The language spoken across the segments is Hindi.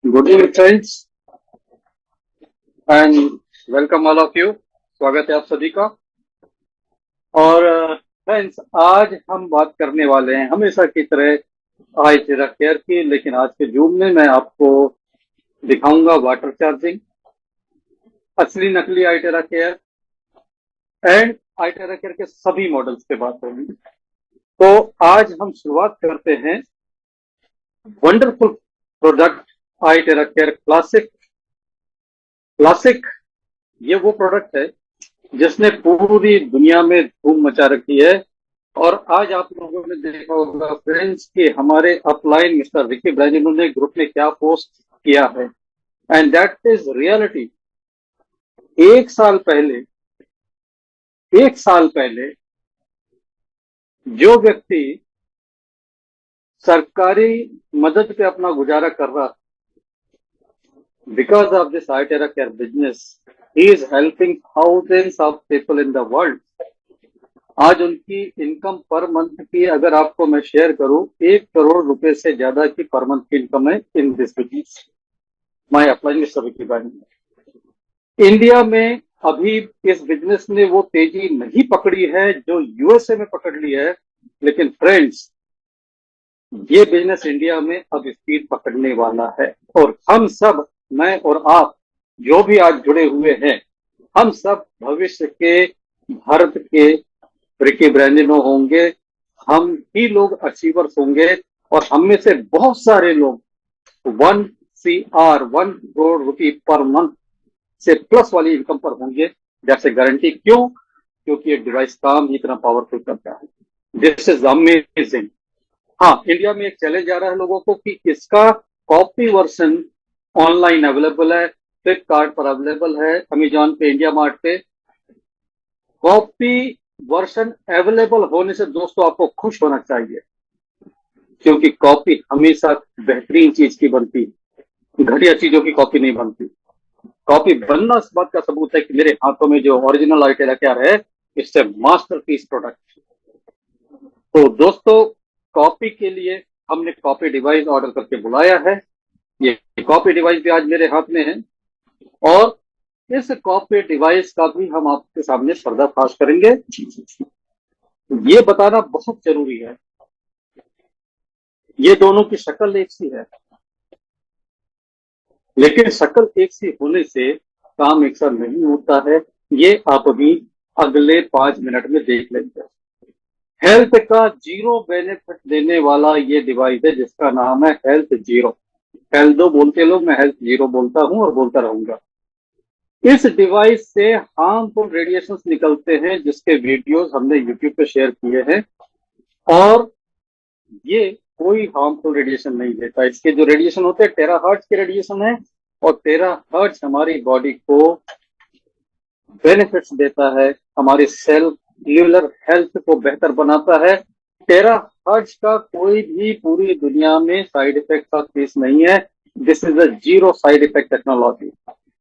Good evening friends and welcome all of you. स्वागत है आप सभी का। और फ्रेंड्स, आज हम बात करने वाले हैं हमेशा की तरह आई टेरा केयर की, लेकिन आज के जूम में मैं आपको दिखाऊंगा वाटर चार्जिंग, असली नकली I Terra care and I Terra care के सभी मॉडल्स पे बात होगी। तो आज हम शुरुआत करते हैं wonderful product I Terra care classic. Classic ये वो प्रोडक्ट है जिसने पूरी दुनिया में धूम मचा रखी है। और आज आप लोगों ने देखा होगा फ्रेंड्स कि हमारे अपलाइन मिस्टर रिकी ब्राजिनो ने ग्रुप में क्या पोस्ट किया है, एंड दैट इज रियलिटी। एक साल पहले एक साल पहले जो व्यक्ति सरकारी मदद पे अपना गुजारा कर रहा, because of this iTerra Care business, he is helping thousands of people in the world. आज उनकी इनकम पर मंथ की अगर आपको मैं शेयर करूं, 1 करोड़ रुपए से ज्यादा की पर मंथ की इनकम है in this business. My applying सभी की बात। इंडिया में अभी इस बिजनेस ने वो तेजी नहीं पकड़ी है जो यूएसए में पकड़ ली है, लेकिन फ्रेंड्स ये बिजनेस इंडिया में अब स्पीड पकड़ने वाला है। और हम सब, मैं और आप जो भी आज जुड़े हुए हैं, हम सब भविष्य के भारत के रिकी ब्रांडिनो होंगे। हम ही लोग अचीवर्स होंगे और हम में से बहुत सारे लोग 1 करोड़ रुपए पर मंथ से प्लस वाली इनकम पर होंगे। जैसे गारंटी, क्यों? क्योंकि ये डिवाइस काम ही इतना पावरफुल करता है। This is amazing. हाँ, इंडिया में एक चैलेंज आ रहा है लोगों को कि इसका कॉपी वर्जन ऑनलाइन अवेलेबल है, फ्लिपकार्ट पर अवेलेबल है, अमेजॉन पे, इंडिया मार्ट पे। कॉपी वर्जन अवेलेबल होने से दोस्तों आपको खुश होना चाहिए, क्योंकि कॉपी हमेशा बेहतरीन चीज की बनती है, घटिया चीजों की कॉपी नहीं बनती। कॉपी बनना इस बात का सबूत है कि मेरे हाथों में जो ओरिजिनल आई टेरा केयर है, इससे मास्टरपीस प्रोडक्ट। तो दोस्तों, कॉपी के लिए हमने कॉपी डिवाइस ऑर्डर करके बुलाया है। ये कॉपी डिवाइस भी आज मेरे हाथ में है और इस कॉपी डिवाइस का भी हम आपके सामने पर्दाफाश करेंगे। ये बताना बहुत जरूरी है, ये दोनों की शक्ल एक सी है, लेकिन शक्ल एक सी होने से काम एक सा नहीं होता है। ये आप अभी अगले 5 मिनट में देख लेंगे। हेल्थ का जीरो बेनिफिट देने वाला ये डिवाइस है जिसका नाम है हेल्थ जीरो। हेल्थ दो बोलते लोग, मैं हेल्थ जीरो बोलता हूं और बोलता रहूंगा। इस डिवाइस से हार्मफुल रेडिएशंस निकलते हैं जिसके वीडियोस हमने यूट्यूब पे शेयर किए हैं, और ये कोई हार्मफुल रेडिएशन नहीं देता। इसके जो रेडिएशन होते हैं टेराहर्ट्ज के रेडिएशन है, और टेराहर्ट्ज हमारी बॉडी को बेनिफिट्स देता है, हमारी सेलुलर हेल्थ को बेहतर बनाता है। टेराहर्ट्ज का कोई भी पूरी दुनिया में साइड इफेक्ट का केस नहीं है। This is a zero side effect technology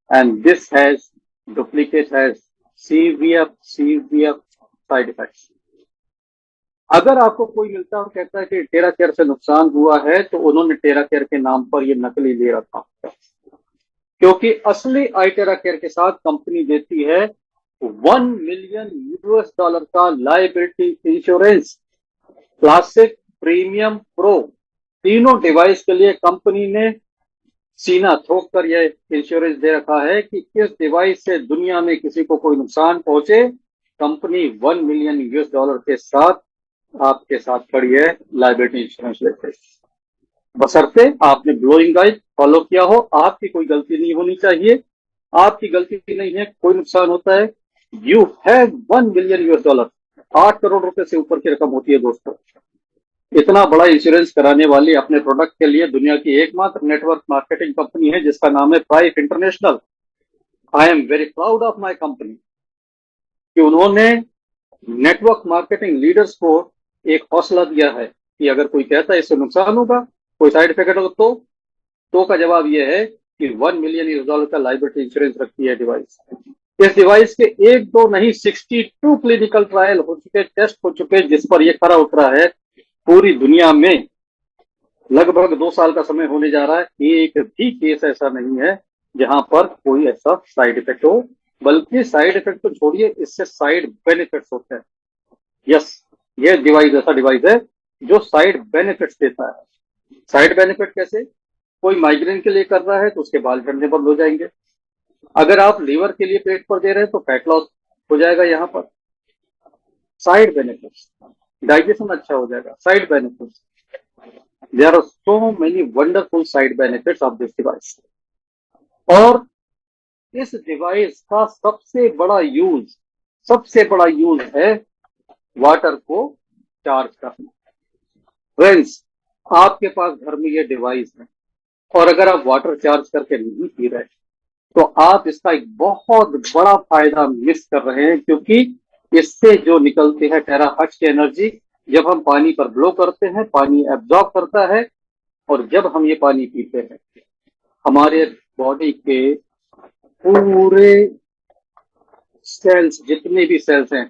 and this has duplicate has severe side effects. अगर आपको कोई मिलता है और कहता है कि टेरा केयर से नुकसान हुआ है, तो उन्होंने टेरा केयर के नाम पर ये नकली ले रखा, क्योंकि असली आई टेरा केयर के साथ कंपनी देती है $1 मिलियन का liability insurance. Classic, premium, pro, तीनों डिवाइस के लिए कंपनी ने सीना ठोक कर यह इंश्योरेंस दे रखा है कि इस डिवाइस से दुनिया में किसी को कोई नुकसान पहुंचे, कंपनी $1 मिलियन के साथ आपके साथ खड़ी है लायबिलिटी इंश्योरेंस लेते। बशर्ते आपने ब्लोइंग गाइड फॉलो किया हो, आपकी कोई गलती नहीं होनी चाहिए। आपकी गलती नहीं है, कोई नुकसान होता है, यू हैव $1 मिलियन। 8 करोड़ रुपए से ऊपर की रकम होती है दोस्तों। इतना बड़ा इंश्योरेंस कराने वाली अपने प्रोडक्ट के लिए दुनिया की एकमात्र नेटवर्क मार्केटिंग कंपनी है जिसका नाम है प्राइफ international. I am very proud of my company कि उन्होंने नेटवर्क मार्केटिंग लीडर्स को एक हौसला दिया है कि अगर कोई कहता है इससे नुकसान होगा, कोई साइड इफेक्ट होगा, तो का जवाब यह है कि $1 मिलियन का लायबिलिटी इंश्योरेंस रखती है डिवाइस। इस डिवाइस के एक दो नहीं 62 क्लिनिकल ट्रायल हो चुके, टेस्ट हो चुके, जिस पर यह खरा उतरा है पूरी दुनिया में लगभग 2 साल का समय होने जा रहा है, एक भी केस ऐसा नहीं है जहां पर कोई ऐसा साइड इफेक्ट हो। बल्कि साइड इफेक्ट तो छोड़िए, इससे साइड बेनिफिट्स होते हैं। यस, ये डिवाइस ऐसा डिवाइस है जो साइड बेनिफिट्स देता है। साइड बेनिफिट कैसे? कोई माइग्रेन के लिए कर रहा है तो उसके बाल झड़ने बंद हो जाएंगे। अगर आप लीवर के लिए पेट पर दे रहे हैं तो फैट लॉस हो जाएगा। यहाँ पर साइड बेनिफिट्स, डाइजेशन अच्छा हो जाएगा। Side benefits, there are so many wonderful side benefits of this device. और इस डिवाइस का सबसे बड़ा यूज है वाटर को चार्ज करना। फ्रेंड्स, आपके पास घर में ये डिवाइस है और अगर आप वाटर चार्ज करके नहीं पी रहे तो आप इसका एक बहुत बड़ा फायदा मिस कर रहे हैं, क्योंकि इससे जो निकलती है टेराहर्ट्ज की एनर्जी, जब हम पानी पर ब्लो करते हैं पानी एब्जॉर्ब करता है, और जब हम ये पानी पीते हैं हमारे बॉडी के पूरे सेल्स, जितने भी सेल्स हैं,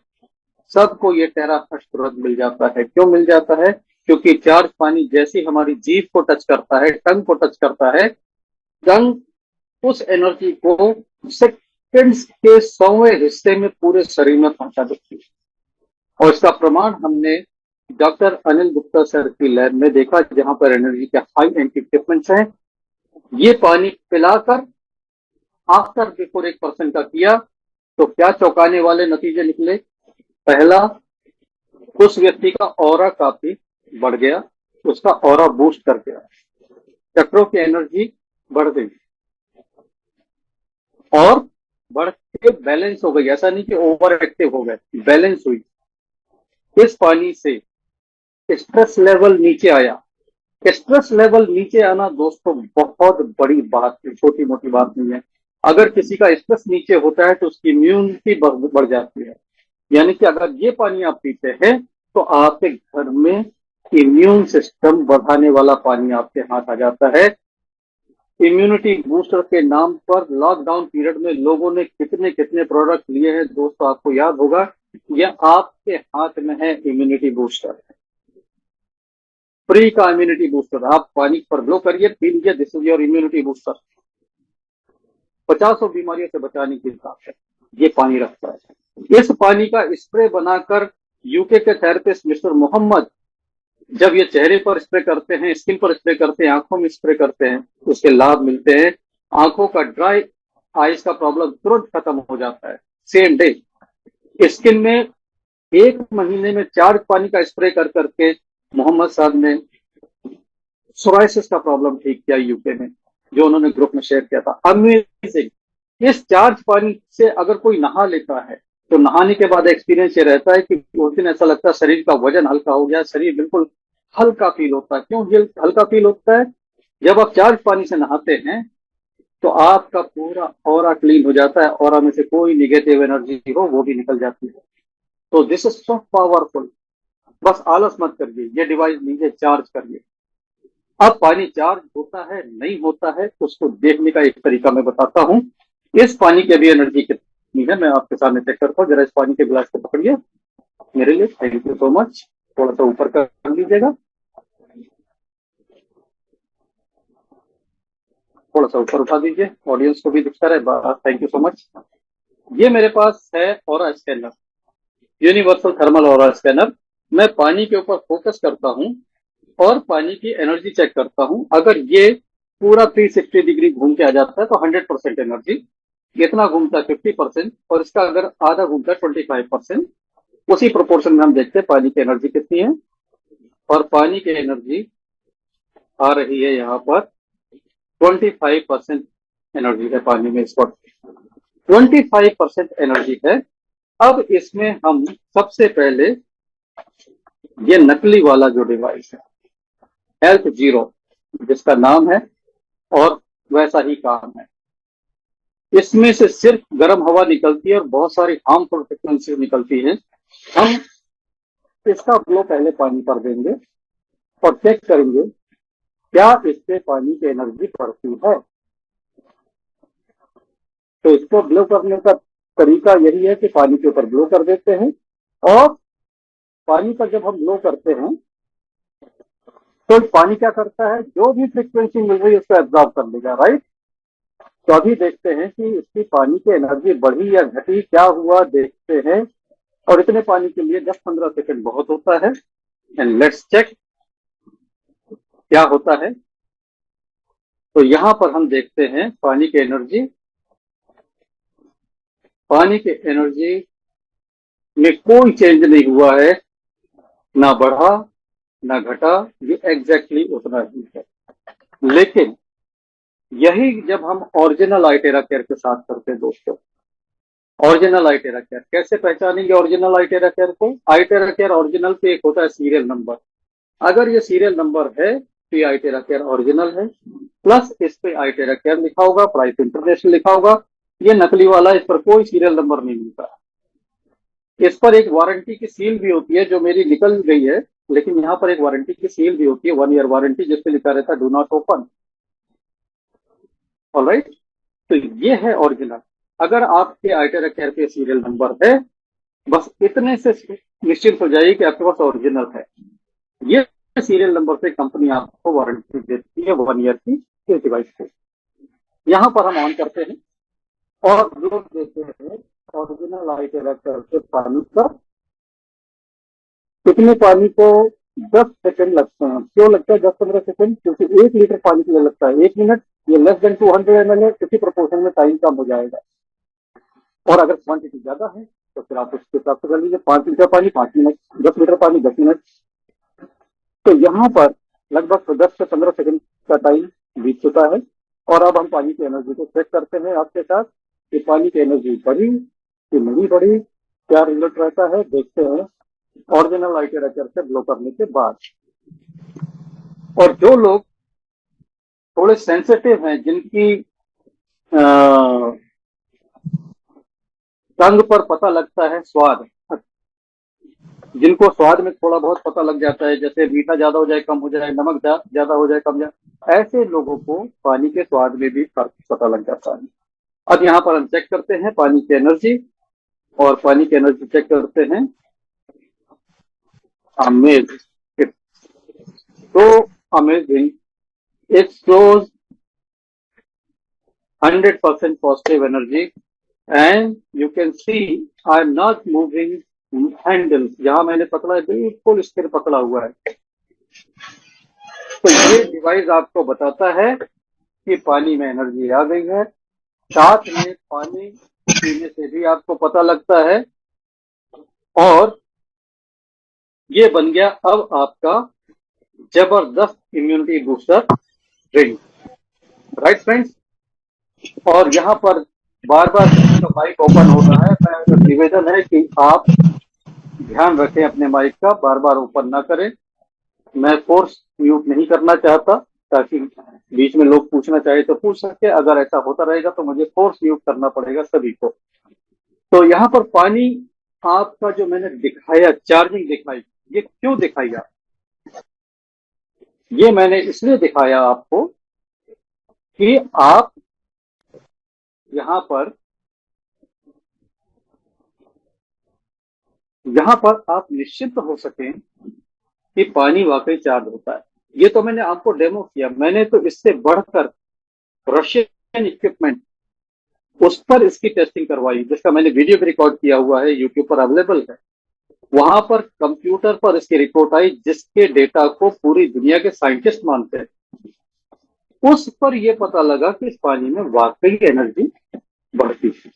सबको ये टेराहर्ट्ज तुरंत मिल जाता है। क्यों मिल जाता है? क्योंकि चार्ज पानी जैसे ही हमारी जीभ को टच करता है, टंग को टच करता है, टंग उस एनर्जी को सेकंड्स के 100वें हिस्से में पूरे शरीर में पहुंचा देती है। और इसका प्रमाण हमने डॉक्टर अनिल गुप्ता सर की लैब में देखा, जहां पर एनर्जी के हाई एंटी इक्विपमेंट्स हैं। ये पानी पिलाकर आफ्टर बिफोर एक पर्सन का किया तो क्या चौंकाने वाले नतीजे निकले। पहला, उस व्यक्ति का ऑरा काफी बढ़ गया, उसका ऑरा बूस्ट कर गया, चक्रों की एनर्जी बढ़ गई और बढ़ के बैलेंस हो गई। ऐसा नहीं कि ओवर एक्टिव हो गए, बैलेंस हुई। इस पानी से स्ट्रेस लेवल नीचे आया। स्ट्रेस लेवल नीचे आना दोस्तों बहुत बड़ी बात है, छोटी मोटी बात नहीं है। अगर किसी का स्ट्रेस नीचे होता है तो उसकी इम्यूनिटी बढ़ जाती है। यानी कि अगर ये पानी आप पीते हैं तो आपके घर में इम्यून सिस्टम बढ़ाने वाला पानी आपके हाथ आ जाता है। इम्यूनिटी बूस्टर के नाम पर लॉकडाउन पीरियड में लोगों ने कितने कितने प्रोडक्ट लिए हैं दोस्तों, आपको याद होगा। यह आपके हाथ में है इम्यूनिटी बूस्टर, फ्री का इम्यूनिटी बूस्टर। आप पानी पर ग्लो करिए, पी लीजिए, this is your immunity booster. 50 बीमारियों से बचाने की ताकत ये पानी रखता है। इस पानी का स्प्रे बनाकर यूके के थेरेपिस्ट मिस्टर मोहम्मद जब ये चेहरे पर स्प्रे करते हैं, स्किन पर स्प्रे करते हैं, आंखों में स्प्रे करते हैं, उसके लाभ मिलते हैं। आंखों का ड्राई आइज का प्रॉब्लम तुरंत खत्म हो जाता है, सेम डे। स्किन में 1 महीने में 4 पानी का स्प्रे कर करके मोहम्मद साहब ने सोराइसिस का प्रॉब्लम ठीक किया यूके में, जो उन्होंने ग्रुप में शेयर किया था। अमेजिंग। इस चार्ज पानी से अगर कोई नहा लेता है तो नहाने के बाद एक्सपीरियंस ये रहता है कि उस दिन ऐसा लगता है शरीर का वजन हल्का हो गया, शरीर बिल्कुल हल्का फील होता है। क्यों ये हल्का फील होता है? जब आप चार्ज पानी से नहाते हैं तो आपका पूरा ऑरा क्लीन हो जाता है, ऑरा में से कोई निगेटिव एनर्जी हो वो भी निकल जाती है। तो दिस इज सो पावरफुल। बस आलस मत करिए, ये डिवाइस लीजिए, चार्ज करिए। अब पानी चार्ज होता है नहीं होता है उसको देखने का एक तरीका मैं बताता हूँ। इस पानी की अभी एनर्जी कितनी है मैं आपके सामने चेक करता हूँ। जरा इस पानी के गिलास को पकड़िए मेरे लिए, थैंक यू सो मच। थोड़ा सा ऊपर कर लीजिएगा, थोड़ा सा ऊपर उठा दीजिए, ऑडियंस को भी दिखता रहे। Thank you so much. ये मेरे पास है aura scanner, universal thermal aura scanner. मैं पानी के ऊपर फोकस करता हूँ और पानी की एनर्जी चेक करता हूं। अगर ये पूरा 360 डिग्री घूम के आ जाता है तो 100% एनर्जी, कितना घूमता है 50%, और इसका अगर आधा घूमता है 25%। उसी प्रोपोर्शन में हम देखते हैं पानी की एनर्जी कितनी है। और पानी की एनर्जी आ रही है यहाँ पर 25% एनर्जी है पानी में इस वक्त। 25% एनर्जी है। अब इसमें हम सबसे पहले ये नकली वाला जो डिवाइस है हेल्थ जीरो, जिसका नाम है और वैसा ही काम है, इसमें से सिर्फ गर्म हवा निकलती है और बहुत सारी हार्मफुल फ्रिक्वेंसी निकलती है। हम इसका फ्लो पहले पानी पर देंगे और चेक करेंगे क्या इससे पानी की एनर्जी बढ़ती है। तो इसको ब्लो करने का तरीका यही है कि पानी के ऊपर ब्लो कर देते हैं और पानी पर जब हम ब्लो करते हैं तो पानी क्या करता है, जो भी फ्रिक्वेंसी मिल रही है उसको एब्जॉर्ब कर लेगा, राइट। तो अभी देखते हैं कि इसकी पानी की एनर्जी बढ़ी या घटी, क्या हुआ देखते हैं। और इतने पानी के लिए 10-15 सेकंड बहुत होता है। एंड लेट्स चेक क्या होता है। तो यहां पर हम देखते हैं पानी की एनर्जी। पानी की एनर्जी में कोई चेंज नहीं हुआ है, ना बढ़ा ना घटा, ये एग्जैक्टली उतना ही है। लेकिन यही जब हम ओरिजिनल आइटेरा केयर के साथ करते हैं दोस्तों। ओरिजिनल आइटेरा केयर कैसे पहचानेंगे? ओरिजिनल आइटेरा केयर को, आइटेरा केयर ओरिजिनल पे एक होता है सीरियल नंबर। अगर ये सीरियल नंबर है तो ये आइटेरा केयर ओरिजिनल है। प्लस इस पे आइटेरा केयर लिखा होगा, प्राइस इंटरनेशनल लिखा होगा। ये नकली वाला, इस पर कोई सीरियल नंबर नहीं मिलता। इस पर एक वारंटी की सील भी होती है जो मेरी निकल गई है, लेकिन यहाँ पर एक वारंटी की सील भी होती है, 1 ईयर वारंटी, जिसपे लिखा रहता है डू नॉट ओपन। ऑलराइट। तो ये है ओरिजिनल। अगर आपके आइटेरा केयर पे सीरियल नंबर है, बस इतने से निश्चिंत हो जाइए कि आपके पास ओरिजिनल है। ये सीरियल नंबर से कंपनी आपको वारंटी देती है 1 ईयर की इस डिवाइस को। यहाँ पर हम ऑन करते हैं और लोग देते हैं ओरिजिनल आइटेरा केयर से पानी का। कितने पानी को 10 सेकंड लगते हैं। क्यों लगता है 10-15 सेकंड? क्योंकि 1 लीटर पानी के लिए लगता है 1 मिनट। ये लेस देन 200 ml है, इसी प्रोपोर्शन में टाइम कम हो जाएगा। और अगर क्वांटिटी ज्यादा है तो फिर आप उसके हिसाब से कर लीजिए, 5 लीटर पानी 5 मिनट, 10 लीटर पानी 10 मिनट। तो यहाँ पर लगभग 10 से 15 सेकंड का टाइम बीत चुका है। और अब हम पानी की एनर्जी को चेक करते हैं आपके साथ कि पानी की एनर्जी बढ़ी कि नहीं बढ़ी, क्या रिजल्ट रहता है देखते हैं ओरिजिनल आइटेरा केयर से ब्लो करने के बाद। और जो लोग थोड़े सेंसिटिव हैं, जिनकी टंग पर पता लगता है स्वाद, जिनको स्वाद में थोड़ा बहुत पता लग जाता है, जैसे मीठा ज्यादा हो जाए कम हो जाए, नमक ज्यादा हो जाए कम जाए, ऐसे लोगों को पानी के स्वाद में भी फर्क पता लग जाता है। अब यहाँ पर हम चेक करते हैं पानी की एनर्जी, और पानी की एनर्जी चेक करते हैं। Amazing, so amazing. It shows 100% positive energy, and you can see I am not moving handle। जहां मैंने पकड़ा है बिल्कुल स्थिर पकड़ा हुआ है। तो ये डिवाइस आपको बताता है कि पानी में एनर्जी आ गई है। साथ में पानी पीने से भी आपको पता लगता है। और ये बन गया अब आपका जबरदस्त immunity booster drink, right friends. और यहाँ पर बार बार किसी का माइक ओपन हो रहा है, मैं निवेदन है कि आप ध्यान रखें अपने माइक का, बार बार ओपन ना करें। मैं फोर्स म्यूट नहीं करना चाहता, ताकि बीच में लोग पूछना चाहे तो पूछ सके। अगर ऐसा होता रहेगा तो मुझे फोर्स म्यूट करना पड़ेगा सभी को। तो यहाँ पर पानी आपका जो मैंने दिखाया, चार्जिंग दिखाई, ये क्यों दिखाई आप? ये मैंने इसलिए दिखाया आपको कि आप यहाँ पर आप निश्चित हो सकें कि पानी वाकई चार्ज होता है। ये तो मैंने आपको डेमो किया। मैंने तो इससे बढ़कर रशियन इक्विपमेंट, उस पर इसकी टेस्टिंग करवाई, जिसका मैंने वीडियो भी रिकॉर्ड किया हुआ है, यूट्यूब पर अवेलेबल है। वहां पर कंप्यूटर पर इसकी रिपोर्ट आई, जिसके डेटा को पूरी दुनिया के साइंटिस्ट मानते हैं। उस पर यह पता लगा कि इस पानी में वाकई एनर्जी बढ़ती है।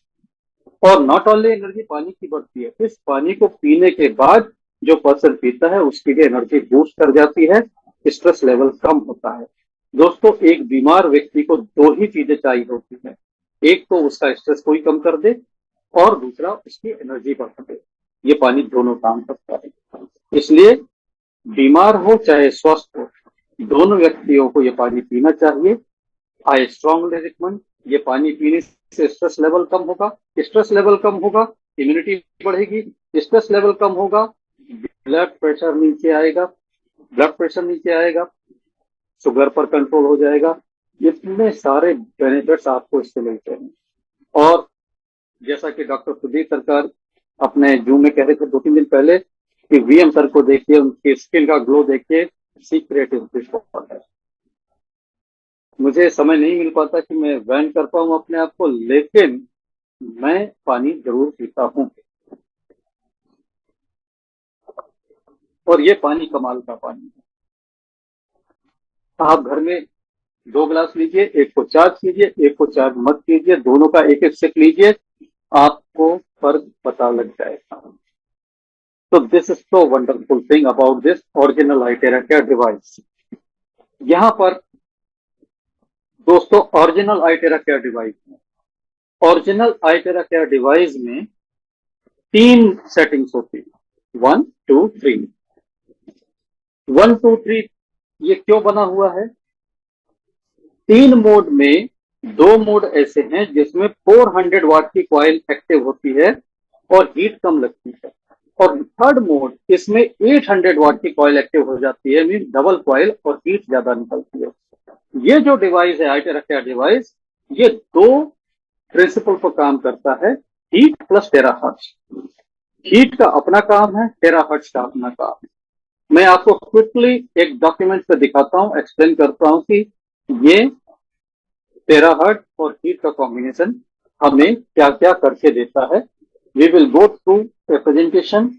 और नॉट ओनली एनर्जी पानी की बढ़ती है, इस पानी को पीने के बाद जो पर्सन पीता है उसकी भी एनर्जी बूस्ट कर जाती है, स्ट्रेस लेवल कम होता है। दोस्तों, एक बीमार व्यक्ति को दो ही चीजें चाहिए होती है। एक तो उसका स्ट्रेस कोई कम कर दे, और दूसरा उसकी एनर्जी बढ़ा दे। ये पानी दोनों काम करता है। इसलिए बीमार हो चाहे स्वस्थ हो, दोनों व्यक्तियों को ये पानी पीना चाहिए। I strongly recommend. ये पानी पीने से स्ट्रेस लेवल कम होगा, स्ट्रेस लेवल कम होगा, इम्यूनिटी बढ़ेगी, स्ट्रेस लेवल कम होगा, ब्लड प्रेशर नीचे आएगा, शुगर पर कंट्रोल हो जाएगा। इतने सारे बेनिफिट्स आपको इससे मिलते हैं। और जैसा कि डॉक्टर सुदीप सरकार अपने जूम में कह रहे थे 2-3 दिन पहले कि वीएम सर को देखिए, उनकी स्किन का ग्लो देखिए, सीक्रेट इज दिस वाटर। मुझे समय नहीं मिल पाता कि मैं वैन कर पाऊं अपने आप को, लेकिन मैं पानी जरूर पीता हूं। और ये पानी कमाल का पानी है। आप घर में 2 गिलास लीजिए, एक को चार्ज कीजिए, एक को चार्ज मत कीजिए, दोनों का एक एक सिप लीजिए, आपको फर्क पता लग जाएगा। तो this is so wonderful thing about this original iTera care device. यहाँ पर दोस्तों ओरिजिनल आइटेरा केयर डिवाइस में, ओरिजिनल आइटेरा केयर डिवाइस में 3 सेटिंग्स होती है, 1 2 3। 1 2 3 ये क्यों बना हुआ है? 3 मोड में 2 मोड ऐसे हैं जिसमें 400 वाट की कॉइल एक्टिव होती है और हीट कम लगती है, और थर्ड मोड इसमें 800 वाट की कॉइल एक्टिव हो जाती है, मीन डबल कॉइल, और हीट ज्यादा निकलती है। ये जो डिवाइस है आइटेरा केयर डिवाइस, ये 2 प्रिंसिपल पर काम करता है, हीट प्लस टेराहर्ट्ज। हीट का अपना काम है, टेराहर्ट्ज का अपना काम है। मैं आपको क्विकली एक डॉक्यूमेंट पे दिखाता हूं, एक्सप्लेन करता हूं कि ये टेराहर्ट्ज और हीट का कॉम्बिनेशन हमें क्या क्या करके देता है। We will go through a presentation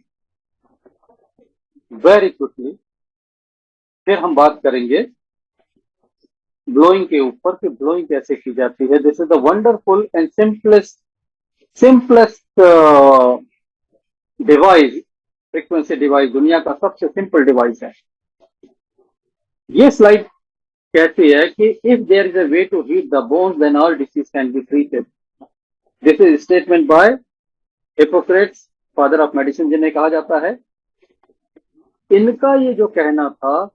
very quickly, फिर हम बात करेंगे ब्लोइंग के ऊपर कि ब्लोइंग कैसे की जाती है। This is the wonderful and simplest device, frequency device, दुनिया का सबसे सिंपल डिवाइस है। ये स्लाइड कहती है कि if there is a way to heat the bones then all disease can be treated. This is statement by Hippocrates, father of medicine जिन्हें कहा जाता है। इनका ये जो कहना था,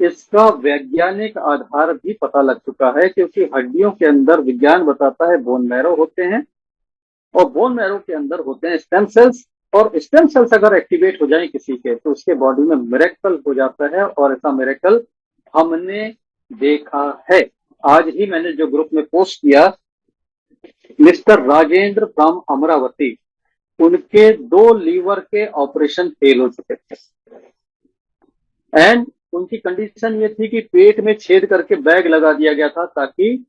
इसका वैज्ञानिक आधार भी पता लग चुका है, क्योंकि हड्डियों के अंदर विज्ञान बताता है बोन मैरो होते हैं, और बोन मैरो के अंदर होते हैं स्टेम सेल्स, और स्टेम सेल्स अगर एक्टिवेट हो जाए किसी के, तो उसके बॉडी में मिरेकल हो जाता है, और ऐसा मिरेकल हमने देखा है। आज ही मैंने जो ग्रुप में पोस्ट किया, मिस्टर राजेंद्र फ्रॉम अमरावती, उनके 2 लीवर के ऑपरेशन फेल हो चुके थे, एंड उनकी कंडीशन ये थी कि पेट में छेद करके बैग लगा दिया गया था, ताकि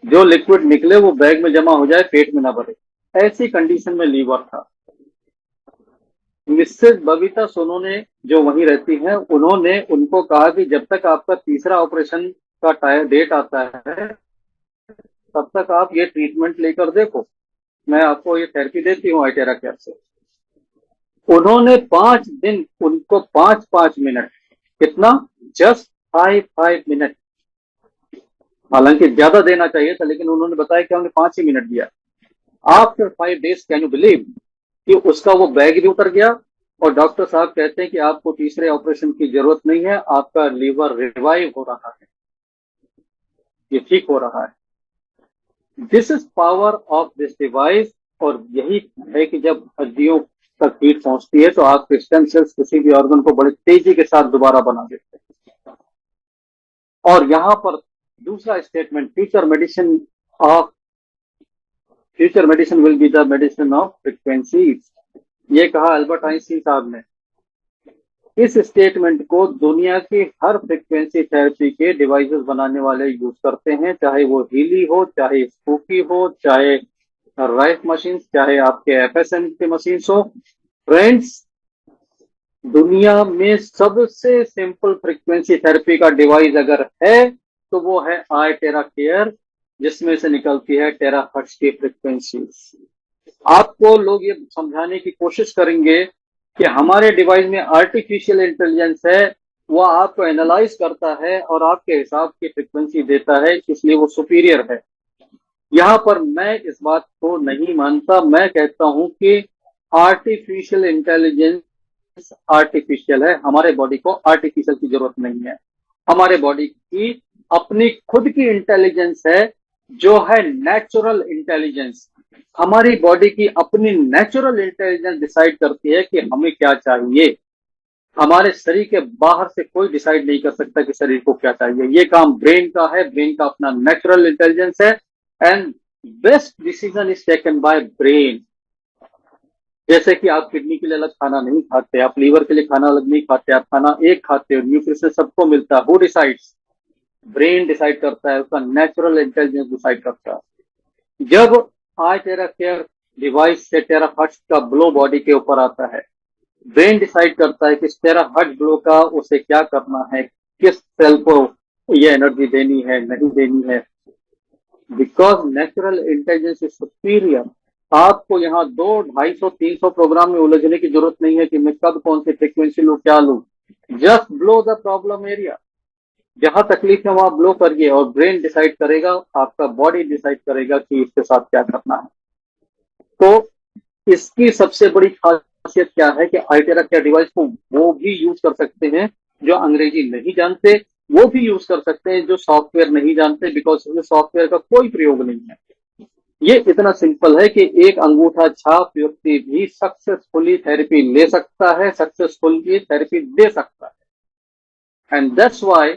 जो लिक्विड निकले वो बैग में जमा हो जाए, पेट में ना भरे। ऐसी कंडीशन में लीवर था। मिसेस बबीता सोनोने जो वहीं रहती हैं, उन्होंने उनको कहा कि जब तक आपका तीसरा ऑपरेशन का डेट आता है, तब तक आप ये ट्रीटमेंट लेकर देखो, मैं आपको ये थेरेपी देती हूँ आइटेरा केयर से। उन्होंने 5 दिन उनको 5-5 मिनट, कितना, जस्ट 5-5 मिनट, हालांकि ज्यादा देना चाहिए था, लेकिन उन्होंने बताया कि हमने 5 ही मिनट दिया। After 5 days can you believe कि उसका वो बैग भी उतर गया, और डॉक्टर साहब कहते हैं कि आपको तीसरे ऑपरेशन की जरूरत नहीं है, आपका लीवर रिवाइव हो रहा है, ये ठीक हो रहा है। This is power of this device. और यही है कि जब हड्डियों तक हीट पहुंचती है, तो आपके स्टेम सेल्स किसी भी ऑर्गन को बड़ी तेजी के साथ दोबारा बना देते हैं। और यहां पर दूसरा statement, future medicine will be the medicine of frequencies, ये कहा अल्बर्ट आइंस्टीन साहब ने। इस स्टेटमेंट को दुनिया के हर फ्रीक्वेंसी थेरेपी के डिवाइसेस बनाने वाले यूज करते हैं, चाहे वो हीली हो, चाहे स्पूकी हो, चाहे राइफ मशीन, चाहे आपके एफएसएन के मशीन हो। फ्रेंड्स, दुनिया में सबसे सिंपल फ्रीक्वेंसी थेरेपी का डिवाइस अगर है, तो वो है आइटेरा केयर, जिसमें से निकलती है टेराहर्ट्ज की फ्रीक्वेंसीज। आपको लोग ये समझाने की कोशिश करेंगे कि हमारे डिवाइस में आर्टिफिशियल इंटेलिजेंस है, वो आपको एनालाइज करता है और आपके हिसाब की फ्रीक्वेंसी देता है, इसलिए वो सुपीरियर है। यहां पर मैं इस बात को नहीं मानता। मैं कहता हूं कि आर्टिफिशियल इंटेलिजेंस आर्टिफिशियल है, हमारे बॉडी को आर्टिफिशियल की जरूरत नहीं है। हमारे बॉडी की अपनी खुद की इंटेलिजेंस है, जो है नेचुरल इंटेलिजेंस। हमारी बॉडी की अपनी नेचुरल इंटेलिजेंस डिसाइड करती है कि हमें क्या चाहिए। हमारे शरीर के बाहर से कोई डिसाइड नहीं कर सकता कि शरीर को क्या चाहिए। ये काम ब्रेन का है, ब्रेन का अपना नेचुरल इंटेलिजेंस है, and best decision is taken by brain. जैसे कि आप किडनी के लिए अलग खाना नहीं खाते, आप लीवर के लिए खाना अलग नहीं खाते, आप खाना एक खाते हो, न्यूट्रिशन सबको मिलता है। Who decides? ब्रेन डिसाइड करता है, उसका नेचुरल इंटेलिजेंस डिसाइड करता है। जब आई टेरा केयर डिवाइस से टेरा हर्ट्ज का ब्लो बॉडी के ऊपर आता है, ब्रेन डिसाइड करता है कि इस टेरा हर्ट्ज ब्लो का उसे क्या करना है, किस सेल को ये एनर्जी देनी है, नहीं देनी है। Because natural intelligence is superior. आपको यहाँ 200, 250, 300 प्रोग्राम में उलझने की जरूरत नहीं है कि मैं कब कौन सी फ्रीक्वेंसी लू, क्या लू। Just blow the problem area, जहां तकलीफ है वहां ब्लो करिए, और ब्रेन डिसाइड करेगा, आपका बॉडी डिसाइड करेगा कि इसके साथ क्या करना है। तो इसकी सबसे बड़ी खासियत क्या है कि आईटेरा केयर डिवाइस को वो भी यूज कर सकते हैं जो अंग्रेजी नहीं जानते, वो भी यूज कर सकते हैं जो सॉफ्टवेयर नहीं जानते, बिकॉज इसमें सॉफ्टवेयर का कोई प्रयोग नहीं है। ये इतना सिंपल है कि एक अंगूठा छाप व्यक्ति भी सक्सेसफुली थेरेपी ले सकता है, सक्सेसफुली थेरेपी दे सकता है। एंड दैट्स व्हाई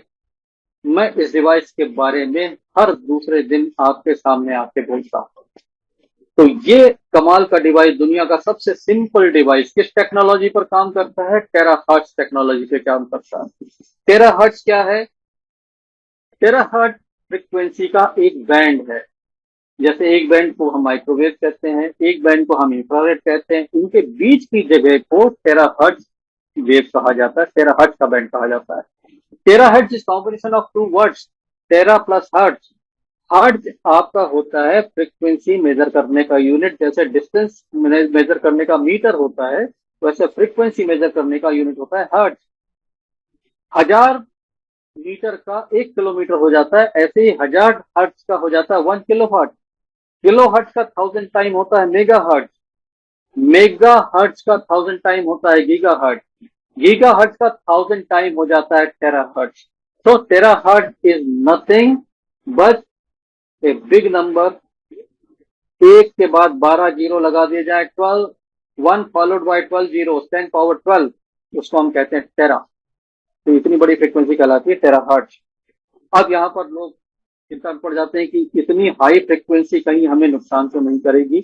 मैं इस डिवाइस के बारे में हर दूसरे दिन आपके सामने आके बोलता हूं। तो ये कमाल का डिवाइस, दुनिया का सबसे सिंपल डिवाइस, किस टेक्नोलॉजी पर काम करता है? टेराहर्ट्ज टेक्नोलॉजी पे काम करता है। टेराहर्ट्ज क्या है? टेराहर्ट्ज फ्रीक्वेंसी का एक बैंड है। जैसे एक बैंड को हम माइक्रोवेव कहते हैं, एक बैंड को हम इंफ्रारेड कहते हैं, इनके बीच की जगह को टेराहर्ट्ज वेव कहा जाता है, टेराहर्ट्ज का बैंड कहा जाता है। Terahertz is combination of two words, tera plus hertz. Hertz आपका होता है फ्रीक्वेंसी मेजर करने का यूनिट, जैसे डिस्टेंस मेजर करने का मीटर होता है, वैसे फ्रीक्वेंसी मेजर करने का यूनिट होता है हर्ट्ज। 1000 मीटर का 1 किलोमीटर हो जाता है, ऐसे ही 1000 हर्ट्ज का हो जाता है 1 किलो हर्ट्ज। किलो हर्ट्ज का 1000 टाइम होता है मेगा हर्ट्ज, मेगा हर्ट्ज का 1000 टाइम होता है गीगा हर्ट्ज, गीगा हर्ट्ज का 1000 टाइम हो जाता है टेरा हर्ट्ज। तो terahertz is nothing but a big number. एक के बाद 12 जीरो लगा दिए जाए, 12, 1 फॉलोड बाय 12 जीरो, 10 पावर 12, उसको हम कहते हैं टेरा। तो इतनी बड़ी फ्रीक्वेंसी कहलाती है टेरा हर्ट्ज। अब यहाँ पर लोग चिंता में पड़ जाते हैं कि इतनी हाई फ्रीक्वेंसी कहीं हमें नुकसान तो नहीं करेगी।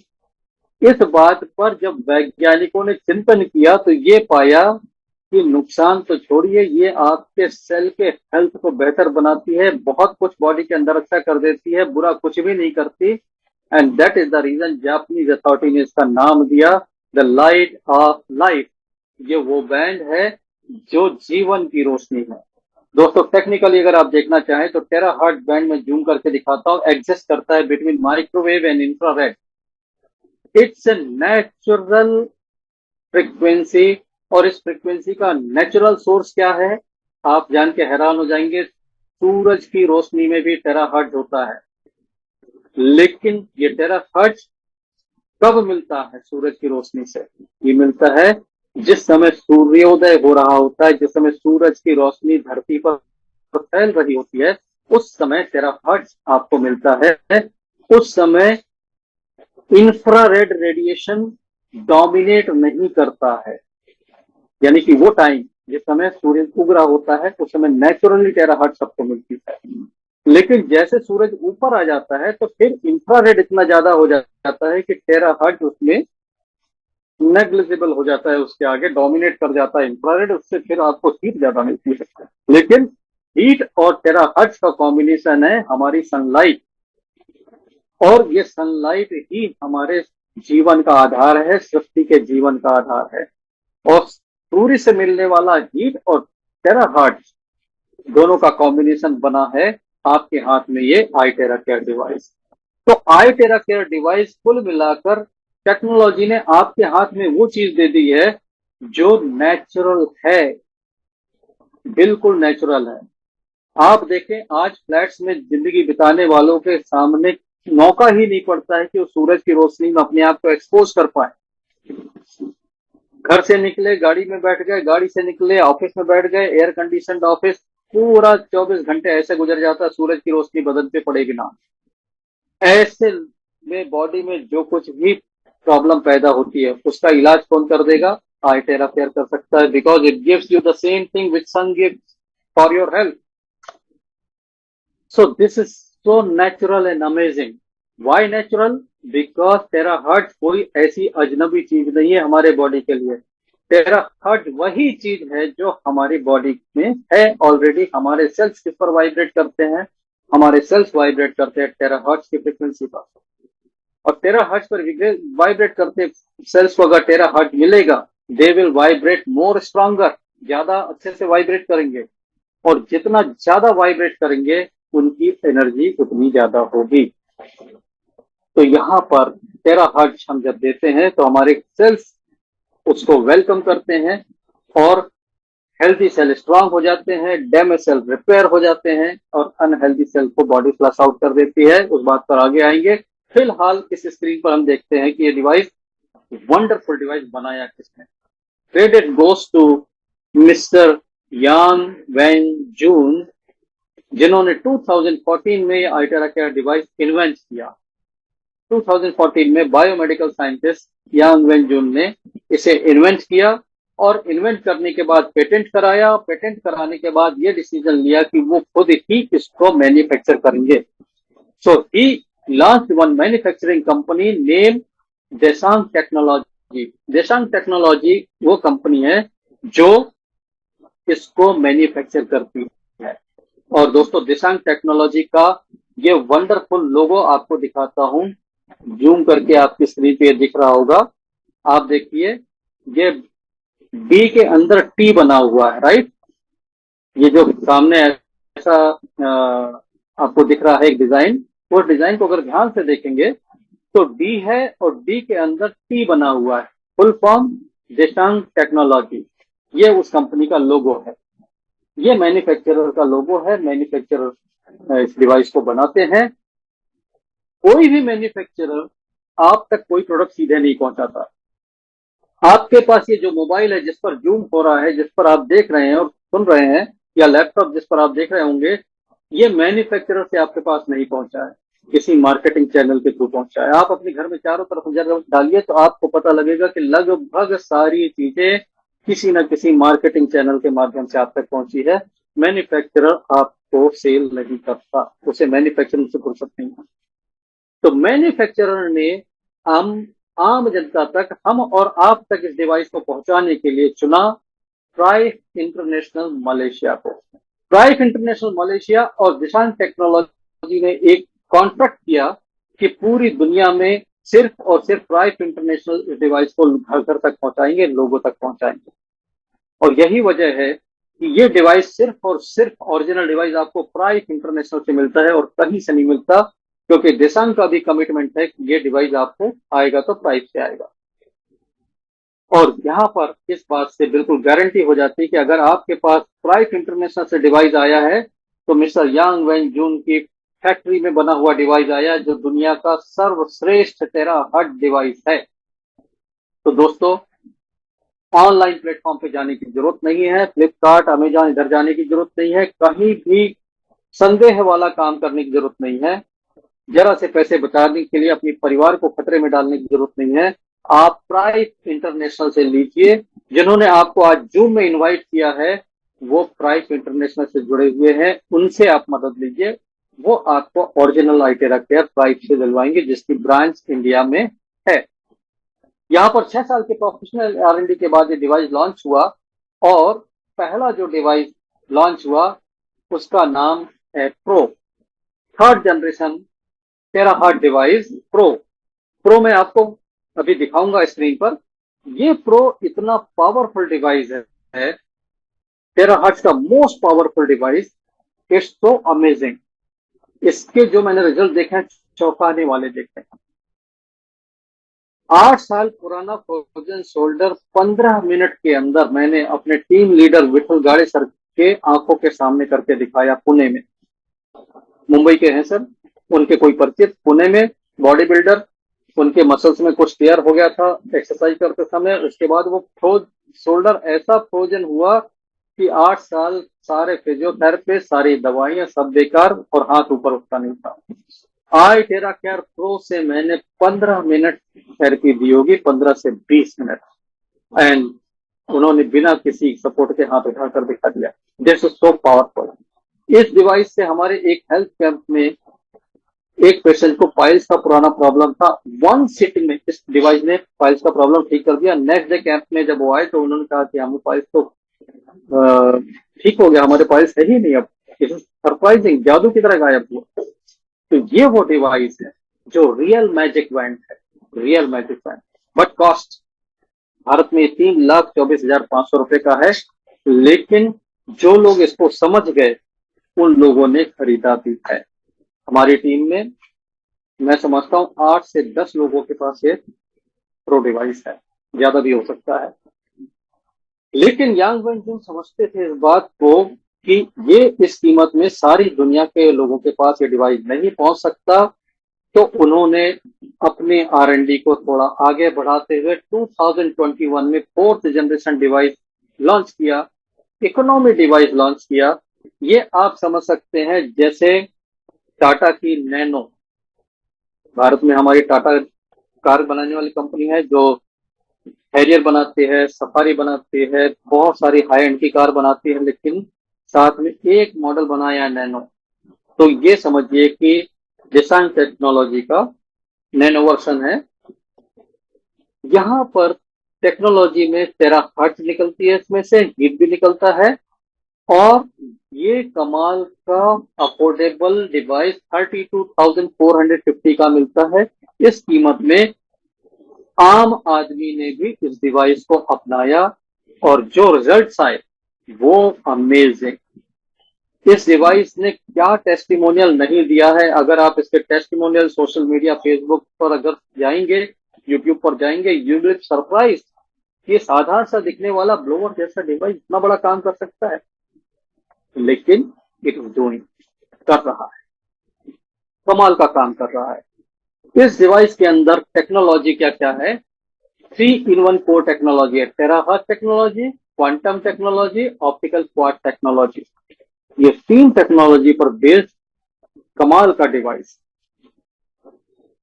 इस बात पर जब वैज्ञानिकों ने चिंतन किया तो ये पाया कि नुकसान तो छोड़िए, ये आपके सेल के हेल्थ को बेहतर बनाती है, बहुत कुछ बॉडी के अंदर अच्छा कर देती है, बुरा कुछ भी नहीं करती। And that is the reason Japanese authority ने इसका नाम दिया द लाइट ऑफ लाइफ। ये वो बैंड है जो जीवन की रोशनी है। दोस्तों टेक्निकली अगर आप देखना चाहें तो टेरा हर्ट्ज बैंड में जूम करके दिखाता हूं, एग्जिस्ट करता है between microwave and infrared. It's a natural frequency. और इस फ्रीक्वेंसी का नेचुरल सोर्स क्या है, आप जान के हैरान हो जाएंगे। सूरज की रोशनी में भी टेरा हर्ट्ज होता है, लेकिन ये टेरा हर्ट्ज कब मिलता है सूरज की रोशनी से? ये मिलता है जिस समय सूर्योदय हो रहा होता है, जिस समय सूरज की रोशनी धरती पर फैल रही होती है, उस समय टेरा हर्ट्ज आपको मिलता है। उस समय इंफ्रारेड रेडिएशन डोमिनेट नहीं करता है, यानी कि वो टाइम जिस समय सूर्य उग रहा होता है उस समय नेचुरली टेरा हर्ट्ज सबको मिलती है। लेकिन जैसे सूरज ऊपर आ जाता है तो फिर इंफ्रारेड इतना ज्यादा हो जाता है कि टेरा हर्ट्ज उसमें नेग्लिजिबल हो जाता है, उसके आगे डोमिनेट कर जाता है इंफ्रारेड, उससे फिर आपको हीट ज्यादा मिलती है। लेकिन हीट और टेरा हर्ट्ज का कॉम्बिनेशन है हमारी सनलाइट, और ये सनलाइट ही हमारे जीवन का आधार है, सृष्टि के जीवन का आधार है। और सूर्य से मिलने वाला हीट और टेरा हर्ट्ज दोनों का कॉम्बिनेशन बना है आपके हाथ में ये आई टेरा केयर डिवाइस। तो आई टेरा केयर डिवाइस कुल मिलाकर टेक्नोलॉजी ने आपके हाथ में वो चीज दे दी है जो नेचुरल है, बिल्कुल नेचुरल है। आप देखें आज फ्लैट्स में जिंदगी बिताने वालों के सामने मौका ही नहीं पड़ता है कि वो सूरज की रोशनी में अपने आप को एक्सपोज कर पाए। घर से निकले, गाड़ी में बैठ गए, गाड़ी से निकले, ऑफिस में बैठ गए, एयर कंडीशन ऑफिस, पूरा 24 घंटे ऐसे गुजर जाता है, सूरज की रोशनी बदन पे पड़ेगी ना। ऐसे में बॉडी में जो कुछ भी प्रॉब्लम पैदा होती है उसका इलाज कौन कर देगा? आई टेरा केयर कर सकता है, because it gives you the same thing which sun gives for your health. So this is so natural and amazing. Why natural? Because terahertz कोई ऐसी अजनबी चीज नहीं है हमारे बॉडी के लिए। टेराहर्ट्ज वही चीज है जो हमारी बॉडी में है ऑलरेडी। हमारे सेल्स किस पर वाइब्रेट करते हैं? हमारे सेल्स वाइब्रेट करते हैं टेराहर्ट्ज की फ्रिक्वेंसी पर। और टेराहर्ट्ज पर वाइब्रेट करते सेल्स को अगर टेराहर्ट्ज मिलेगा, they will vibrate more stronger, ज्यादा अच्छे से वाइब्रेट करेंगे। और जितना ज्यादा वाइब्रेट करेंगे उनकी एनर्जी उतनी ज्यादा होगी। तो यहाँ पर टेराहर्ट्ज हम जब देते हैं तो हमारे सेल्स उसको वेलकम करते हैं और हेल्दी सेल स्ट्रांग हो जाते हैं, डैमेज सेल रिपेयर हो जाते हैं और अनहेल्दी सेल को बॉडी फ्लश आउट कर देती है। उस बात पर आगे आएंगे। फिलहाल इस स्क्रीन पर हम देखते हैं कि ये डिवाइस, वंडरफुल डिवाइस बनाया किसने। Credit goes to mister Yang Wen Jun, जिन्होंने 2014 में आइटेरा केयर डिवाइस इन्वेंट किया। 2014 में बायोमेडिकल साइंटिस्ट यांग वेन जून ने इसे इन्वेंट किया और इन्वेंट करने के बाद पेटेंट कराया। पेटेंट कराने के बाद ये डिसीजन लिया कि वो खुद ही इसको मैन्युफैक्चर करेंगे। So he launch one manufacturing company name Desang technology. Desang technology वो कंपनी है जो इसको मैन्युफैक्चर करती है। और दोस्तों, देसांग टेक्नोलॉजी का ये वंडरफुल लोगो आपको दिखाता हूं, जूम करके आपकी स्क्रीन पे दिख रहा होगा। आप देखिए, ये डी के अंदर टी बना हुआ है, राइट। ये जो सामने ऐसा आपको दिख रहा है एक डिजाइन, उस डिजाइन को अगर ध्यान से देखेंगे तो डी है और डी के अंदर टी बना हुआ है। फुल फॉर्म देसांग टेक्नोलॉजी, ये उस कंपनी का लोगो है। ये मैन्युफैक्चरर का लोगो है। मैन्युफैक्चरर इस डिवाइस को बनाते हैं। कोई भी मैन्युफैक्चरर आप तक कोई प्रोडक्ट सीधे नहीं पहुंचाता। आपके पास ये जो मोबाइल है जिस पर जूम हो रहा है, जिस पर आप देख रहे हैं और सुन रहे हैं, या लैपटॉप जिस पर आप देख रहे होंगे, ये मैन्युफैक्चरर से आपके पास नहीं पहुंचा है, किसी मार्केटिंग चैनल के थ्रू पहुंचा है। आप अपने घर में चारों तरफ नजर डालिए तो आपको पता लगेगा कि लगभग सारी चीजें किसी न किसी मार्केटिंग चैनल के माध्यम से आप तक पहुंची है। मैन्युफैक्चरर आपको सेल नहीं करता, उसे मैन्युफैक्चरिंग से फुर्सत नहीं है। तो मैन्युफैक्चरर ने आम जनता तक, हम और आप तक इस डिवाइस को पहुंचाने के लिए चुना ट्राइफ इंटरनेशनल मलेशिया को। ट्राइफ इंटरनेशनल मलेशिया और देसांग टेक्नोलॉजी ने एक कॉन्ट्रैक्ट किया कि पूरी दुनिया में सिर्फ और सिर्फ ट्राइफ इंटरनेशनल इस डिवाइस को घर घर तक पहुंचाएंगे, लोगों तक पहुंचाएंगे। और यही वजह है कि ये डिवाइस सिर्फ और सिर्फ ओरिजिनल डिवाइस आपको ट्राइफ इंटरनेशनल से मिलता है और कहीं से नहीं मिलता, क्योंकि देसांग का भी कमिटमेंट है कि ये डिवाइस आपको आएगा तो ट्राइफ से आएगा। और यहाँ पर इस बात से बिल्कुल गारंटी हो जाती है कि अगर आपके पास ट्राइफ इंटरनेशनल से डिवाइस आया है तो मिस्टर यांग वेन जून की फैक्ट्री में बना हुआ डिवाइस आया, जो दुनिया का सर्वश्रेष्ठ टेराहर्ट्ज डिवाइस है। तो दोस्तों, ऑनलाइन प्लेटफॉर्म पे जाने की जरूरत नहीं है, फ्लिपकार्ट, अमेजॉन, इधर जाने की जरूरत नहीं है, कहीं भी संदेह वाला काम करने की जरूरत नहीं है, जरा से पैसे बचाने के लिए अपने परिवार को खतरे में डालने की जरूरत नहीं है। आप ट्राइफ इंटरनेशनल से लीजिए। जिन्होंने आपको आज जूम में इनवाइट किया है वो ट्राइफ इंटरनेशनल से जुड़े हुए हैं, उनसे आप मदद लीजिए। वो आपको ओरिजिनल आइटेरा केयर ट्राइफ से दिलवाएंगे, जिसकी ब्रांच इंडिया में है। यहाँ पर 6 साल के प्रोफेशनल R&D के बाद ये डिवाइस लॉन्च हुआ और पहला जो डिवाइस लॉन्च हुआ उसका नाम है pro, third generation terahertz device pro. Pro मैं आपको अभी दिखाऊंगा स्क्रीन पर। ये प्रो इतना पावरफुल डिवाइस है, टेराहर्ट्ज का most powerful device. It's so amazing. इसके जो मैंने रिजल्ट देखे हैं, चौंकाने वाले देखे हैं। 8 साल पुराना फ्रोजन शोल्डर 15 मिनट के अंदर मैंने अपने टीम लीडर विठल गाड़े सर के आंखों के सामने करके दिखाया। पुणे में, मुंबई के हैं सर, उनके कोई परिचित पुणे में बॉडी बिल्डर, उनके मसल्स में कुछ टेयर हो गया था एक्सरसाइज करते समय। उसके बाद वो शोल्डर ऐसा फ्रोजन हुआ कि 8 साल सारे फिजियोथेरेपी, सारी दवाइयां सब बेकार और हाथ ऊपर उठता नहीं था। आइटेरा केयर प्रो से मैंने 15 मिनट थेरेपी दी होगी, 15 से 20 मिनट, एंड उन्होंने बिना किसी सपोर्ट के हाथ उठाकर दिखा दिया। This is so powerful. इस डिवाइस से हमारे एक हेल्थ कैंप में एक पेशेंट को पाइल्स का पुराना प्रॉब्लम था, वन सिटिंग में इस डिवाइस ने पाइल्स का प्रॉब्लम ठीक कर दिया। नेक्स्ट डे कैंप में जब वो आए तो उन्होंने कहा कि हमें पाइल्स तो अ, ठीक हो गया, हमारे पाइल्स है ही नहीं अब। इट सरप्राइजिंग, जादू की तरह गायब हुआ। तो ये वो डिवाइस है जो रियल मैजिक बैंड है, real magic band. But cost Bharat में 3,24,500 रुपए का है, लेकिन जो लोग इसको समझ गए उन लोगों ने खरीदा भी है। हमारी टीम में मैं समझता हूँ 8 से 10 लोगों के पास ये प्रो डिवाइस है, ज्यादा भी हो सकता है। लेकिन यांग वेंजून समझते थे इस बात को कि ये इस कीमत में सारी दुनिया के लोगों के पास ये डिवाइस नहीं पहुंच सकता। तो उन्होंने अपने R&D को थोड़ा आगे बढ़ाते हुए 2021 में फोर्थ जनरेशन डिवाइस लॉन्च किया, इकोनॉमी डिवाइस लॉन्च किया। ये आप समझ सकते हैं जैसे टाटा की नैनो, भारत में हमारी टाटा कार बनाने वाली कंपनी है जो हैरियर बनाती है, सफारी बनाती है, बहुत सारी हाई एंड की कार बनाती है, लेकिन साथ में एक मॉडल बनाया है नैनो। तो ये समझिए कि डिजाइन टेक्नोलॉजी का नैनो वर्सन है। यहाँ पर टेक्नोलॉजी में टेराहर्ट्ज निकलती है, इसमें से हीट भी निकलता है। और ये कमाल का अफोर्डेबल डिवाइस 32,450 का मिलता है। इस कीमत में आम आदमी ने भी इस डिवाइस को अपनाया और जो रिजल्ट्स आए वो अमेजिंग। इस डिवाइस ने क्या टेस्टिमोनियल नहीं दिया है। अगर आप इसके टेस्टिमोनियल सोशल मीडिया फेसबुक पर अगर जाएंगे, यूट्यूब पर जाएंगे, यू विल सरप्राइज। ये साधारण सा दिखने वाला ब्लोअर जैसा डिवाइस इतना बड़ा काम कर सकता है, लेकिन इट इज डूइंग, कर रहा है, कमाल का काम कर रहा है। इस डिवाइस के अंदर टेक्नोलॉजी क्या क्या है? 3 in 1 कोर टेक्नोलॉजी है, terahertz technology, quantum technology, optical quad technology. ये 3 टेक्नोलॉजी पर बेस्ड कमाल का डिवाइस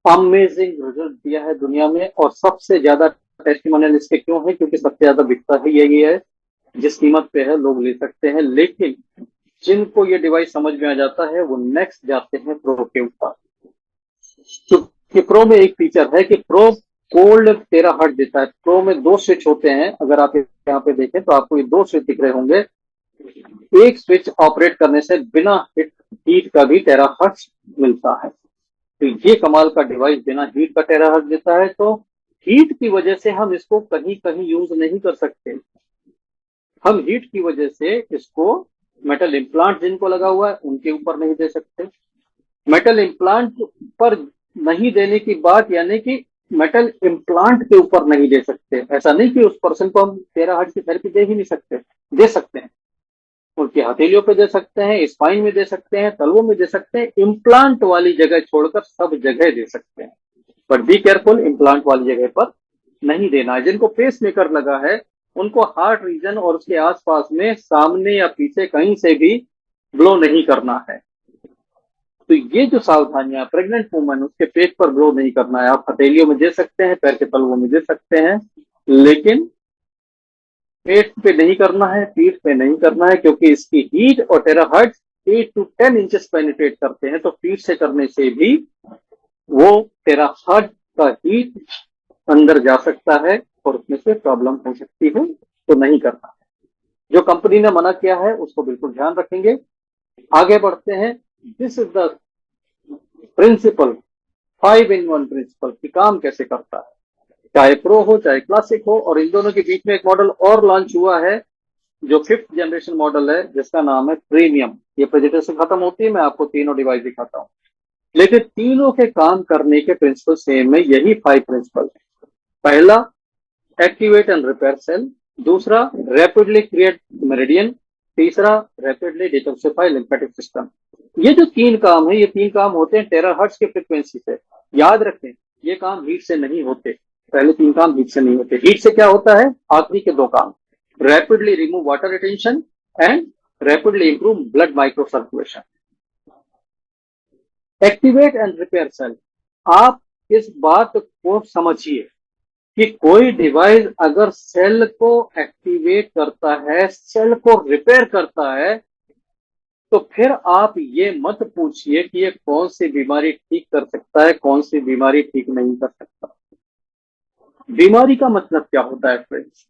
अमेजिंग रिजल्ट दिया है दुनिया में। और सबसे ज्यादा टेस्टिमोनियल इसके क्यों है? क्योंकि सबसे ज्यादा बिकता है यही है, जिस कीमत पे है लोग ले सकते हैं। लेकिन जिनको ये डिवाइस समझ में आ जाता है वो नेक्स्ट जाते हैं प्रो के ऊपर। क्योंकि प्रो में एक फीचर है कि प्रो कोल्ड 13 हर्ट देता है। प्रो में 2 स्विच होते हैं, अगर आप यहाँ पे देखें तो आपको ये 2 स्विच दिख रहे होंगे। एक स्विच ऑपरेट करने से बिना हीट का भी 13 हर्ट मिलता है। तो ये कमाल का डिवाइस बिना हीट का 13 हर्ट देता है। तो हीट की वजह से हम इसको कहीं कहीं यूज नहीं कर सकते। हम हीट की वजह से इसको मेटल इम्प्लांट जिनको लगा हुआ है उनके ऊपर नहीं दे सकते। मेटल इम्प्लांट पर नहीं देने की बात यानी कि मेटल इम्प्लांट के ऊपर नहीं दे सकते। ऐसा नहीं कि उस पर्सन को हम 13 हर्ट की थेरेपी दे ही नहीं सकते, दे सकते हैं। उनकी हथेलियों पे दे सकते हैं, स्पाइन में दे सकते हैं, तलवों में दे सकते हैं। इम्प्लांट वाली जगह छोड़कर सब जगह दे सकते हैं। बट बी केयरफुल, इम्प्लांट वाली जगह पर नहीं देना है। जिनको पेस मेकर लगा है उनको हार्ट रीजन और उसके आसपास में सामने या पीछे कहीं से भी ब्लो नहीं करना है। तो ये जो सावधानियां, प्रेग्नेंट वुमन उसके पेट पर ब्लो नहीं करना है। आप हथेलियों में दे सकते हैं, पैर के तलवों में दे सकते हैं, लेकिन पेट पे नहीं करना है, पीठ पे नहीं करना है, क्योंकि इसकी हीट और टेराहर्ट्ज 8 to 10 इंचेस पेनिट्रेट करते हैं। तो पीठ से करने से भी वो टेराहर्ट्ज का हीट अंदर जा सकता है और उसमें से प्रॉब्लम हो सकती है। तो नहीं करना है। जो कंपनी ने मना किया है उसको बिल्कुल ध्यान रखेंगे। आगे बढ़ते हैं। This is the principle, 5 in 1 principle की काम कैसे करता है, चाहे प्रो हो चाहे क्लासिक हो। और इन दोनों के बीच में एक मॉडल और लॉन्च हुआ है जो 5th जनरेशन मॉडल है, जिसका नाम है प्रीमियम। ये प्रेजेंटेशन खत्म होती है, मैं आपको तीनों डिवाइस दिखाता हूँ। लेकिन तीनों के काम करने के प्रिंसिपल सेम है, यही 5 प्रिंसिपल। पहला, एक्टिवेट एंड रिपेयर सेल। दूसरा, रैपिडली क्रिएट मेरिडियन। तीसरा, रैपिडली डिटॉक्सिफाई लिम्फेटिक सिस्टम। ये जो 3 काम है, ये 3 काम होते हैं टेराहर्ट्ज की फ्रिक्वेंसी से। याद रखें, ये काम हीट से नहीं होते। पहले 3 काम हीट से नहीं होते। हीट से क्या होता है? आखिरी के 2 काम, rapidly remove water retention and rapidly improve blood micro circulation. Activate and repair cell, आप इस बात को समझिए कि कोई डिवाइस अगर सेल को एक्टिवेट करता है, सेल को रिपेयर करता है, तो फिर आप ये मत पूछिए कि ये कौन सी बीमारी ठीक कर सकता है, कौन सी बीमारी ठीक नहीं कर सकता। बीमारी का मतलब क्या होता है फ्रेंड्स?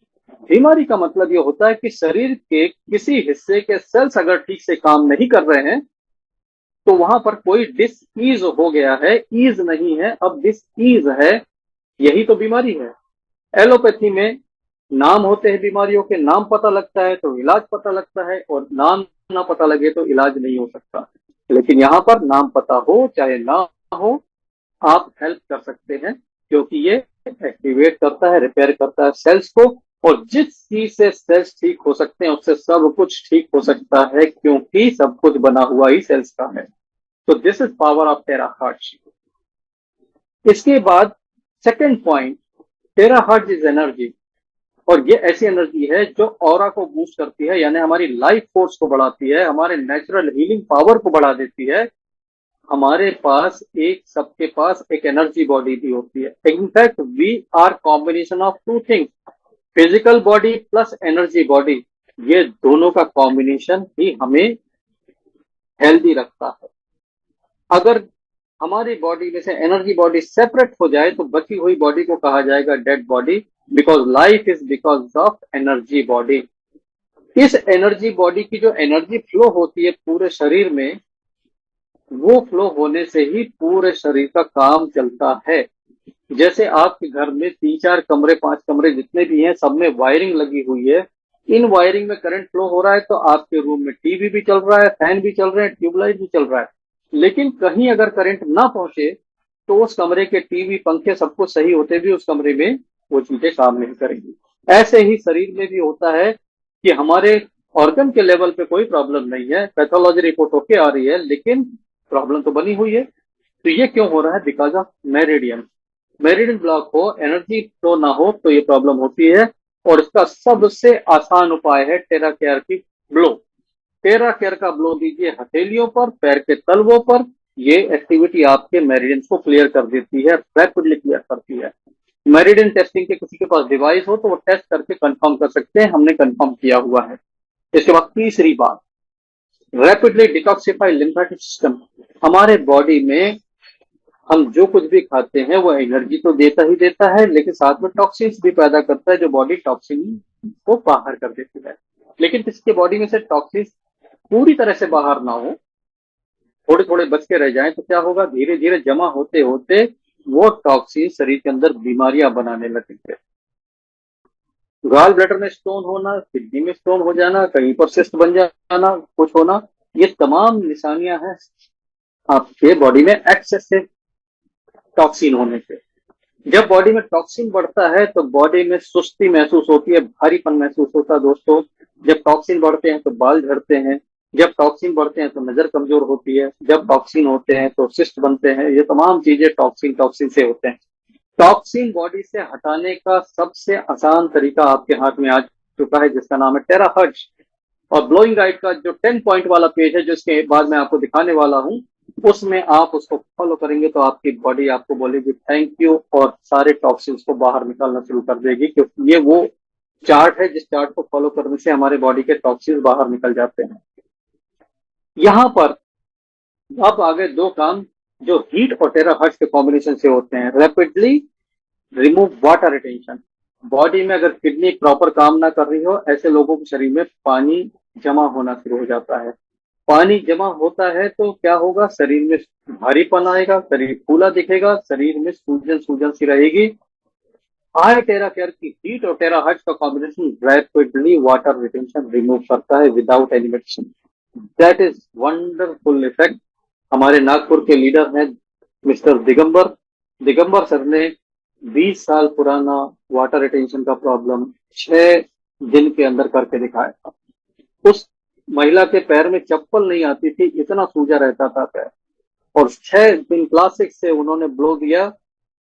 बीमारी का मतलब ये होता है कि शरीर के किसी हिस्से के सेल्स अगर ठीक से काम नहीं कर रहे हैं तो वहां पर कोई डिसईज हो गया है, ईज नहीं है, अब डिसईज है, यही तो बीमारी है। एलोपैथी में नाम होते हैं, बीमारियों के नाम पता लगता है तो इलाज पता लगता है, और नाम ना पता लगे तो इलाज नहीं हो सकता। लेकिन यहाँ पर नाम पता हो चाहे ना हो, आप हेल्प कर सकते हैं, क्योंकि ये एक्टिवेट करता है, रिपेयर करता है सेल्स को। और जिस चीज से सेल्स ठीक हो सकते हैं उससे सब कुछ ठीक हो सकता है, क्योंकि सब कुछ बना हुआ ही सेल्स का है। तो this is power of terahertz. इसके बाद second point, terahertz is energy. और ये ऐसी एनर्जी है जो ऑरा को बूस्ट करती है, यानी हमारी लाइफ फोर्स को बढ़ाती है, हमारे नेचुरल हीलिंग पावर को बढ़ा देती है। हमारे पास एक, सबके पास एक एनर्जी बॉडी भी होती है। In fact we are combination of two things, physical body plus energy body. ये दोनों का कॉम्बिनेशन ही हमें हेल्दी रखता है। अगर हमारी बॉडी में से एनर्जी बॉडी सेपरेट हो जाए तो बची हुई बॉडी को कहा जाएगा dead body, because life is because of energy body. इस एनर्जी बॉडी की जो एनर्जी फ्लो होती है पूरे शरीर में, वो फ्लो होने से ही पूरे शरीर का काम चलता है। जैसे आपके घर में 3 4 कमरे 5 कमरे जितने भी हैं, सब में वायरिंग लगी हुई है। इन वायरिंग में करंट फ्लो हो रहा है तो आपके रूम में टीवी भी चल रहा है, फैन भी चल रहे हैं, ट्यूबलाइट भी चल रहा है। लेकिन कहीं अगर करंट ना पहुंचे तो उस कमरे के टीवी पंखे सब कुछ सही होते भी उस कमरे में वो चीजें काम नहीं करेंगी। ऐसे ही शरीर में भी होता है कि हमारे ऑर्गन के लेवल पे कोई प्रॉब्लम नहीं है, पैथोलॉजी रिपोर्ट ओके आ रही है, लेकिन प्रॉब्लम तो बनी हुई है। तो ये क्यों हो रहा है? Because of meridian. Meridian block हो, एनर्जी फ्लो ना हो तो ये प्रॉब्लम होती है। और इसका सबसे आसान उपाय है टेरा केयर की ब्लो। टेरा केयर का ब्लो दीजिए हथेलियों पर, पैर के तलवों पर। ये एक्टिविटी आपके मेरिडियन को क्लियर कर देती है, रैपिडली क्लियर करती है। मेरिडियन टेस्टिंग के किसी के पास डिवाइस हो तो वो टेस्ट करके कंफर्म कर सकते हैं, हमने कंफर्म किया हुआ है। इसके बाद तीसरी बात, रैपिडली डिटॉक्सिफाई लिम्फेटिक सिस्टम। हमारे बॉडी में हम जो कुछ भी खाते हैं वो एनर्जी तो देता ही देता है, लेकिन साथ में टॉक्सिन्स भी पैदा करता है, जो बॉडी टॉक्सिन को बाहर कर देती है। लेकिन किसी के बॉडी में से टॉक्सिन्स पूरी तरह से बाहर ना हो, थोड़े थोड़े बच के रह जाएं, तो क्या होगा? धीरे धीरे जमा होते होते वो टॉक्सिन शरीर के अंदर बीमारियां बनाने लगेंगे। गॉल ब्लैडर में स्टोन होना, किडनी में स्टोन हो जाना, कहीं पर सिस्ट बन जाना, कुछ होना, ये तमाम निशानियां हैं आपके बॉडी में एक्सेसिव टॉक्सिन होने से। जब बॉडी में टॉक्सिन बढ़ता है तो बॉडी में सुस्ती महसूस होती है, भारीपन महसूस होता है दोस्तों। जब टॉक्सिन बढ़ते हैं तो बाल झड़ते हैं, जब टॉक्सिन बढ़ते हैं तो नजर कमजोर होती है, जब टॉक्सिन होते हैं तो सिस्ट बनते हैं। ये तमाम चीजें टॉक्सिन टॉक्सिन से होते हैं। टॉक्सिन बॉडी से हटाने का सबसे आसान तरीका आपके हाथ में आ चुका है, जिसका नाम है टेराहर्ट्ज। और ब्लोइंग गाइड का जो 10 पॉइंट वाला पेज है, जिसके बाद मैं आपको दिखाने वाला हूं, उसमें आप उसको फॉलो करेंगे तो आपकी बॉडी आपको बोलेगी थैंक यू, और सारे टॉक्सिन्स को बाहर निकालना शुरू कर देगी, क्योंकि ये वो चार्ट है जिस चार्ट को फॉलो करने से हमारे बॉडी के टॉक्सिन्स बाहर निकल जाते हैं। यहां पर अब आगे दो काम जो हीट और टेराहर्ट्ज के कॉम्बिनेशन से होते हैं। Rapidly remove water retention. Body में अगर किडनी प्रॉपर काम ना कर रही हो, ऐसे लोगों के शरीर में पानी जमा होना शुरू हो जाता है। पानी जमा होता है तो क्या होगा? शरीर में भारीपन आएगा, शरीर फूला दिखेगा, शरीर में सूजन सूजन सी रहेगी। आय टेरा केयर की हीट और टेराहर्ट्ज का combination rapidly water retention remove करता है without any medicine. That is wonderful effect. हमारे नागपुर के लीडर हैं मिस्टर दिगंबर। दिगंबर सर ने 20 साल पुराना वाटर रिटेंशन का प्रॉब्लम 6 दिन के अंदर करके दिखाया था। उस महिला के पैर में चप्पल नहीं आती थी, इतना सूजा रहता था पैर। और 6 दिन क्लासिक से उन्होंने ब्लो दिया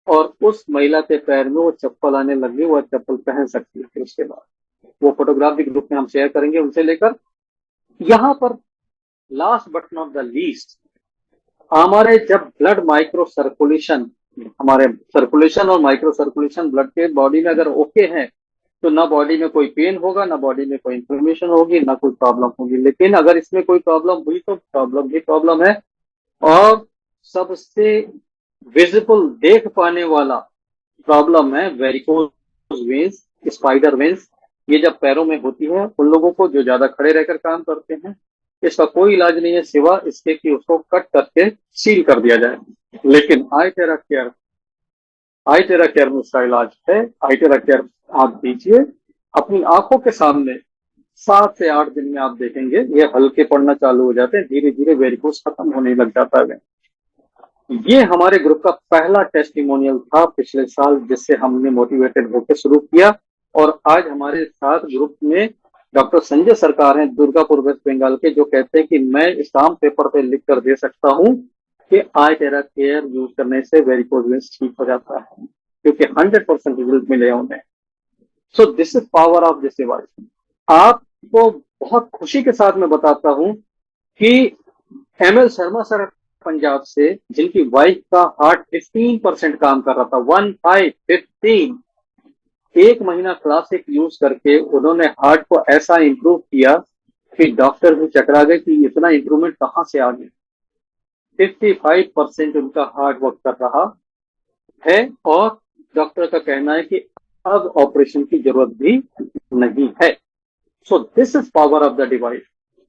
और उस महिला के पैर में वो चप्पल आने लगी, वो चप्पल पहन सकती है। फिर उसके बाद वो फोटोग्राफ भी ग्रुप में हम शेयर करेंगे उनसे लेकर। यहाँ पर last but not the least, हमारे जब ब्लड माइक्रो सर्कुलेशन, हमारे सर्कुलेशन और माइक्रो सर्कुलेशन ब्लड के बॉडी में अगर ओके है तो ना बॉडी में कोई पेन होगा, ना बॉडी में कोई इन्फ्लेमेशन होगी, ना कोई प्रॉब्लम होगी। लेकिन अगर इसमें कोई प्रॉब्लम हुई तो प्रॉब्लम ही प्रॉब्लम है। और सबसे विजिबल देख पाने वाला प्रॉब्लम है वेरिकोज वेन्स, स्पाइडर वेन्स। ये जब पैरों में होती है उन लोगों को जो ज्यादा खड़े रहकर काम करते हैं, इसका कोई इलाज नहीं है सिवा इसके कि उसको कट करके सील कर दिया जाए। लेकिन आई टेरा केयर में उसका इलाज है। आई टेरा केयर आप दीजिए, अपनी आंखों के सामने 7 से 8 दिन में आप देखेंगे ये हल्के पड़ना चालू हो जाते हैं, धीरे धीरे वेरिकोज खत्म होने लग जाता है। ये हमारे ग्रुप का पहला टेस्टिमोनियल था पिछले साल, जिससे हमने मोटिवेटेड होकर शुरू किया। और आज हमारे साथ ग्रुप में डॉक्टर संजय सरकार हैं, दुर्गापुर वेस्ट बंगाल के, जो कहते हैं कि मैं स्टाम्प पेपर पे लिख कर दे सकता हूँ कि आई टेरा केयर यूज करने से वेरिकोज वेन्स ठीक हो जाता है, क्योंकि 100% रिजल्ट मिले उन्हें। So this is power of this device. आपको बहुत खुशी के साथ मैं बताता हूं कि एमएल शर्मा सर पंजाब से, जिनकी वाइफ का हार्ट 15% काम कर रहा था, 15, 1 महीना क्लासिक यूज करके उन्होंने हार्ट को ऐसा इंप्रूव किया कि डॉक्टर भी चकरा गए कि इतना इंप्रूवमेंट कहां से आ गया। 55% उनका हार्ट वर्क कर रहा है और डॉक्टर का कहना है कि अब ऑपरेशन की जरूरत भी नहीं है। So this is power of the device.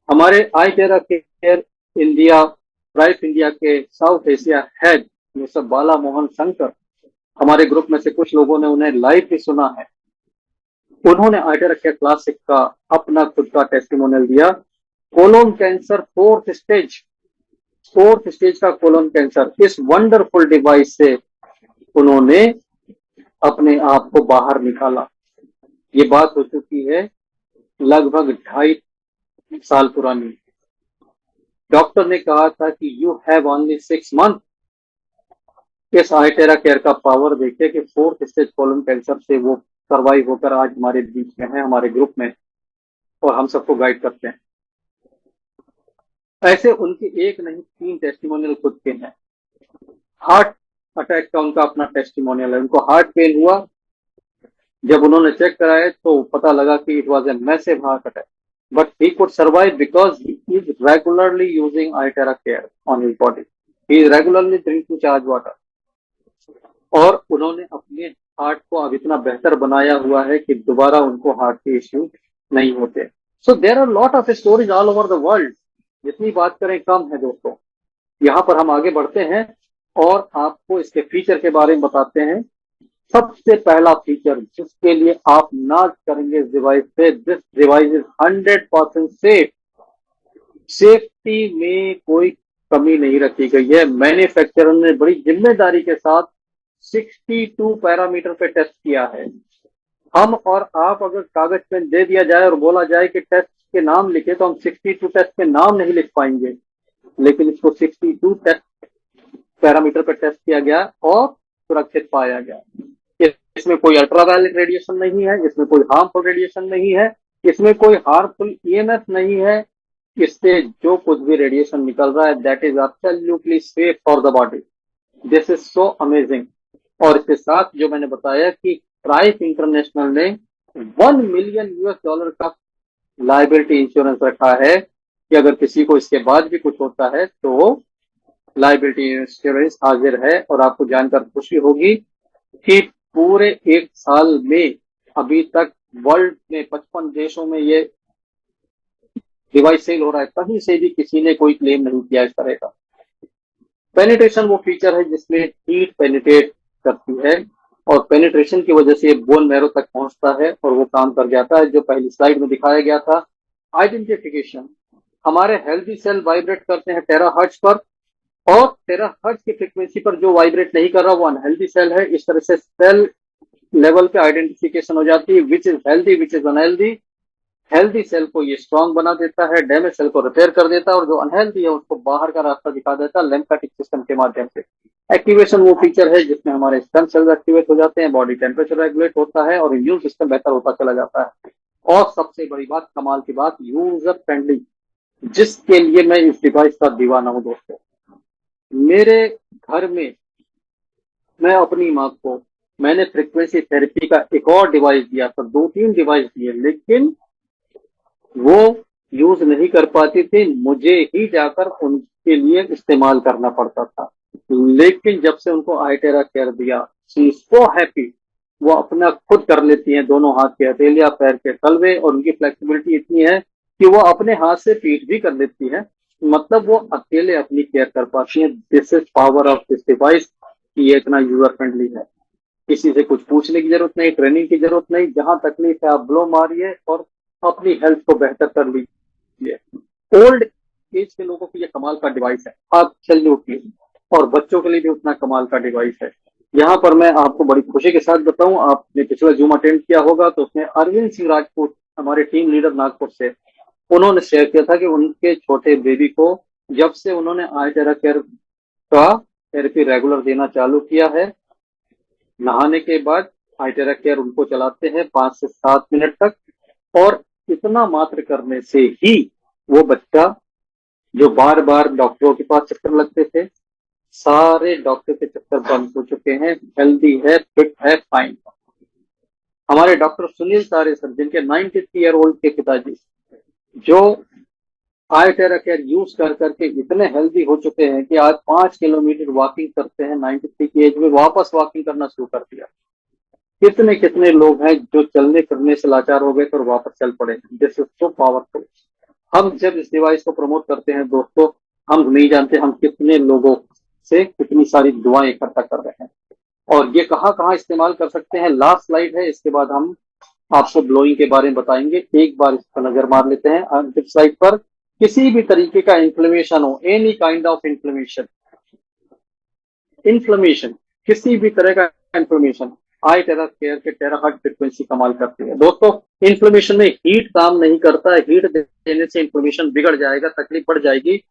हमारे आई टेरा केयर इंडिया, प्राइस इंडिया के साउथ एशिया हेड मिस्टर बाला मोहन शंकर, हमारे ग्रुप में से कुछ लोगों ने उन्हें लाइव भी सुना है। उन्होंने आई टेरा केयर क्लासिक का अपना खुद का टेस्टिमोनियल दिया। कोलोन कैंसर फोर्थ स्टेज का कोलोन कैंसर, इस वंडरफुल डिवाइस से उन्होंने अपने आप को बाहर निकाला। ये बात हो चुकी है लगभग 2.5 साल पुरानी। डॉक्टर ने कहा था कि यू हैव ओनली 6 मंथ। इस आई टेरा केयर का पावर देखिए कि फोर्थ स्टेज कोलन कैंसर से वो सर्वाइव होकर आज हमारे बीच में है, हमारे ग्रुप में, और हम सबको गाइड करते हैं। ऐसे उनके एक नहीं 3 टेस्टिमोनियल खुद के हैं। हार्ट अटैक का उनका अपना टेस्टिमोनियल है। उनको हार्ट पेन हुआ, जब उन्होंने चेक कराया तो पता लगा कि it was a massive heart attack, but he could survive because he is regularly using I Terra care on his body. He is regularly drinking charge water. और उन्होंने अपने हार्ट को अब इतना बेहतर बनाया हुआ है कि दोबारा उनको हार्ट के इश्यू नहीं होते। So there are lot of stories all over the world. जितनी बात करें कम है दोस्तों। यहाँ पर हम आगे बढ़ते हैं और आपको इसके फीचर के बारे में बताते हैं। सबसे पहला फीचर जिसके लिए आप नाच करेंगे इस डिवाइस पे, this device is 100% safe. Safety में कोई कमी नहीं रखी गई है। मैन्युफैक्चरर ने बड़ी जिम्मेदारी के साथ 62 पैरामीटर पे टेस्ट किया है। हम और आप अगर कागज पेन दे दिया जाए और बोला जाए कि टेस्ट के नाम लिखे, तो हम 62 टेस्ट के नाम नहीं लिख पाएंगे। लेकिन इसको 62 टेस्ट पैरामीटर पे टेस्ट किया गया और सुरक्षित पाया गया। इसमें कोई अल्ट्रावायलेट रेडिएशन नहीं है, इसमें कोई हार्मफुल रेडिएशन नहीं है, इसमें कोई हार्मफुल ईएमएफ नहीं है। इससे जो कुछ भी रेडिएशन निकल रहा है that is absolutely safe for the body. This is so amazing. और इसके साथ जो मैंने बताया कि प्राइस इंटरनेशनल ने $1 मिलियन का लाइबिलिटी इंश्योरेंस रखा है कि अगर किसी को इसके बाद भी कुछ होता है तो लाइबिलिटी इंश्योरेंस हाजिर है। और आपको जानकर खुशी होगी कि पूरे 1 साल में अभी तक वर्ल्ड में 55 देशों में ये डिवाइस सेल हो रहा है। कहीं से भी किसी ने कोई क्लेम नहीं किया इस तरह का। पेनिट्रेशन वो फीचर है जिसमें हीट पेनिट्रेट करती है और पेनिट्रेशन की वजह से बोन मैरो तक पहुंचता है और वो काम कर जाता है, जो पहली स्लाइड में दिखाया गया था। आइडेंटिफिकेशन, हमारे हेल्दी सेल वाइब्रेट करते हैं टेराहर्ट्ज पर, और टेराहर्ट्ज की फ्रीक्वेंसी पर जो वाइब्रेट नहीं कर रहा वो अनहेल्दी सेल है। इस तरह से सेल लेवल पे आइडेंटिफिकेशन हो जाती है, which is healthy which is unhealthy. Healthy cell को ये स्ट्रांग बना देता है, डैमेज सेल को रिपेयर कर देता है, और जो अनहेल्दी है उसको बाहर का रास्ता दिखा देता है लिम्फेटिक सिस्टम के माध्यम से। एक्टिवेशन वो फीचर है जिसमें हमारे स्टेम सेल्स एक्टिवेट हो जाते हैं, बॉडी टेम्परेचर रेगुलेट होता है और इम्यून सिस्टम बेहतर होता चला जाता है। और सबसे बड़ी बात, कमाल की बात, यूजर फ्रेंडली, जिसके लिए मैं इस डिवाइस का दीवाना हूं दोस्तों। मेरे घर में मैं अपनी माँ को मैंने फ्रीक्वेंसी थेरेपी का एक और डिवाइस दिया था, 2-3 डिवाइस दिए, लेकिन वो यूज नहीं कर पाती थी, मुझे ही जाकर उनके लिए इस्तेमाल करना पड़ता था। लेकिन जब से उनको आईटेरा केयर दिया, शी इज सो हैप्पी। वो अपना खुद कर लेती हैं, दोनों हाथ के हथेलियां, पैर के तलवे, और उनकी फ्लेक्सिबिलिटी इतनी है कि वो अपने हाथ से पीठ भी कर लेती है। मतलब वो अकेले अपनी केयर कर पाती है। This is power of this device कि ये इतना यूजर फ्रेंडली है। किसी से कुछ पूछने की जरूरत नहीं, ट्रेनिंग की जरूरत नहीं, जहां तकलीफ है आप ब्लो मारिए और अपनी हेल्थ को बेहतर कर लीजिए। ओल्ड एज के लोगों के लिए कमाल का डिवाइस है, आप चलिए उठिए। और बच्चों के लिए भी उतना कमाल का डिवाइस है। यहाँ पर मैं आपको बड़ी खुशी के साथ बताऊं, आपने पिछला जूम अटेंड किया होगा तो उसमें अरविंद सिंह राजपूत, हमारे टीम लीडर नागपुर से, उन्होंने शेयर किया था कि उनके छोटे बेबी को जब से उन्होंने आईटेरा केयर का थेरेपी रेगुलर देना चालू किया है, नहाने के बाद आईटेरा केयर उनको चलाते हैं 5 से 7 मिनट तक। और इतना मात्र करने से ही वो बच्चा, जो बार बार डॉक्टरों के पास चक्कर लगते थे, सारे डॉक्टर के चक्कर बंद हो चुके हैं, हेल्दी है, फिट है, फाइन। हमारे डॉक्टर सुनील तारे सर, जिनके 93 ईयर ओल्ड के पिताजी, जो आईटेरा केयर यूज कर करके इतने हेल्दी हो चुके हैं कि आज 5 किलोमीटर वॉकिंग करते हैं, 93 की एज में वापस वॉकिंग करना शुरू कर दिया। कितने कितने लोग हैं जो चलने फिरने से लाचार हो गए थे और वापस चल पड़े। This is so powerful. हम जब इस डिवाइस को प्रमोट करते हैं दोस्तों, हम नहीं जानते हम कितने लोगों से कितनी सारी दुआएं इकट्ठा कर रहे हैं। और ये कहाँ कहाँ इस्तेमाल कर सकते हैं, लास्ट स्लाइड है, इसके बाद हम आपको ब्लोइंग के बारे में बताएंगे। एक बार इस पर नजर मार लेते हैं। अंतिम स्लाइड पर, किसी भी तरीके का इन्फ्लेमेशन हो, any kind of inflammation, inflammation, किसी भी तरह का इन्फ्लेमेशन, आई टेरा केयर के टेराहर्ट्ज फ्रीक्वेंसी कमाल करती है दोस्तों। इन्फ्लेमेशन में हीट काम नहीं करता है, हीट देने से इन्फ्लेमेशन बिगड़ जाएगा, तकलीफ बढ़ जाएगी।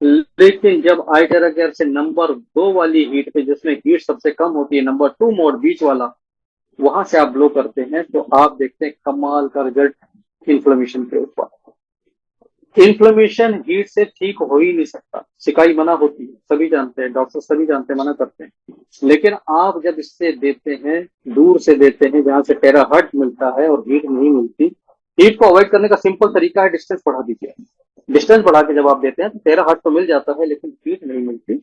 लेकिन जब आई टेरा केयर से नंबर 2 वाली हीट पे, जिसमें हीट सबसे कम होती है, नंबर 2 मोड बीच वाला, वहां से आप ब्लो करते हैं तो आप देखते हैं कमाल का रिजल्ट इन्फ्लेमेशन के ऊपर। इन्फ्लेमेशन हीट से ठीक हो ही नहीं सकता, सिकाई मना होती है, सभी जानते हैं, डॉक्टर सभी जानते हैं, मना करते हैं। लेकिन आप जब इससे देते हैं, दूर से देते हैं जहां से टेराहर्ट्ज मिलता है और हीट नहीं मिलती, हीट को अवॉइड करने का सिंपल तरीका है, डिस्टेंस बढ़ा दीजिए। डिस्टेंस बढ़ा के जब आप देते हैं तो टेराहर्ट्ज तो मिल जाता है, लेकिन हीट नहीं मिलती।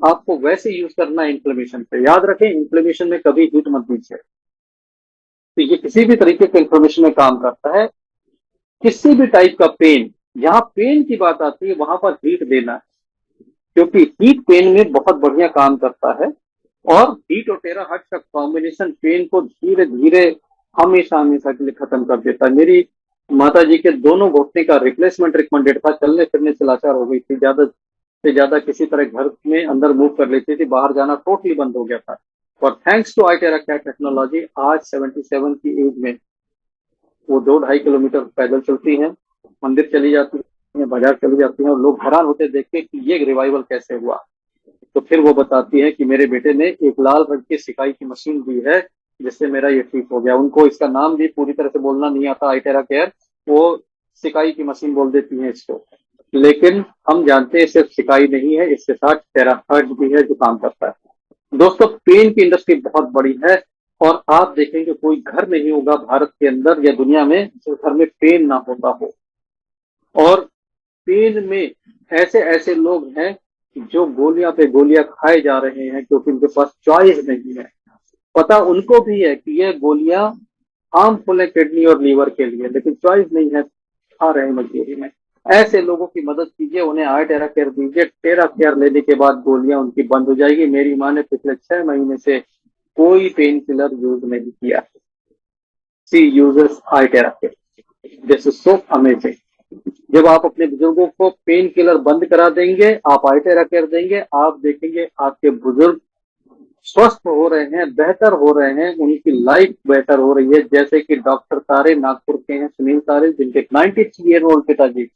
आपको वैसे यूज करना है इन्फ्लेमेशन पे। याद रखें, इन्फ्लेमेशन में कभी हीट मत दीजिए। तो ये किसी भी तरीके के इन्फ्लेमेशन में काम करता है। किसी भी टाइप का पेन, जहां पेन की बात आती है वहां पर हीट देना है, क्योंकि हीट पेन में बहुत बढ़िया काम करता है। और हीट और टेराहर्ट्ज का कॉम्बिनेशन पेन को धीरे धीरे हमेशा हमेशा के लिए खत्म कर देता है। मेरी माता जी के दोनों घुटने का रिप्लेसमेंट रिकमेंडेड था, चलने फिरने से लाचार हो गई थी, ज्यादा से ज्यादा किसी तरह घर में अंदर मूव कर लेती थी, बाहर जाना टोटली बंद हो गया था। और thanks to I Terra care technology, आज 77 की एज में वो 2-2.5 किलोमीटर पैदल चलती हैं, मंदिर चली जाती हैं, बाजार चली जाती हैं, और लोग हैरान होते देख के कि ये रिवाइवल कैसे हुआ। तो फिर वो बताती है कि मेरे बेटे ने एक लाल रंग की सिकाई की मशीन दी है, जिससे मेरा ये ठीक हो गया। उनको इसका नाम भी पूरी तरह से बोलना नहीं आता, आई टेरा केयर, वो सिकाई की मशीन बोल देती है इसको। लेकिन हम जानते हैं सिर्फ सिकाई नहीं है, इसके साथ टेराहर्ट्ज भी है जो काम करता है। दोस्तों, पेन की इंडस्ट्री बहुत बड़ी है, और आप देखेंगे कोई घर नहीं होगा भारत के अंदर या दुनिया में जिस घर में पेन ना होता हो। और पेन में ऐसे ऐसे लोग हैं जो गोलियां पे गोलियां खाए जा रहे हैं, क्योंकि उनके पास चॉइस नहीं है। पता उनको भी है कि ये गोलियां हार्मफुल है किडनी और लीवर के लिए, लेकिन चॉइस नहीं है, खा रहे हैं मजबूरी में। ऐसे लोगों की मदद कीजिए, उन्हें आई टेरा केयर दीजिए। टेरा केयर लेने के बाद गोलियां उनकी बंद हो जाएगी। मेरी माँ ने पिछले 6 महीने से कोई पेन किलर यूज नहीं किया। She uses I Terra Care, this is so amazing. जब आप अपने बुजुर्गों को पेन किलर बंद करा देंगे, आप आई टेरा केयर देंगे, आप देखेंगे आपके बुजुर्ग स्वस्थ हो रहे हैं, बेहतर हो रहे हैं, उनकी लाइफ बेहतर हो रही है। जैसे कि डॉक्टर तारे नागपुर के हैं, सुनील तारे, जिनके 93 ईयर ओल्ड पिताजी,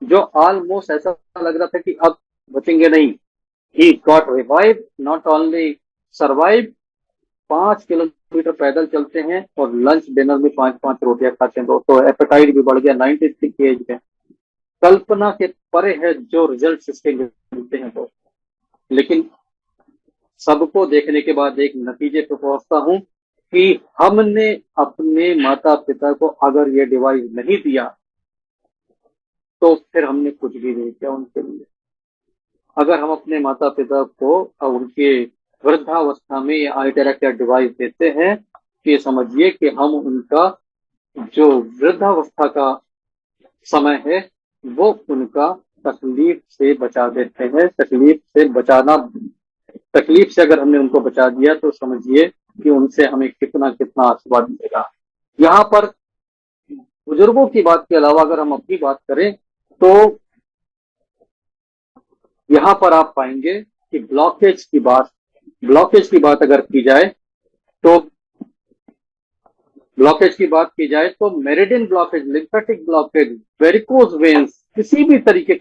जो ऑलमोस्ट ऐसा लग रहा था कि अब बचेंगे नहीं, he got revive, not only survive. 5 kilometre पैदल चलते हैं और लंच डिनर में 5-5 रोटियां खाते हैं दोस्तों। एपेटाइट भी बढ़ गया 93 की एज में। कल्पना के परे है जो रिजल्ट इसके मिलते हैं दोस्तों। लेकिन सबको देखने के बाद एक नतीजे पे पहुंचता हूं कि हमने अपने माता पिता को अगर ये डिवाइस नहीं दिया तो फिर हमने कुछ भी नहीं किया उनके लिए। अगर हम अपने माता पिता को उनके वृद्धावस्था में ये आईटेरेक्ट डिवाइस देते हैं तो ये समझिए कि हम उनका जो वृद्धावस्था का समय है वो उनका तकलीफ से बचा देते हैं। तकलीफ से अगर हमने उनको बचा दिया तो समझिए कि उनसे हमें कितना कितना आशीर्वाद मिलेगा। यहाँ पर बुजुर्गों की बात के अलावा अगर हम अपनी बात करें तो यहाँ पर आप पाएंगे कि ब्लॉकेज की बात अगर की जाए तो meridian blockage, lymphatic blockage, varicose veins, किसी भी तरीके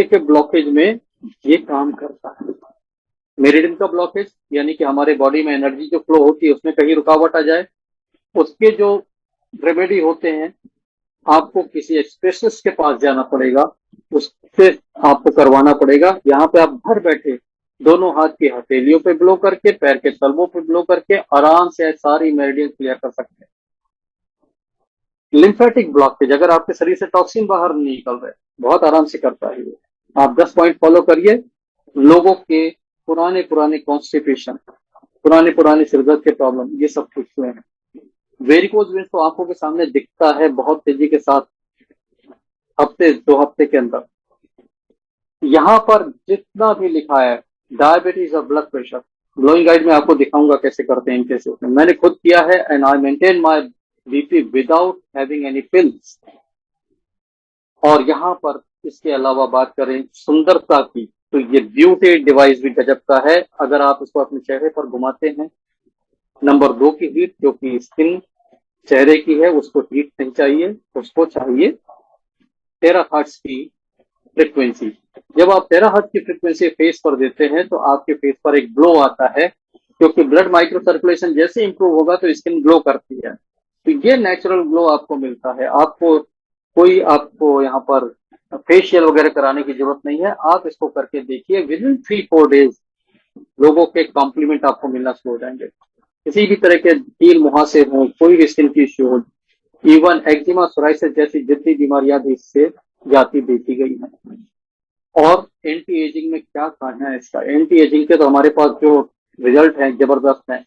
के ब्लॉकेज में ये काम करता है। मेरिडियन का ब्लॉकेज यानी कि हमारे बॉडी में एनर्जी जो फ्लो होती है उसमें कहीं रुकावट आ जाए, उसके जो रेमेडी होते हैं आपको किसी स्पेशलिस्ट के पास जाना पड़ेगा, उससे आपको करवाना पड़ेगा। यहाँ पे आप घर बैठे दोनों हाथ की हथेलियों पे ब्लो करके, पैर के तलवों पे ब्लो करके आराम से सारी मेरिडियन क्लियर कर सकते हैं। लिम्फेटिक ब्लॉकेज, अगर आपके शरीर से टॉक्सिन बाहर नहीं निकल रहे, बहुत आराम से करता है ये। आप 10 पॉइंट फॉलो करिए। लोगों के पुराने पुराने कॉन्स्टिपेशन, पुराने सिर दर्द के प्रॉब्लम, ये सब कुछ हुए हैं। वेरिकोज वेन्स तो आंखों के सामने दिखता है बहुत तेजी के साथ, हफ्ते 2 हफ्ते के अंदर। यहाँ पर जितना भी लिखा है डायबिटीज और ब्लड प्रेशर, ग्लोइंग गाइड में आपको दिखाऊंगा कैसे करते हैं इनके से। मैंने खुद किया है and I maintain my BP without having any pills. और यहाँ पर इसके अलावा बात करें सुंदरता की तो ये ब्यूटी डिवाइस भी गजब का है। अगर आप इसको अपने चेहरे पर घुमाते हैं, नंबर 2 की हीट, जो कि स्किन चेहरे की है उसको हीट नहीं चाहिए, उसको चाहिए टेराहर्ट्ज की फ्रिक्वेंसी। जब आप टेराहर्ट्ज की फ्रिक्वेंसी फेस पर देते हैं तो आपके फेस पर एक ग्लो आता है, क्योंकि ब्लड माइक्रो सर्कुलेशन जैसे इंप्रूव होगा तो स्किन ग्लो करती है। तो ये नेचुरल ग्लो आपको मिलता है। आपको यहाँ पर फेशियल वगैरह कराने की जरूरत नहीं है। आप इसको करके देखिए, विद इन 3-4 डेज लोगों के कॉम्प्लीमेंट आपको मिलना शुरू हो जाएंगे। किसी भी तरह के कील मुहासे हो, कोई भी स्किन की इश्यू हो, इवन एक्जिमा, सोराइसिस जैसी जितनी बीमारियां भी इससे जाती देखी गई हैं। और एंटी एजिंग में क्या कहना है इसका। एंटी एजिंग के तो हमारे पास जो रिजल्ट हैं जबरदस्त हैं।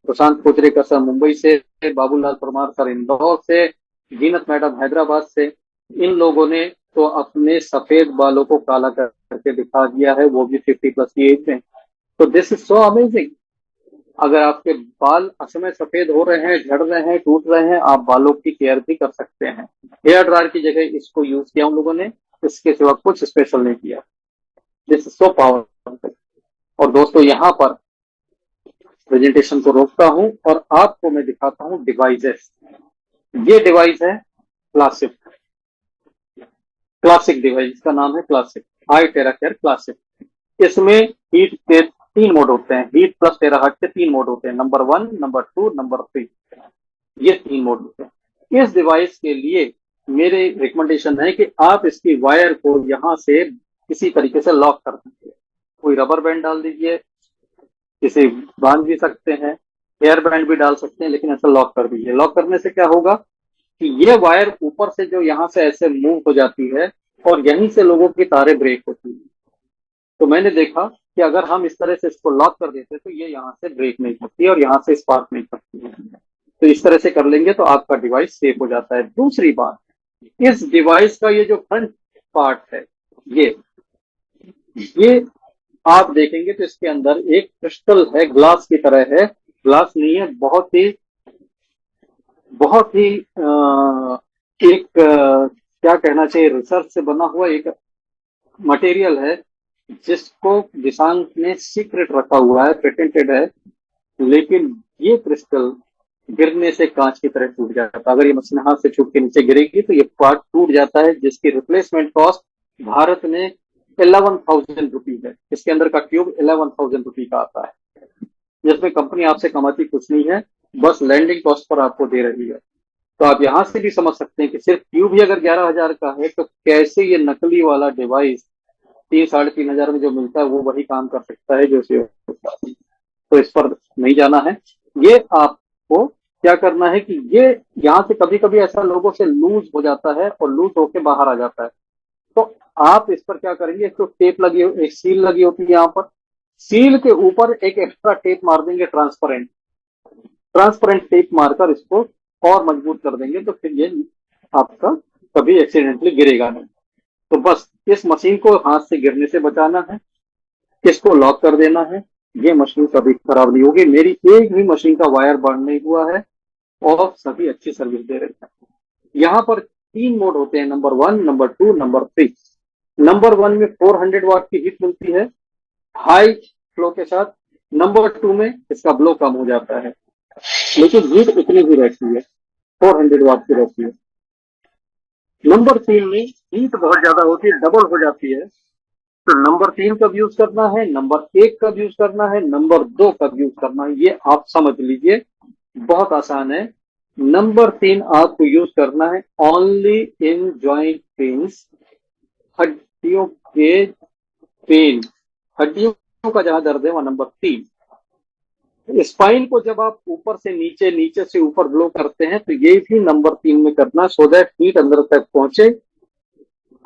प्रशांत कोचरेकर सर मुंबई से, बाबूलाल परमार सर इंदौर से, जीनत मैडम हैदराबाद से, इन लोगों ने तो अपने सफेद बालों को काला करके दिखा दिया है, वो भी 50+ की एज में। तो दिस इज सो अमेजिंग। अगर आपके बाल असमय सफेद हो रहे हैं, झड़ रहे हैं, टूट रहे हैं, आप बालों की केयर भी कर सकते हैं। हेयर ड्रायर की जगह इसको यूज किया उन लोगों ने, इसके सिवा कुछ स्पेशल नहीं किया। This is so powerful. और दोस्तों यहाँ पर प्रेजेंटेशन को रोकता हूं और आपको मैं दिखाता हूं डिवाइसेस। ये डिवाइस है क्लासिक डिवाइस, का नाम है क्लासिक, आई टेराकेयर क्लासिक। इसमें हीट के 3 मोड होते हैं, हीट प्लस टेराहर्ट्ज के 3 मोड होते हैं, नंबर 1, नंबर 2, नंबर 3, ये 3 मोड होते हैं। इस डिवाइस के लिए मेरे रिकमेंडेशन है कि आप इसकी वायर को यहां से किसी तरीके से लॉक कर दीजिए। कोई रबर बैंड डाल दीजिए, किसी बांध भी सकते हैं, हेयर बैंड भी डाल सकते हैं, लेकिन ऐसा लॉक कर दीजिए। लॉक करने से क्या होगा कि ये वायर ऊपर से जो यहाँ से ऐसे मूव हो जाती है और यहीं से लोगों की तारें ब्रेक होती है। तो मैंने देखा कि अगर हम इस तरह से इसको लॉक कर देते तो ये यहाँ से ब्रेक नहीं करती और यहाँ से स्पार्क नहीं करती है। तो इस तरह से कर लेंगे तो आपका डिवाइस सेफ हो जाता है। दूसरी बात, इस डिवाइस का ये जो फ्रंट पार्ट है, ये आप देखेंगे तो इसके अंदर एक क्रिस्टल है, ग्लास की तरह है। ग्लास नहीं है, बहुत ही क्या कहना चाहिए, रिसर्च से बना हुआ एक मटेरियल है, जिसको दिशांक ने सीक्रेट रखा हुआ है, पेटेंटेड है। लेकिन ये क्रिस्टल गिरने से कांच की तरह टूट जाता है। अगर ये मशीन हाथ से छूट के नीचे गिरेगी तो ये पार्ट टूट जाता है, जिसकी रिप्लेसमेंट कॉस्ट भारत में 11,000 रुपी है। इसके अंदर का ट्यूब 11,000 रुपी का आता है, जिसमें कंपनी आपसे कमाती कुछ नहीं है, बस लैंडिंग कॉस्ट पर आपको दे रही है। तो आप यहां से भी समझ सकते हैं कि सिर्फ ट्यूब ही अगर 11,000 का है तो कैसे ये नकली वाला डिवाइस 3-3,500 में जो मिलता है वो वही काम कर सकता है जो इसे होता है। तो इस पर नहीं जाना है। ये आपको क्या करना है कि ये यहाँ से कभी कभी ऐसा लोगों से लूज हो जाता है और लूज होके बाहर आ जाता है। तो आप इस पर क्या करेंगे, एक तो टेप लगी, एक सील लगी होती है यहाँ पर, सील के ऊपर एक एक्स्ट्रा टेप मार देंगे, ट्रांसपेरेंट ट्रांसपेरेंट टेप मारकर इसको और मजबूत कर देंगे, तो फिर ये आपका कभी एक्सीडेंटली गिरेगा नहीं। तो बस इस मशीन को हाथ से गिरने से बचाना है, इसको लॉक कर देना है। ये मशीन कभी खराब नहीं होगी, मेरी एक भी मशीन का वायर बर्न नहीं हुआ है और सभी अच्छी सर्विस दे रहे हैं। यहाँ पर 3 मोड होते हैं, नंबर 1, नंबर 2, नंबर 3। नंबर 1 में 400 वाट की हीट मिलती है हाई फ्लो के साथ। नंबर 2 में इसका ब्लो कम हो जाता है, लेकिन हीट इतनी ही रहती है, 400 वाट की रहती है। नंबर 3 में हीट बहुत ज्यादा होती है, डबल हो जाती है। तो नंबर 3 कब यूज करना है, नंबर 1 कब यूज करना है, नंबर 2 कब यूज करना है, ये आप समझ लीजिए, बहुत आसान है। नंबर 3 आपको यूज करना है ओनली इन जॉइंट पेन्स, हड्डियों के पेन, हड्डियों का जहां दर्द है वहां नंबर 3। स्पाइन को जब आप ऊपर से नीचे, नीचे से ऊपर ब्लो करते हैं तो ये भी नंबर 3 में करना, सो दैट हीट अंदर तक पहुंचे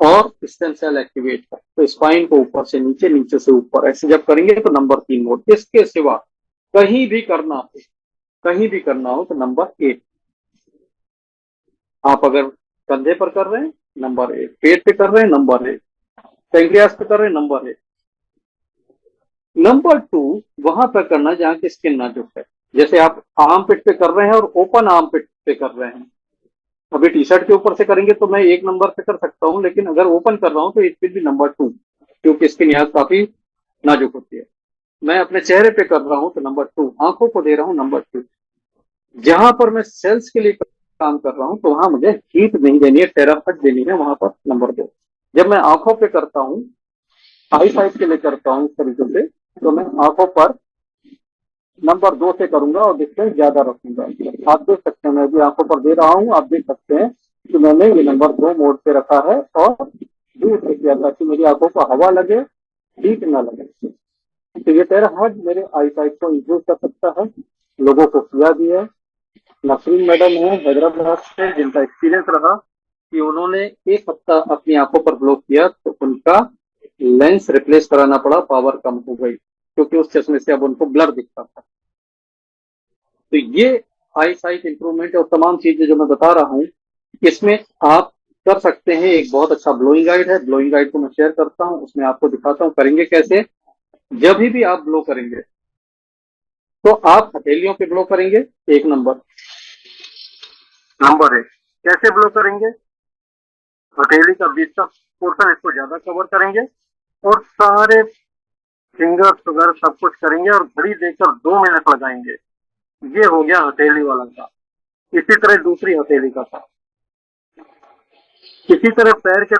और स्टेम सेल एक्टिवेट कर। तो स्पाइन को ऊपर से नीचे, नीचे से ऊपर, ऐसे जब करेंगे तो नंबर 3 मोड। इसके सिवा कहीं भी करना हो, कहीं भी करना हो तो नंबर 1। आप अगर कंधे पर कर रहे हैं नंबर 1, पेट पे कर रहे हैं नंबर 1, पेंक्रियास पे कर रहे हैं नंबर 1। नंबर 2 वहां पर करना जहां की स्किन नाजुक है। जैसे आप आर्म पिट पे कर रहे हैं और ओपन आर्म पिट पे कर रहे हैं। अभी टी शर्ट के ऊपर से करेंगे तो मैं 1 नंबर पे कर सकता हूँ, लेकिन अगर ओपन कर रहा हूँ तो इट विल बी नंबर 2, क्योंकि स्किन यहाँ काफी नाजुक होती है। मैं अपने चेहरे पे कर रहा हूँ तो नंबर 2, आंखों को दे रहा हूँ नंबर 2। जहां पर मैं सेल्स के लिए काम कर रहा हूँ तो वहां मुझे हीट नहीं देनी है, टेराफट देनी है, वहां पर नंबर 2। जब मैं आंखों पे करता हूँ, आई साइड के लिए करता हूँ इस तरीके से, तो मैं आंखों पर नंबर 2 से करूंगा और डिस्टेंस ज्यादा रखूंगा। आप देख सकते हैं मैं भी आंखों पर दे रहा हूँ, आप देख सकते हैं कि मैंने ये नंबर 2 मोड पे रखा है और दूर से किया ताकि मेरी आंखों को हवा लगे, हीट ना लगे। तो ये टेराहर्ट्ज मेरे आई साइट को इंप्रूव कर सकता है। लोगों को किया भी है। नसरीन मैडम है हैदराबाद से, जिनका एक्सपीरियंस रहा कि उन्होंने 1 हफ्ता अपनी आंखों पर ब्लॉक किया तो उनका लेंस रिप्लेस कराना पड़ा, पावर कम हो गई, क्योंकि उस चश्मे से अब उनको ब्लर दिखता था। तो ये आई साइट इंप्रूवमेंट और तमाम चीजें जो मैं बता रहा हूँ, इसमें आप कर सकते हैं। एक बहुत अच्छा ब्लोइंग गाइड है, ब्लोइंग गाइड को मैं शेयर करता हूँ, उसमें आपको दिखाता हूँ करेंगे कैसे। जब भी आप ब्लो करेंगे तो आप हथेलियों पे ब्लो करेंगे, 1 नंबर। नंबर 1 कैसे ब्लो करेंगे, हथेली का बीच का पोर्शन इसको ज्यादा कवर करेंगे और सारे फिंगर्स वगैरह सब कुछ करेंगे और घड़ी देखकर 2 मिनट लगाएंगे। ये हो गया हथेली वाला का। इसी तरह दूसरी हथेली का था। इसी तरह पैर के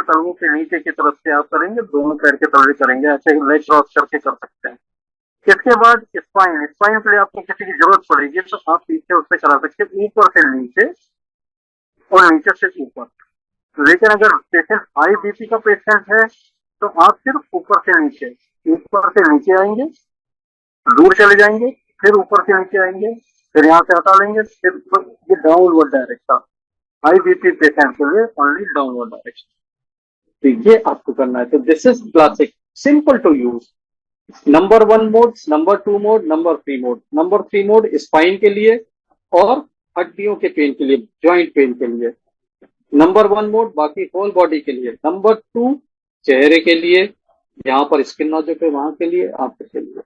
तलवों के नीचे की तरफ से आप करेंगे, दोनों पैर के तलवे करेंगे, ऐसे लेग क्रॉस करके कर सकते हैं। इसके बाद स्पाइन, स्पाइन के लिए आपको किसी की जरूरत पड़ेगी तो आप पीछे उससे करा सकते हैं, ऊपर से नीचे और नीचे से ऊपर। लेकिन अगर पेशेंट हाई बीपी का पेशेंट है तो आप सिर्फ ऊपर से नीचे आएंगे, दूर चले जाएंगे, फिर ऊपर से नीचे आएंगे, फिर यहाँ से हटा लेंगे, फिर ये downward direction. High BP patient के लिए ओनली डाउनवर्ड डायरेक्शन। तो ये आपको करना है। तो this is classic, simple to use. Number 1 mode, number 2 mode, number 3 mode. Number 3 mode spine के लिए और हड्डियों के पेन के लिए, ज्वाइंट पेन के लिए। नंबर 1 मोड बाकी होल बॉडी के लिए। नंबर 2 चेहरे के लिए, यहाँ पर स्किन नाजुक है वहां के लिए, आंखों के लिए।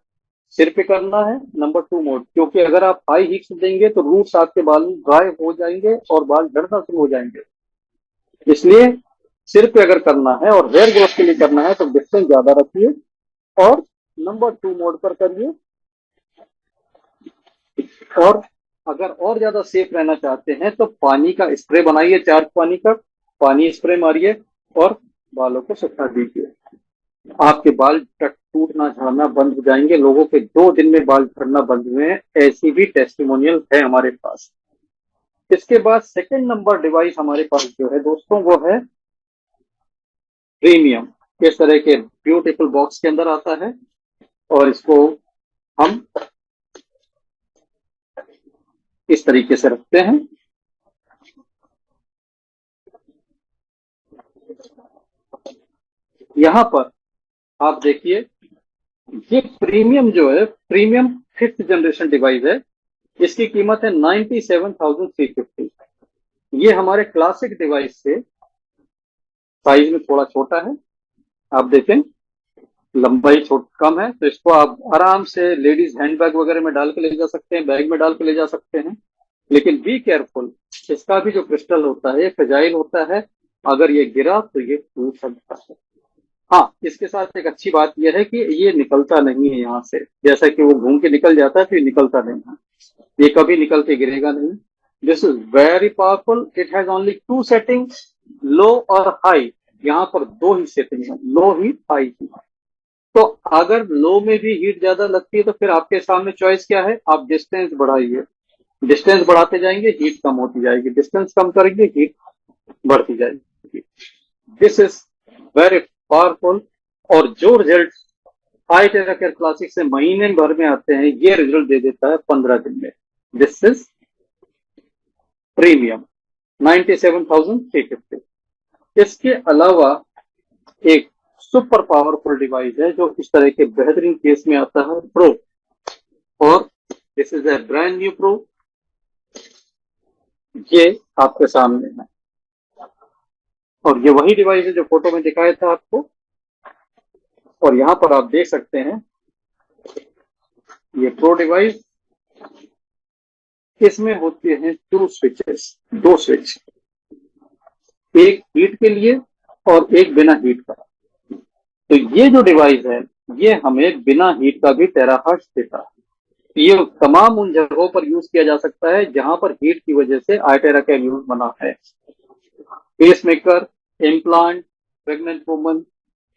सिर पे करना है नंबर 2 मोड, क्योंकि अगर आप हाई हीट्स देंगे तो रूट्स आपके बाल ड्राई हो जाएंगे और बाल झड़ना शुरू हो जाएंगे। इसलिए सिर पे अगर करना है और हेयर ग्रोथ के लिए करना है तो डिस्टेंस ज्यादा रखिए और नंबर 2 मोड पर करिए। और अगर और ज्यादा सेफ रहना चाहते हैं तो पानी का स्प्रे बनाइए, चार्ज पानी का पानी स्प्रे मारिए और बालों को सुखा दीजिए। आपके बाल टूटना झड़ना बंद हो जाएंगे। लोगों के 2 दिन में बाल झड़ना बंद हुए हैं, ऐसी भी टेस्टिमोनियल है हमारे पास। इसके बाद सेकंड नंबर डिवाइस हमारे पास जो है दोस्तों, वो है प्रीमियम इस तरह के ब्यूटीफुल बॉक्स के अंदर आता है और इसको हम इस तरीके से रखते हैं। यहां पर आप देखिए, ये प्रीमियम जो है, प्रीमियम 5th जनरेशन डिवाइस है। इसकी कीमत है 97,350। ये हमारे क्लासिक डिवाइस से साइज में थोड़ा छोटा है। आप देखें, लंबाई छोट कम है, तो इसको आप आराम से लेडीज हैंडबैग वगैरह में डाल के ले जा सकते हैं, बैग में डाल के ले जा सकते हैं। लेकिन बी केयरफुल, इसका भी जो क्रिस्टल होता है ये फ्रेजाइल होता है, अगर ये गिरा तो ये टूट सकता है। हाँ, इसके साथ एक अच्छी बात यह है कि ये निकलता नहीं है यहाँ से, जैसा कि वो घूम के निकल जाता है तो ये निकलता नहीं है, ये कभी निकल के गिरेगा नहीं। This is very powerful. It has only 2 settings, low और हाई। यहाँ पर 2 ही सेटिंग है, लो हीट हाई हीट। तो अगर लो में भी हीट ज्यादा लगती है तो फिर आपके सामने चॉइस क्या है, आप डिस्टेंस बढ़ाइए। डिस्टेंस बढ़ाते जाएंगे, हीट कम होती जाएगी, डिस्टेंस कम करेंगे, हीट बढ़ती जाएगी। This is very powerful. और जो रिजल्ट हाई टेरा केयर क्लासिक से महीने भर में आते हैं, ये रिजल्ट दे देता है 15 दिन में। This is premium 97,350। इसके अलावा एक सुपर पावरफुल डिवाइस है जो इस तरह के बेहतरीन केस में आता है, प्रो। और this is a brand new pro. ये आपके सामने है और ये वही डिवाइस है जो फोटो में दिखाया था आपको। और यहां पर आप देख सकते हैं ये प्रो डिवाइस, इसमें होते हैं 2 स्विचेस, 2 स्विच, एक हीट के लिए और एक बिना हीट का। तो ये जो डिवाइस है ये हमें बिना हीट का भी टेराहर्ट्ज देता है। ये तमाम उन जगहों पर यूज किया जा सकता है जहां पर हीट की वजह से आईटेरा का यूज बना है। Pacemaker, implant, pregnant woman,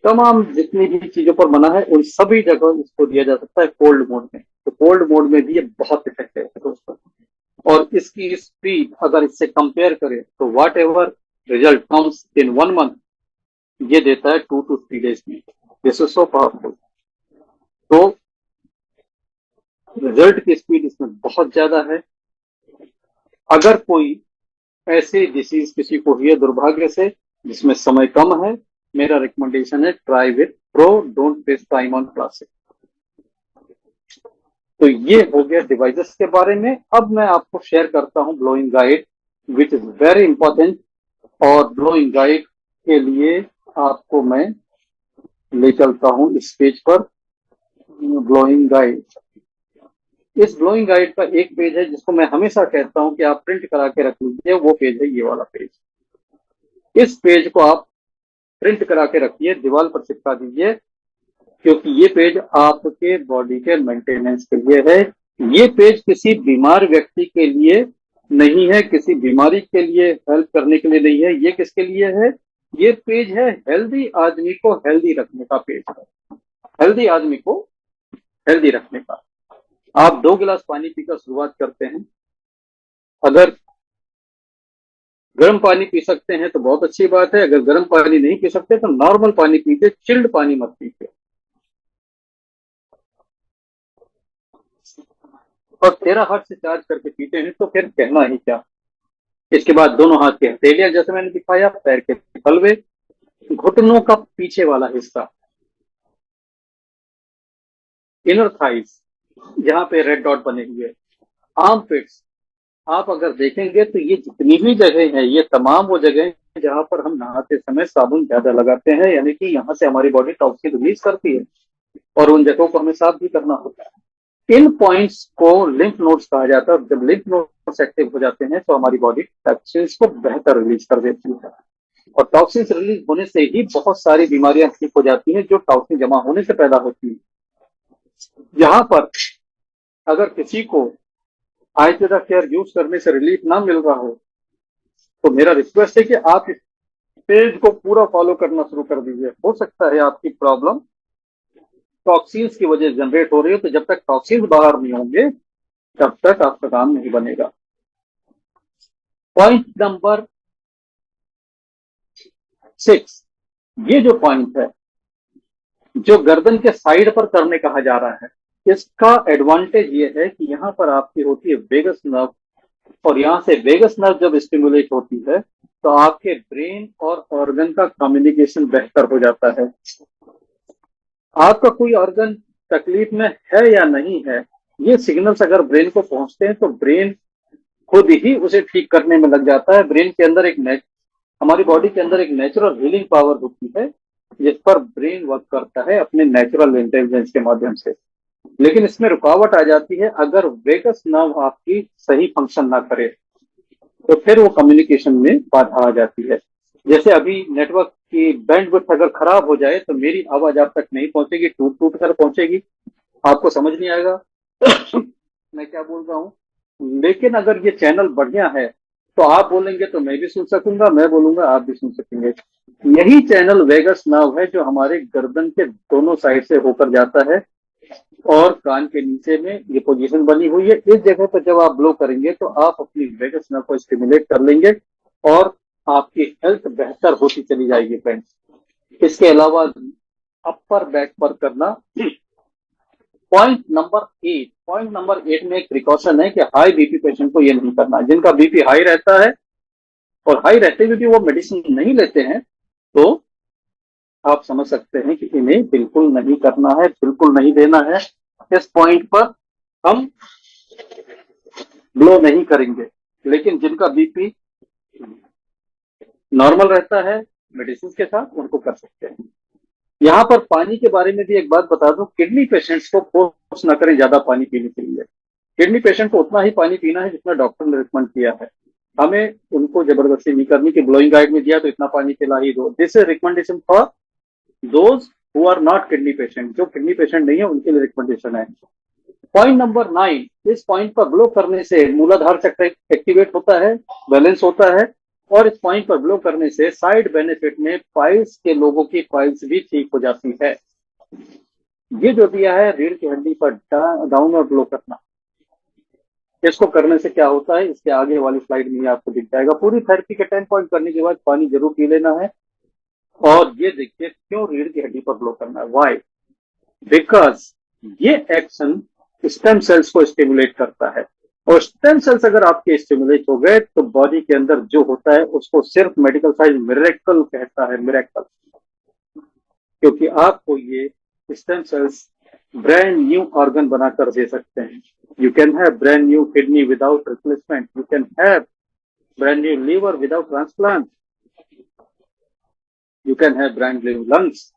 तमाम जितनी भी चीजों पर बना है उन सभी जगह इसको दिया जा सकता है कोल्ड मोड में। तो कोल्ड मोड में भी ये बहुत इफेक्टिव है दोस्तों। और इसकी स्पीड अगर इससे कंपेयर करें तो whatever result comes in 1 month, ये देता है 2 to 3 days में। This is so powerful. तो रिजल्ट की स्पीड इसमें बहुत ज्यादा है। अगर कोई ऐसी डिसीज किसी को हुई है दुर्भाग्य से जिसमें समय कम है, मेरा रिकमेंडेशन है try with pro, don't waste time on classic. तो ये हो गया डिवाइसेस के बारे में। अब मैं आपको शेयर करता हूं blowing guide, which is very important. और ब्लोइंग गाइड के लिए आपको मैं ले चलता हूं इस पेज पर। ब्लोइंग गाइड, इस ब्लोइंग गाइड का एक पेज है जिसको मैं हमेशा कहता हूं कि आप प्रिंट करा के रख लीजिए, वो पेज है ये वाला पेज। इस पेज को आप प्रिंट करा के रखिए, दीवार पर चिपका दीजिए, क्योंकि ये पेज आपके बॉडी के मेंटेनेंस के लिए है। ये पेज किसी बीमार व्यक्ति के लिए नहीं है, किसी बीमारी के लिए हेल्प करने के लिए नहीं है। ये किसके लिए है? ये पेज है हेल्दी आदमी को हेल्दी रखने का पेज है, हेल्दी आदमी को हेल्दी रखने का। आप 2 गिलास पानी पीकर शुरुआत करते हैं। अगर गर्म पानी पी सकते हैं तो बहुत अच्छी बात है, अगर गर्म पानी नहीं पी सकते तो नॉर्मल पानी पीजिए, चिल्ड पानी मत पीजिए। और 13 हाथ से चार्ज करके पीते हैं तो फिर कहना ही क्या। इसके बाद दोनों हाथ की हथेलियां, जैसे मैंने दिखाया, पैर के तलवे, घुटनों का पीछे वाला हिस्सा, इनर थाइस जहां पे रेड डॉट बने हुए, आर्म पिट्स। आप अगर देखेंगे तो ये जितनी भी जगह है ये तमाम वो जगह है जहां पर हम नहाते समय साबुन ज्यादा लगाते हैं, यानी कि यहाँ से हमारी बॉडी टॉक्सिन रिलीज करती है और उन जगहों को हमें साफ भी करना होता है। इन पॉइंट्स को लिम्फ नोड्स कहा जाता है। जब लिम्फ नोड्स एक्टिव हो जाते हैं तो हमारी बॉडी टॉक्सिन्स को बेहतर रिलीज कर देती है और टॉक्सिन्स रिलीज होने से ही बहुत सारी बीमारियां ठीक हो जाती हैं जो टॉक्सिन जमा होने से पैदा होती है। यहाँ पर अगर किसी को आयुर्वेदा केयर यूज करने से रिलीफ ना मिल रहा हो तो मेरा रिक्वेस्ट है कि आप इस पेज को पूरा फॉलो करना शुरू कर दीजिए। हो सकता है आपकी प्रॉब्लम टॉक्सिन्स की वजह से जनरेट हो रही हो, तो जब तक टॉक्सिन्स बाहर नहीं होंगे तब तक आपका काम नहीं बनेगा। पॉइंट नंबर 6, ये जो पॉइंट है, जो गर्दन के साइड पर करने कहा जा रहा है, इसका एडवांटेज ये है कि यहाँ पर आपकी होती है वेगस नर्व, और यहाँ से वेगस नर्व जब स्टिमुलेट होती है तो आपके ब्रेन और ऑर्गन का कम्युनिकेशन बेहतर हो जाता है। आपका कोई ऑर्गन तकलीफ में है या नहीं है, ये सिग्नल्स अगर ब्रेन को पहुंचते हैं तो ब्रेन खुद ही उसे ठीक करने में लग जाता है। ब्रेन के अंदर हमारी बॉडी के अंदर एक नेचुरल हीलिंग पावर होती है, जिस पर ब्रेन वर्क करता है अपने नेचुरल इंटेलिजेंस के माध्यम से। लेकिन इसमें रुकावट आ जाती है, अगर वेगस नर्व आपकी सही फंक्शन ना करे तो फिर वो कम्युनिकेशन में बाधा आ जाती है। जैसे अभी नेटवर्क की बैंडविड्थ अगर खराब हो जाए तो मेरी आवाज आप तक नहीं पहुंचेगी, टूट टूट कर पहुंचेगी, आपको समझ नहीं आएगा मैं क्या बोल रहा हूँ। लेकिन अगर ये चैनल बढ़िया है तो आप बोलेंगे तो मैं भी सुन सकूंगा, मैं बोलूंगा आप भी सुन सकेंगे। यही चैनल वेगस नर्व है जो हमारे गर्दन के दोनों साइड से होकर जाता है, और कान के नीचे में ये पोजीशन बनी हुई है। इस जगह पर जब आप ब्लो करेंगे तो आप अपनी वेगस नर्व को स्टिमुलेट कर लेंगे और आपकी हेल्थ बेहतर होती चली जाएगी फ्रेंड्स। इसके अलावा अपर बैक पर करना, पॉइंट नंबर 8 में एक प्रिकॉशन है कि हाई बीपी पेशेंट को ये नहीं करना। जिनका बीपी हाई रहता है और हाई रहते हुए भी वो मेडिसिन नहीं लेते हैं, तो आप समझ सकते हैं कि इन्हें बिल्कुल नहीं करना है, बिल्कुल नहीं देना है। इस पॉइंट पर हम ब्लो नहीं करेंगे। लेकिन जिनका बीपी नॉर्मल रहता है मेडिसिन के साथ, उनको कर सकते हैं। यहाँ पर पानी के बारे में भी एक बात बता दूं, किडनी पेशेंट्स को फोर्स ना करें ज्यादा पानी पीने के लिए। किडनी पेशेंट को उतना ही पानी पीना है जितना डॉक्टर ने रिकमेंड किया है। हमें उनको जबरदस्ती नहीं करनी कि ब्लोइंग गाइड में दिया तो इतना पानी पिला ही दो। This is recommendation for those who are not kidney patient. जो किडनी पेशेंट नहीं है उनके लिए रिकमेंडेशन है। पॉइंट नंबर 9, इस पॉइंट पर ब्लो करने से मूलाधार चक्र एक्टिवेट होता है, बैलेंस होता है, और इस पॉइंट पर ब्लो करने से साइड बेनिफिट में पाइल्स के लोगों की पाइल्स भी ठीक हो जाती है। ये जो दिया है रीढ़ की हड्डी पर डाउन और ब्लो करना, इसको करने से क्या होता है इसके आगे वाली स्लाइड में आपको दिख जाएगा। पूरी थेरेपी के 10 पॉइंट करने के बाद पानी जरूर पी लेना है। और ये देखिए क्यों रीढ़ की हड्डी पर ब्लो करना है, वाई, बिकॉज ये एक्शन स्टेम सेल्स को स्टिमुलेट करता है, और स्टेम सेल्स अगर आपके स्टिमुलेट हो गए तो बॉडी के अंदर जो होता है उसको सिर्फ मेडिकल साइंस मिरेकल कहता है, मिरेकल। क्योंकि आपको ये stem cells brand new organ बनाकर दे सकते हैं। You can have brand new kidney without replacement, you can have brand new liver without transplant, you can have brand new lungs.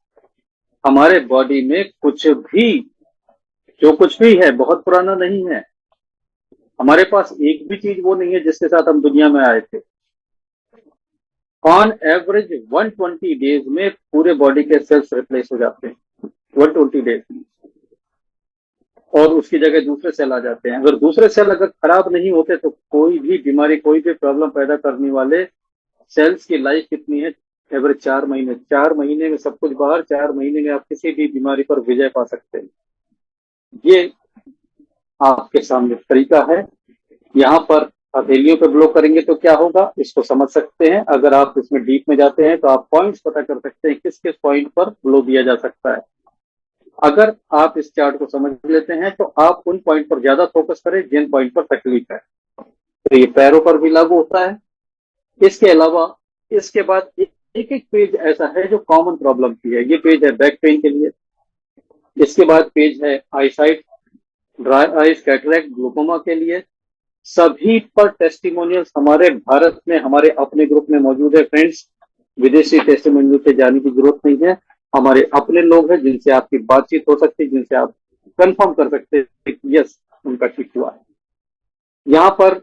हमारे बॉडी में कुछ भी, जो कुछ भी है बहुत पुराना नहीं है। हमारे पास एक भी चीज वो नहीं है जिसके साथ हम दुनिया में आए थे। ऑन एवरेज 120 डेज में पूरे बॉडी के सेल्स रिप्लेस हो जाते हैं, 120 डेज में, और उसकी जगह दूसरे सेल आ जाते हैं। अगर दूसरे सेल अगर खराब नहीं होते तो कोई भी बीमारी, कोई भी प्रॉब्लम पैदा करने वाले सेल्स की लाइफ कितनी है, एवरेज 4 महीने। 4 महीने में सब कुछ बाहर, 4 महीने में आप किसी भी बीमारी पर विजय पा सकते हैं। ये आपके सामने तरीका है। यहाँ पर हथेलियों पे ब्लो करेंगे तो क्या होगा इसको समझ सकते हैं। अगर आप इसमें डीप में जाते हैं तो आप पॉइंट्स पता कर सकते हैं किस किस पॉइंट पर ब्लो दिया जा सकता है। अगर आप इस चार्ट को समझ लेते हैं तो आप उन पॉइंट पर ज्यादा फोकस करें जिन पॉइंट पर तकलीफ है। तो ये पैरों पर भी लागू होता है। इसके अलावा इसके बाद एक एक पेज ऐसा है जो कॉमन प्रॉब्लम की है। ये पेज है बैक पेन के लिए। इसके बाद पेज है eyesight, dry eyes, cataract, glaucoma के लिए। सभी पर टेस्टिमोनियल्स हमारे भारत में, हमारे अपने ग्रुप में मौजूद है फ्रेंड्स। विदेशी टेस्टिमोनियल पे जाने की जरूरत नहीं है। हमारे अपने लोग हैं जिनसे आपकी बातचीत हो सकती है, जिनसे आप कंफर्म कर सकते हैं कि यस उनका ठीक हुआ है। यहाँ पर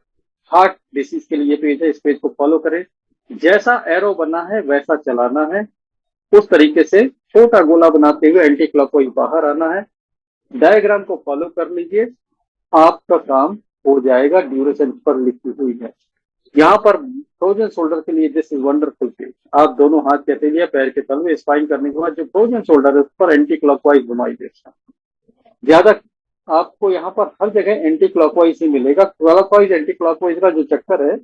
हार्ट डिसीज के लिए पेज है, इस पेज को फॉलो करें। जैसा एरो बना है वैसा चलाना है, उस तरीके से छोटा गोला बनाते हुए एंटी क्लॉकवाइज बाहर आना है। डायग्राम को फॉलो कर लीजिए, आपका काम हो जाएगा। ड्यूरेशन पर लिखी हुई है। यहाँ पर फ्रोजन शोल्डर के लिए दिस इज वंडरफुल पेज। आप दोनों हाथ के हथेलियां पैर के तलवे स्पाइन करने के बाद जो फ्रोजन शोल्डर है उस पर एंटी क्लॉकवाइज घुमाइए। ज्यादा आपको यहाँ पर हर जगह एंटी क्लॉकवाइज ही मिलेगा। क्लॉकवाइज एंटी क्लॉकवाइज का जो चक्कर है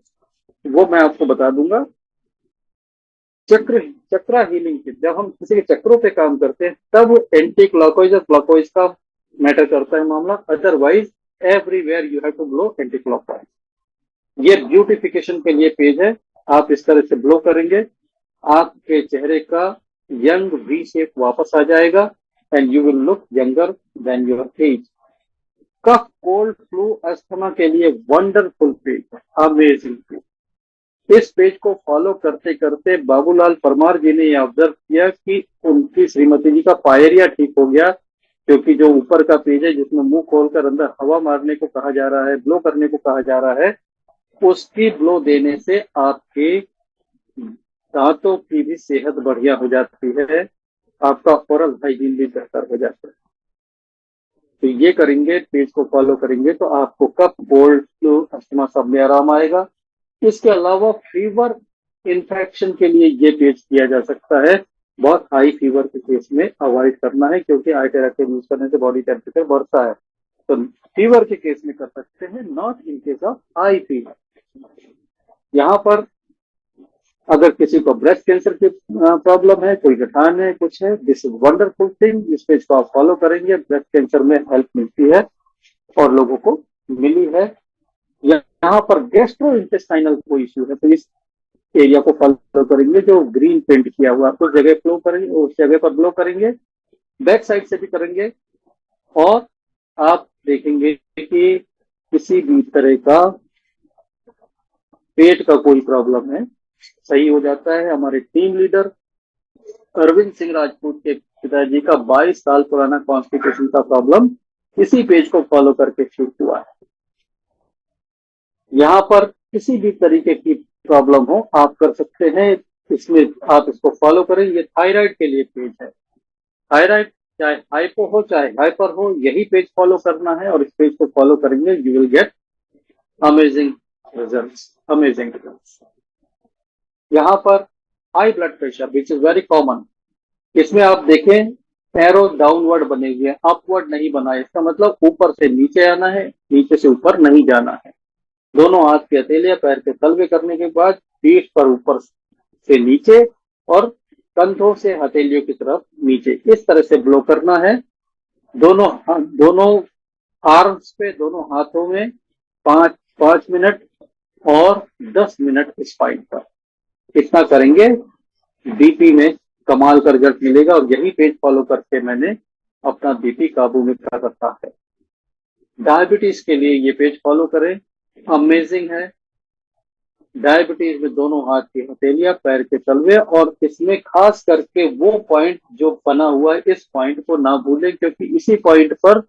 वो मैं आपको बता दूंगा। चक्रा हीलिंग किट, जब हम किसी के चक्रों पे काम करते हैं तब एंटी क्लॉकवाइज और क्लॉकवाइज का मैटर करता है मामला, otherwise everywhere you have to blow anti clockwise. ये ब्यूटिफिकेशन के लिए पेज है। आप इस तरह से ब्लो करेंगे, आपके चेहरे का यंग वी शेप वापस आ जाएगा and you will look younger than your age. Cough cold flu asthma के लिए वंडरफुल पेज है, अमेजिंग पेज। इस पेज को फॉलो करते करते बाबूलाल परमार जी ने यह ऑब्जर्व किया कि उनकी श्रीमती जी का पायरिया ठीक हो गया, क्योंकि जो ऊपर का पेज है जिसमें मुंह खोलकर अंदर हवा मारने को कहा जा रहा है, ब्लो करने को कहा जा रहा है, उसकी ब्लो देने से आपके दांतों की भी सेहत बढ़िया हो जाती है, आपका ओरल हाइजीन भी बेहतर हो जाता है। तो ये करेंगे, पेज को फॉलो करेंगे तो आपको कफ कोल्ड फ्लू अस्थमा सब में आराम आएगा। इसके अलावा फीवर इन्फेक्शन के लिए ये पेज किया जा सकता है। बहुत हाई फीवर के केस में अवॉइड करना है, क्योंकि आइटेराकेर यूज करने से बॉडी टेम्परेचर बढ़ता है। तो फीवर के केस में कर सकते हैं, not in case of high fever. यहाँ पर अगर किसी को ब्रेस्ट कैंसर की प्रॉब्लम है, कोई गठान है, कुछ है, दिस इज वंडरफुल थिंग। इस पेज को आप फॉलो करेंगे, ब्रेस्ट कैंसर में हेल्प मिलती है और लोगों को मिली है। यहाँ पर गैस्ट्रो इंटेस्टाइनल कोई इश्यू है तो इस एरिया को फॉलो करेंगे, जो ग्रीन पेंट किया हुआ है उस जगह फ्लो करेंगे, उस जगह पर ब्लो करेंगे, बैक साइड से भी करेंगे और आप देखेंगे कि किसी भी तरह का पेट का कोई प्रॉब्लम है सही हो जाता है। हमारे टीम लीडर अरविंद सिंह राजपूत के पिताजी का 22 साल पुराना कॉन्स्टिपेशन का प्रॉब्लम इसी पेज को फॉलो करके ठीक हुआ है। यहाँ पर किसी भी तरीके की प्रॉब्लम हो आप कर सकते हैं, इसमें आप इसको फॉलो करें। ये थायराइड के लिए पेज है। थायराइड चाहे हाइपो हो चाहे हाइपर हो, यही पेज फॉलो करना है और इस पेज को फॉलो करेंगे, you will get amazing results, amazing results. यहाँ पर high blood pressure which is very common, इसमें आप देखें एरो डाउनवर्ड बने हुए हैं, अपवर्ड नहीं बना है। इसका मतलब ऊपर से नीचे आना है, नीचे से ऊपर नहीं जाना है। दोनों हाथ के हथेलियां पैर के तलवे करने के बाद पीठ पर ऊपर से नीचे और कंधों से हथेलियों की तरफ नीचे, इस तरह से ब्लो करना है। दोनों आर्म्स पे, दोनों हाथों में 5 मिनट और 10 मिनट स्पाइन पर, इतना करेंगे बीपी में कमाल का रिजल्ट मिलेगा। और यही पेज फॉलो करके मैंने अपना बीपी काबू में कर रखा है। डायबिटीज के लिए ये पेज फॉलो करें, अमेजिंग है। डायबिटीज में दोनों हाथ की हथेलियां पैर के तलवे, और इसमें खास करके वो पॉइंट जो बना हुआ है, इस पॉइंट को ना भूलें, क्योंकि इसी पॉइंट पर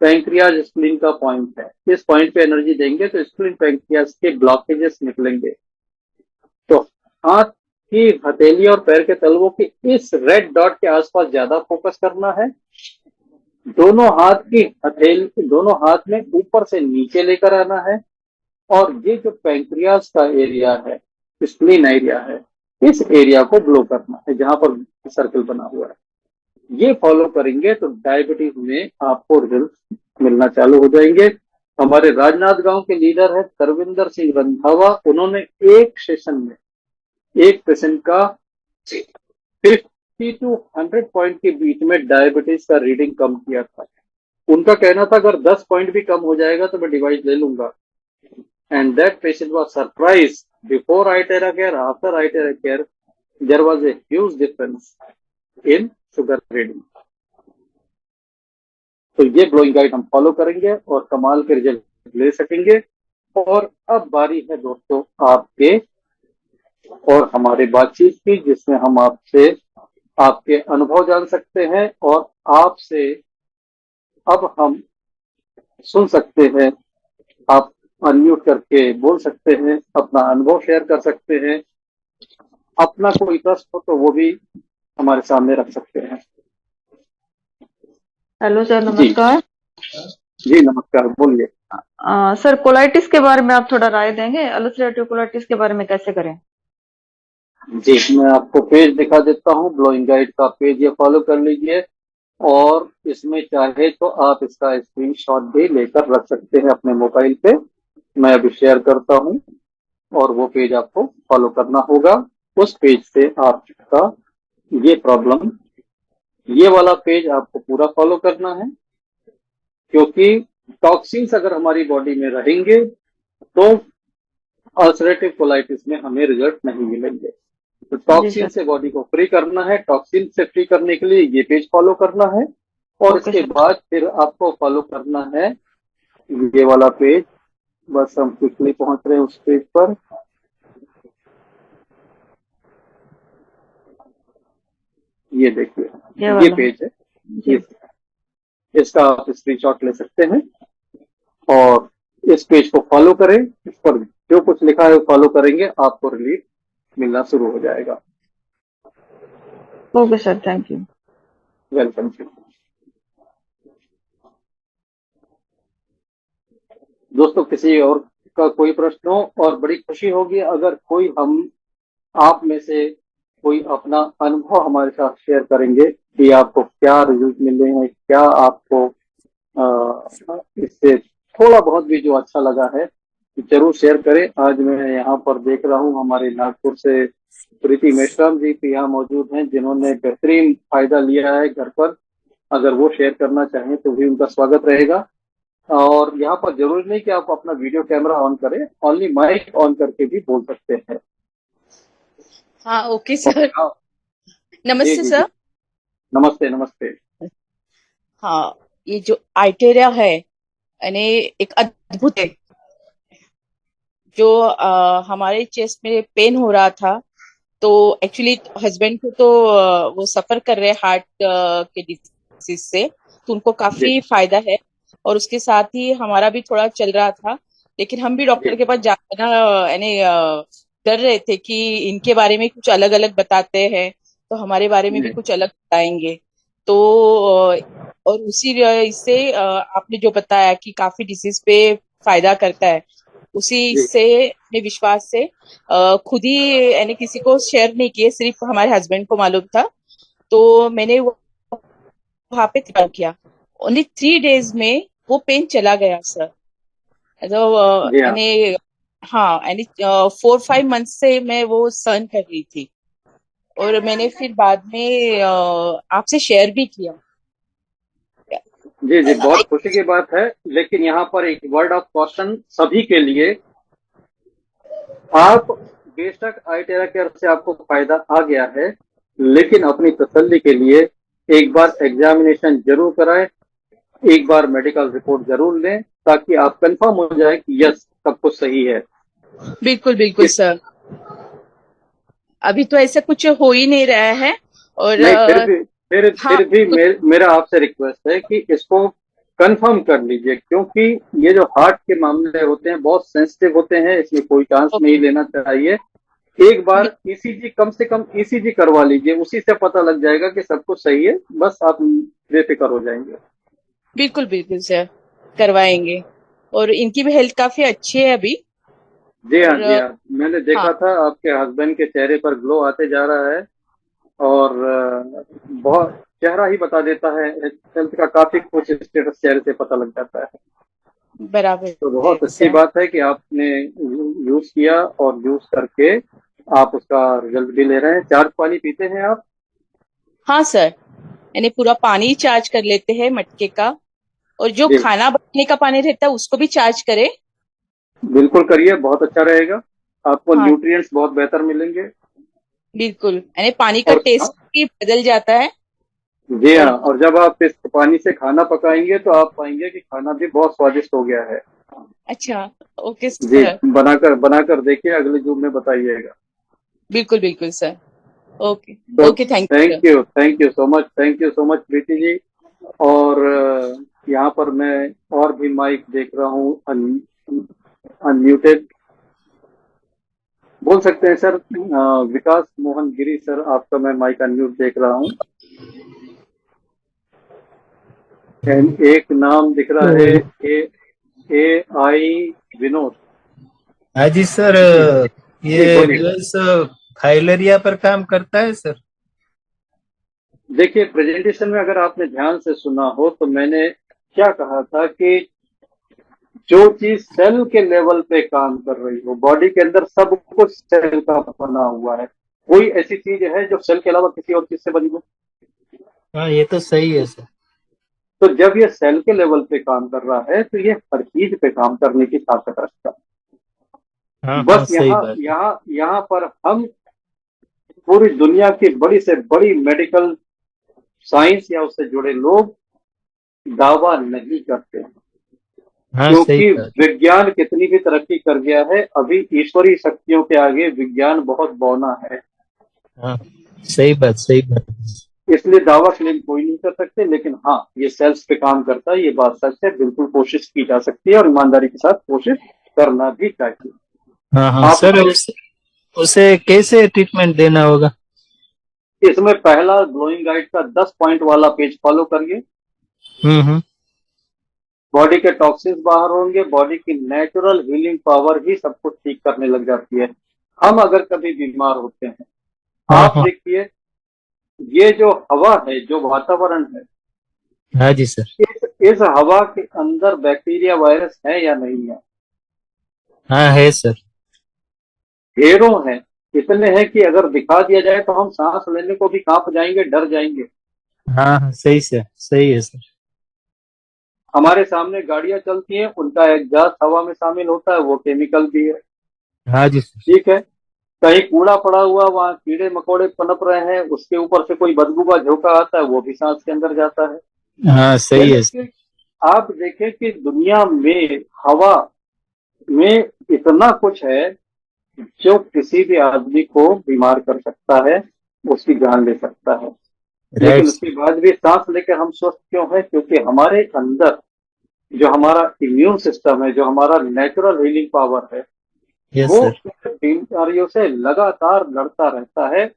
पैंक्रियाज स्प्लीन का पॉइंट है। इस पॉइंट पे एनर्जी देंगे तो स्प्लीन पैंक्रियाज के ब्लॉकेजेस निकलेंगे। तो हाथ की हथेली और पैर के तलवों के इस रेड डॉट के आसपास ज्यादा फोकस करना है। दोनों हाथ की हथेली दोनों हाथ में ऊपर से नीचे लेकर आना है, और ये जो पैंक्रियाज का एरिया है, स्प्लीन एरिया है, इस एरिया को ब्लो करना है जहां पर सर्कल बना हुआ है। ये फॉलो करेंगे तो डायबिटीज में आपको रिजल्ट मिलना चालू हो जाएंगे। हमारे राजनांद गांव के लीडर है तरविंदर सिंह रंधावा, उन्होंने एक सेशन में एक पेशेंट का 50 to 100 पॉइंट के बीच में डायबिटीज का रीडिंग कम किया था। उनका कहना था अगर 10 पॉइंट भी कम हो जाएगा तो मैं डिवाइस ले लूंगा। And that patient was surprise, before iTeraCare, after iTeraCare, there was a huge difference in sugar reading. तो ये ब्लोइंग गाइड हम फॉलो करेंगे और कमाल के रिजल्ट ले सकेंगे। और अब बारी है दोस्तों आपके और हमारे बातचीत की, जिसमें हम आपसे आपके अनुभव जान सकते हैं और आपसे अब हम सुन सकते हैं। आप अनम्यूट करके बोल सकते हैं, अपना अनुभव शेयर कर सकते हैं, अपना कोई प्रश्न हो तो वो भी हमारे सामने रख सकते हैं। हेलो सर, नमस्कार। जी नमस्कार, बोलिए। सर, कोलाइटिस के बारे में आप थोड़ा राय देंगे? अल्सरेटिव कोलाइटिस के बारे में कैसे करें? जी, मैं आपको पेज दिखा देता हूँ, ब्लोइंग गाइड का पेज, ये फॉलो कर लीजिए। और इसमें चाहे तो आप इसका स्क्रीनशॉट भी लेकर रख सकते हैं अपने मोबाइल पे। मैं अभी शेयर करता हूँ और वो पेज आपको फॉलो करना होगा। उस पेज से आपका ये प्रॉब्लम, ये वाला पेज आपको पूरा फॉलो करना है, क्योंकि टॉक्सिन्स अगर हमारी बॉडी में रहेंगे तो अल्सरेटिव कोलाइटिस में हमें रिजल्ट नहीं मिलेंगे। तो जी टॉक्सिन सर। से बॉडी को फ्री करना है, टॉक्सिन से फ्री करने के लिए ये पेज फॉलो करना है, और ओके इसके सर। बाद फिर आपको फॉलो करना है ये वाला पेज। बस हम क्विकली पहुंच रहे हैं उस पेज पर। ये देखिए, ये ये वाला। पेज है। जी। ये, इसका आप स्क्रीनशॉट ले सकते हैं और इस पेज को फॉलो करें। इस पर जो कुछ लिखा है वो फॉलो करेंगे, आपको रिलीफ मिलना शुरू हो जाएगा। Okay sir, thank you. Welcome. दोस्तों, किसी और का कोई प्रश्न हो, और बड़ी खुशी होगी अगर कोई हम आप में से कोई अपना अनुभव हमारे साथ शेयर करेंगे कि आपको क्या रिजल्ट मिले हैं, क्या आपको इससे थोड़ा बहुत भी जो अच्छा लगा है, जरूर शेयर करें। आज मैं यहाँ पर देख रहा हूँ हमारे नागपुर से प्रीति मेश्राम जी भी यहाँ मौजूद हैं, जिन्होंने बेहतरीन फायदा लिया है घर पर। अगर वो शेयर करना चाहें तो भी उनका स्वागत रहेगा। और यहाँ पर जरूरी नहीं कि आप अपना वीडियो कैमरा ऑन करें, ओनली माइक ऑन करके भी बोल सकते हैं। हाँ, ओके और सर। हाँ, जी नमस्ते जी जी, सर। नमस्ते नमस्ते। हाँ, ये जो आइटेरिया है यानी एक अद्भुत है। जो हमारे चेस्ट में पेन हो रहा था, तो एक्चुअली हस्बैंड को तो वो सफर कर रहे हैं हार्ट के डिसीज से, तो उनको जी काफी फायदा है। और उसके साथ ही हमारा भी थोड़ा चल रहा था, लेकिन हम भी डॉक्टर जी के पास जाना यानी डर रहे थे कि इनके बारे में कुछ अलग अलग बताते हैं, तो हमारे बारे में भी जी कुछ अलग बताएंगे। तो और उसी इससे आपने जो बताया कि काफी डिसीज पे फायदा करता है, उसी जी से अपने विश्वास से खुद ही यानी किसी को शेयर नहीं किए, सिर्फ हमारे हस्बैंड को मालूम था। तो मैंने वहां पे ट्राई किया। ओनली 3 डेज में वो पेन चला गया सर। तो जी हाँ। यानी हाँ, यानी 4-5 मंथ से मैं वो सहन कर रही थी, और मैंने फिर बाद में आपसे शेयर भी किया। जी जी, बहुत खुशी की बात है। लेकिन यहाँ पर एक वर्ड ऑफ कॉशन सभी के लिए। आप बेशक आईटेरा केयर से आपको फायदा आ गया है, लेकिन अपनी तसल्ली के लिए एक बार एग्जामिनेशन जरूर कराएं, एक बार मेडिकल रिपोर्ट जरूर लें, ताकि आप कंफर्म हो जाए कि यस, सब कुछ सही है। बिल्कुल बिल्कुल इस सर। अभी तो ऐसा कुछ हो ही नहीं रहा है। और नहीं, फिर भी हाँ कुछ। मेरा आपसे रिक्वेस्ट है कि इसको कंफर्म कर लीजिए, क्योंकि ये जो हार्ट के मामले होते हैं बहुत सेंसिटिव होते हैं, इसमें कोई चांस नहीं ओके। लेना चाहिए। एक बार ईसीजी, कम से कम ईसीजी करवा लीजिए, उसी से पता लग जाएगा कि सब कुछ सही है। बस आप बेफिक्र हो जाएंगे। बिल्कुल बिल्कुल सर, करवाएंगे। और इनकी भी हेल्थ काफी अच्छी है अभी। जी हाँ, और जी हाँ, मैंने हाँ देखा था आपके हस्बैंड के चेहरे पर ग्लो आते जा रहा है, और बहुत चेहरा ही बता देता है, हेल्थ का काफी कुछ स्टेटस चेहरे से पता लग जाता है। बराबर तो है बहुत अच्छी सर। बात है कि आपने यूज किया, और यूज करके आप उसका रिजल्ट भी ले रहे हैं। चार्ज पानी पीते हैं आप? हाँ सर, यानी पूरा पानी चार्ज कर लेते हैं मटके का। और जो जी, खाना बनाने का पानी रहता है उसको भी चार्ज करें। बिल्कुल करिए, बहुत अच्छा रहेगा। आपको हाँ न्यूट्रिएंट्स बहुत बेहतर मिलेंगे। बिल्कुल, यानी पानी का और टेस्ट भी बदल जाता है। जी हाँ, और और जब आप इस पानी से खाना पकाएंगे तो आप पाएंगे कि खाना भी बहुत स्वादिष्ट हो गया है। अच्छा, ओके जी, सर। बनाकर बनाकर देखिए, अगले युग में बताइएगा। बिल्कुल बिल्कुल सर। ओके। तो okay, thank you sir. Thank you so much, thank you so much Preeti ji. और यहाँ पर मैं और भी माइक देख रहा हूँ अनम्यूटेड। बोल सकते हैं सर। विकास मोहन गिरी सर, आपका मैं माइक अनम्यूट देख रहा हूँ। एक नाम दिख रहा है, तो ए ए आई विनोद हाँ जी सर, जी। जी ये बोलिए। ड्यूल्स फाइलेरिया पर काम करता है सर। देखिए, प्रेजेंटेशन में अगर आपने ध्यान से सुना हो तो मैंने क्या कहा था कि जो चीज सेल के लेवल पे काम कर रही हो, बॉडी के अंदर सब कुछ सेल का बना हुआ है, कोई ऐसी चीज है जो सेल के अलावा किसी और चीज से बनी हो? हाँ ये तो सही है सर। तो जब ये सेल के लेवल पे काम कर रहा है तो ये हर चीज पे काम करने की ताकत रखता है। हाँ हाँ बस सही यहाँ बात है। यहाँ यहाँ पर हम पूरी दुनिया की बड़ी से बड़ी मेडिकल साइंस या उससे जुड़े लोग दावा नहीं करते हैं, हाँ सही क्योंकि बात। विज्ञान कितनी भी तरक्की कर गया है, अभी ईश्वरीय शक्तियों के आगे विज्ञान बहुत बौना है। हाँ सही बात सही बात। इसलिए दावा क्लेम कोई नहीं कर सकते, लेकिन हाँ ये सेल्स पे काम करता है, ये बात सच है, बिल्कुल कोशिश की जा सकती है और ईमानदारी के साथ कोशिश करना भी चाहिए। हाँ हाँ आप सर, उसे कैसे ट्रीटमेंट देना होगा? इसमें पहला ग्लोइंग गाइड का 10 पॉइंट वाला पेज फॉलो करिए। हम्म। बॉडी के टॉक्सिन्स बाहर होंगे, बॉडी की नेचुरल हीलिंग पावर ही सब कुछ ठीक करने लग जाती है। हम अगर कभी बीमार होते हैं, हाँ आप हाँ। देखिए ये जो हवा है, जो वातावरण है, हाँ जी सर। इस हवा के अंदर बैक्टीरिया वायरस है या नहीं है? हाँ है सर। ढेरों हैं, इतने हैं कि अगर दिखा दिया जाए तो हम सांस लेने को भी कांप जाएंगे, डर जाएंगे। हाँ हाँ सही से सही है सर। हमारे सामने गाड़ियां चलती हैं, उनका एग्जॉस्ट हवा में शामिल होता है, वो केमिकल भी है। हाँ जी सर। ठीक है, कहीं कूड़ा पड़ा हुआ, वहां कीड़े मकोड़े पनप रहे हैं, उसके ऊपर से कोई बदबू का झोंका आता है, वो भी सांस के अंदर जाता है। हाँ सही है यानी सर। कि आप देखें कि दुनिया में हवा में इतना कुछ है जो किसी भी आदमी को बीमार कर सकता है, उसकी जान ले सकता है। लेकिन राइट उसके सर। बाद भी सांस लेकर हम स्वस्थ क्यों हैं? क्योंकि हमारे अंदर जो हमारा इम्यून सिस्टम है, जो हमारा नेचुरल हीलिंग पावर है, यस वो सर। बीमारियों से लगातार लड़ता रहता है।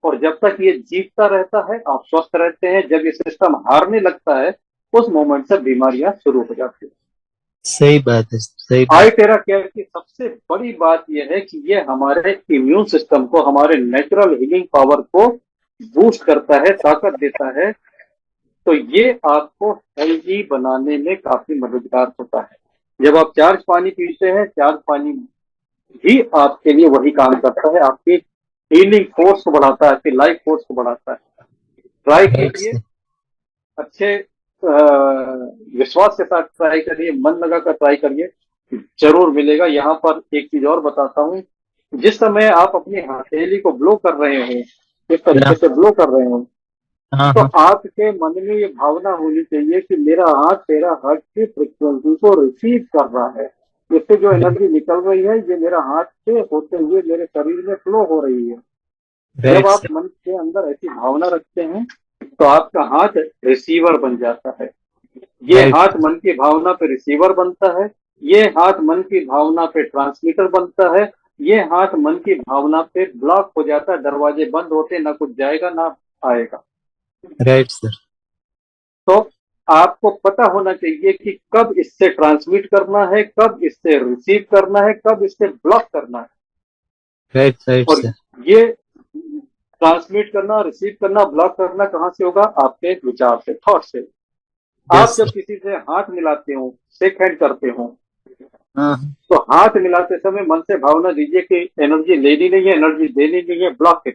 और जब तक ये जीतता रहता है, आप स्वस्थ रहते हैं। जब ये सिस्टम हारने लगता है, उस मोमेंट से बीमारियां शुरू हो जाती है। सही बात है सही आई बात। टेरा केयर की सबसे बड़ी बात यह है कि ये हमारे इम्यून सिस्टम को, हमारे नेचुरल हीलिंग पावर को बूस्ट करता है, ताकत देता है। तो ये आपको हेल्दी बनाने में काफी मददगार होता है। जब आप चार्ज पानी पीते हैं, चार्ज पानी भी आपके लिए वही काम करता है, आपकी हीलिंग फोर्स को बढ़ाता है, आपकी लाइफ फोर्स को बढ़ाता है। ट्राई राइट कीजिए, सर। अच्छे विश्वास के साथ ट्राई करिए, मन लगाकर ट्राई करिए, जरूर मिलेगा। यहाँ पर एक चीज और बताता हूँ, जिस समय आप अपनी हथेली को ब्लो कर रहे हो, किस तरीके हाँ से ब्लो कर रहे हो, हाँ तो हाँ। आपके मन में ये भावना होनी चाहिए कि मेरा हाथ तेरा हार्ट की फ्रिक्वेंसी को रिसीव कर रहा है। इससे जो एनर्जी निकल रही है, ये मेरा हाथ से होते हुए मेरे शरीर में फ्लो हो रही है। जब राइट आप सर। मन के अंदर ऐसी भावना रखते हैं, तो आपका हाथ रिसीवर बन जाता है। ये राइट हाथ सर। मन की भावना पे रिसीवर बनता है, ये हाथ मन की भावना पे ट्रांसमीटर बनता है, ये हाथ मन की भावना पे ब्लॉक हो जाता है, दरवाजे बंद होते, ना कुछ जाएगा ना आएगा। Right sir. तो आपको पता होना चाहिए कि कब इससे ट्रांसमिट करना है, कब इससे रिसीव करना है, कब इससे ब्लॉक करना है। राइट राइट और सर। ये ट्रांसमिट करना, रिसीव करना, ब्लॉक करना कहाँ से होगा? आपके विचार से, थॉट से। आप यस जब सर। किसी से हाथ मिलाते हो, शेक हैंड करते हो, हाँ तो हाथ मिलाते समय मन से भावना दीजिए कि एनर्जी लेनी नहीं है, एनर्जी देनी नहीं है, ब्लॉक है।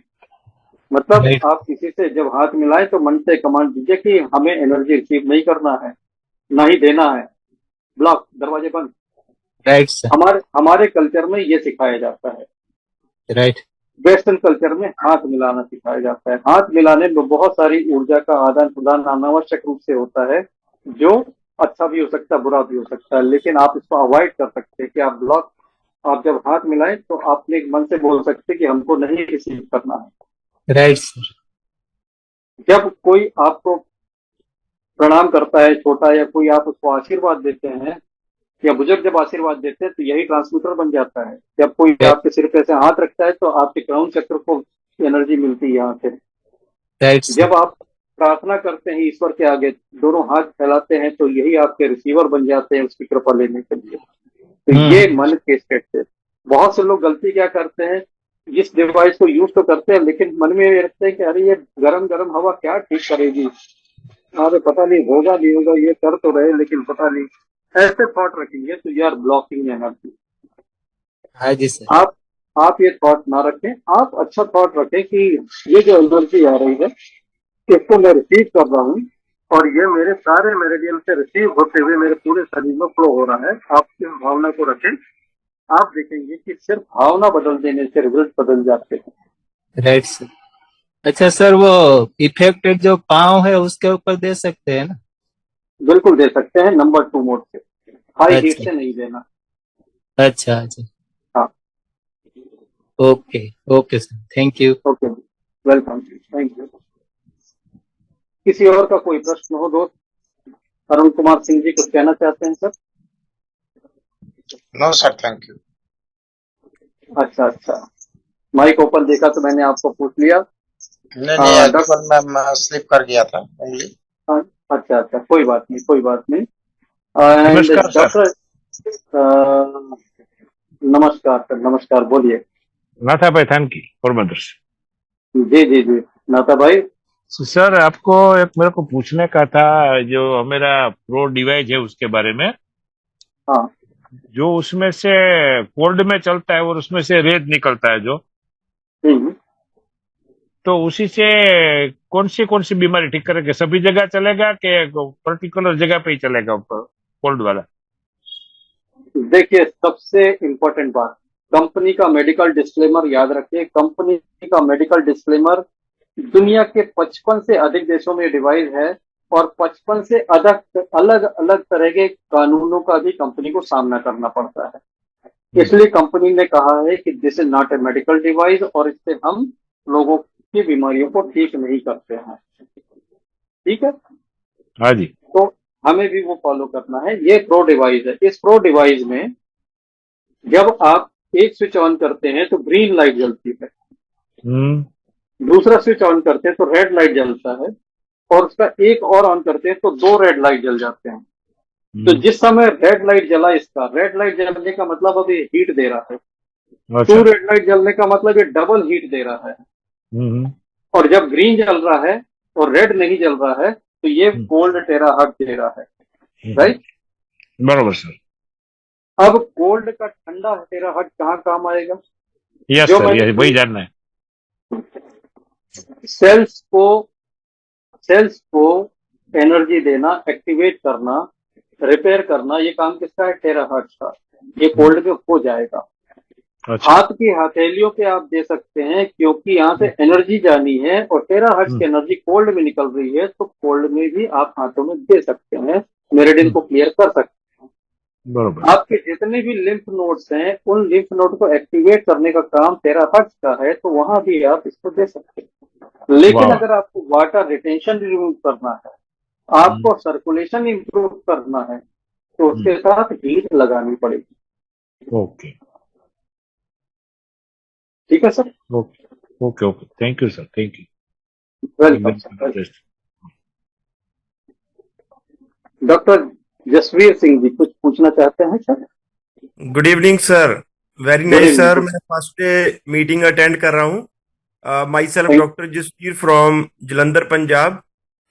मतलब राइट आप किसी से जब हाथ मिलाएं तो मन से कमांड दीजिए कि हमें एनर्जी रिसीव नहीं करना है, ना ही देना है, ब्लॉक, दरवाजे बंद। Right sir. हमारे हमारे कल्चर में ये सिखाया जाता है। राइट। वेस्टर्न कल्चर में हाथ मिलाना सिखाया जाता है। हाथ मिलाने में बहुत सारी ऊर्जा का आदान प्रदान अनावश्यक रूप से होता है, जो अच्छा भी हो सकता है, बुरा भी हो सकता है। लेकिन आप इसको अवॉइड कर सकते हैं कि आप ब्लॉक, आप जब हाथ मिलाएं तो आप अपने मन से बोल सकते हैं कि हमको नहीं रिसीव करना है। Right sir. जब कोई आपको प्रणाम करता है, छोटा या कोई, आप उसको आशीर्वाद देते हैं या बुजुर्ग जब आशीर्वाद देते हैं, तो यही ट्रांसमीटर बन जाता है। जब कोई आपके सिर पे ऐसे हाथ रखता है तो आपके क्राउन चक्र को एनर्जी मिलती है यहाँ से। Right sir. जब आप प्रार्थना करते हैं ईश्वर के आगे, दोनों हाथ फैलाते हैं, तो यही आपके रिसीवर बन जाते हैं उसकी कृपा लेने के लिए। तो ये हम्म। मन के स्टेट से बहुत से लोग गलती क्या करते हैं, इस डिवाइस को यूज तो करते हैं, लेकिन मन में ये रखते हैं कि अरे ये गरम गरम हवा क्या ठीक करेगी, अरे पता नहीं होगा नहीं होगा, ये कर तो रहे लेकिन पता नहीं। ऐसे थॉट रखेंगे तो यू आर ब्लॉकिंग एनर्जी। हाँ जी सर। आप आप ये थॉट ना रखें, आप अच्छा थॉट रखें कि ये जो एनर्जी आ रही है इसको मैं रिसीव कर रहा हूँ और ये मेरे सारे मेरिडियन से रिसीव होते हुए मेरे पूरे शरीर में फ्लो हो रहा है। आप इस भावना को रखें, आप देखेंगे कि सिर्फ भावना बदल देने से रिजल्ट बदल जाते हैं। Right sir. अच्छा सर, वो इफेक्टेड जो पाँव है उसके ऊपर दे सकते हैं ना? बिल्कुल दे सकते हैं, नंबर 2 मोड से, हाई हीट अच्छा से नहीं देना। अच्छा अच्छा। हाँ, okay okay sir, thank you. Okay, welcome, thank you. किसी और का कोई प्रश्न हो दोस्त? अरुण कुमार सिंह जी कुछ कहना चाहते हैं sir? No sir, thank you. अच्छा अच्छा, माइक ओपन देखा तो मैंने आपको पूछ लिया। नहीं नहीं, डॉक्टर, एक्चुअल मैं स्लिप कर गया था ओनली। अच्छा अच्छा, कोई बात नहीं, कोई बात नहीं। एंड नमस्कार सर। डॉक्टर, नमस्कार सर, नमस्कार, बोलिए। नाथा भाई थानकी पोरबंदर से। जी जी जी, नाता भाई। सर आपको एक मेरे को पूछने का था, जो मेरा प्रो डिवाइस है उसके बारे में। हाँ, जो उसमें से कोल्ड में चलता है और उसमें से रेत निकलता है जो, हम्म, तो उसी से कौन सी बीमारी ठीक करेगा? सभी जगह चलेगा कि पर्टिकुलर जगह पे ही चलेगा कोल्ड वाला? देखिए सबसे इम्पोर्टेंट बात, कंपनी का मेडिकल डिस्क्लेमर याद रखिए। कंपनी का मेडिकल डिस्क्लेमर दुनिया के 55 से अधिक देशों में डिवाइस है और 55 से अलग अलग अलग तरह के कानूनों का भी कंपनी को सामना करना पड़ता है। इसलिए कंपनी ने कहा है कि this is not a medical device और इससे हम लोगों की बीमारियों को ठीक नहीं करते हैं। ठीक है, हाँ जी। तो हमें भी वो फॉलो करना है। ये प्रो डिवाइस है। इस प्रो डिवाइस में जब आप एक स्विच ऑन करते हैं तो ग्रीन लाइट जलती है, दूसरा स्विच ऑन करते हैं तो रेड लाइट जलता है और उसका एक और ऑन करते हैं तो 2 रेड लाइट जल जाते हैं। तो जिस समय रेड लाइट जला, इसका रेड लाइट जलने का मतलब अब ये हीट दे रहा है। अच्छा। 2 रेड लाइट जलने का मतलब ये डबल हीट दे रहा है। और जब ग्रीन जल रहा है और रेड नहीं जल रहा है तो ये कोल्ड टेराहर्ट्ज दे रहा है। राइट, बराबर सर। अब कोल्ड का ठंडा टेराहर्ट्ज कहाँ काम आएगा? यस जो सर, मैंने यस वही जानना है। सेल्स को एनर्जी देना, एक्टिवेट करना, रिपेयर करना, ये काम किसका है? टेराहर्ट्ज का। ये कोल्ड में हो जाएगा। अच्छा। हाथ की हथेलियों पे आप दे सकते हैं क्योंकि यहाँ से एनर्जी जानी है और टेराहर्ट्ज की एनर्जी कोल्ड में निकल रही है, तो कोल्ड में भी आप हाथों में दे सकते हैं, मेरिडियन को क्लियर कर सकते हैं। बराबर। आपके जितने भी लिम्फ नोड्स हैं उन लिम्फ नोड को एक्टिवेट करने का काम टेराहर्ट्ज का है, तो वहां भी आप इसको दे सकते हैं। लेकिन वाह। अगर आपको वाटर रिटेंशन रिमूव करना है, आपको सर्कुलेशन इंप्रूव करना है, तो उसके साथ हीट लगानी पड़ेगी। ओके ठीक है sir? Okay okay okay, thank you sir, thank you. Welcome sir. Doctor Jasveer Singh ji कुछ पूछना चाहते हैं sir? Good evening sir, very good nice sir. Evening. मैं फर्स्ट डे मीटिंग अटेंड कर रहा हूँ। Myself thank doctor Jasveer from Jalandhar Punjab.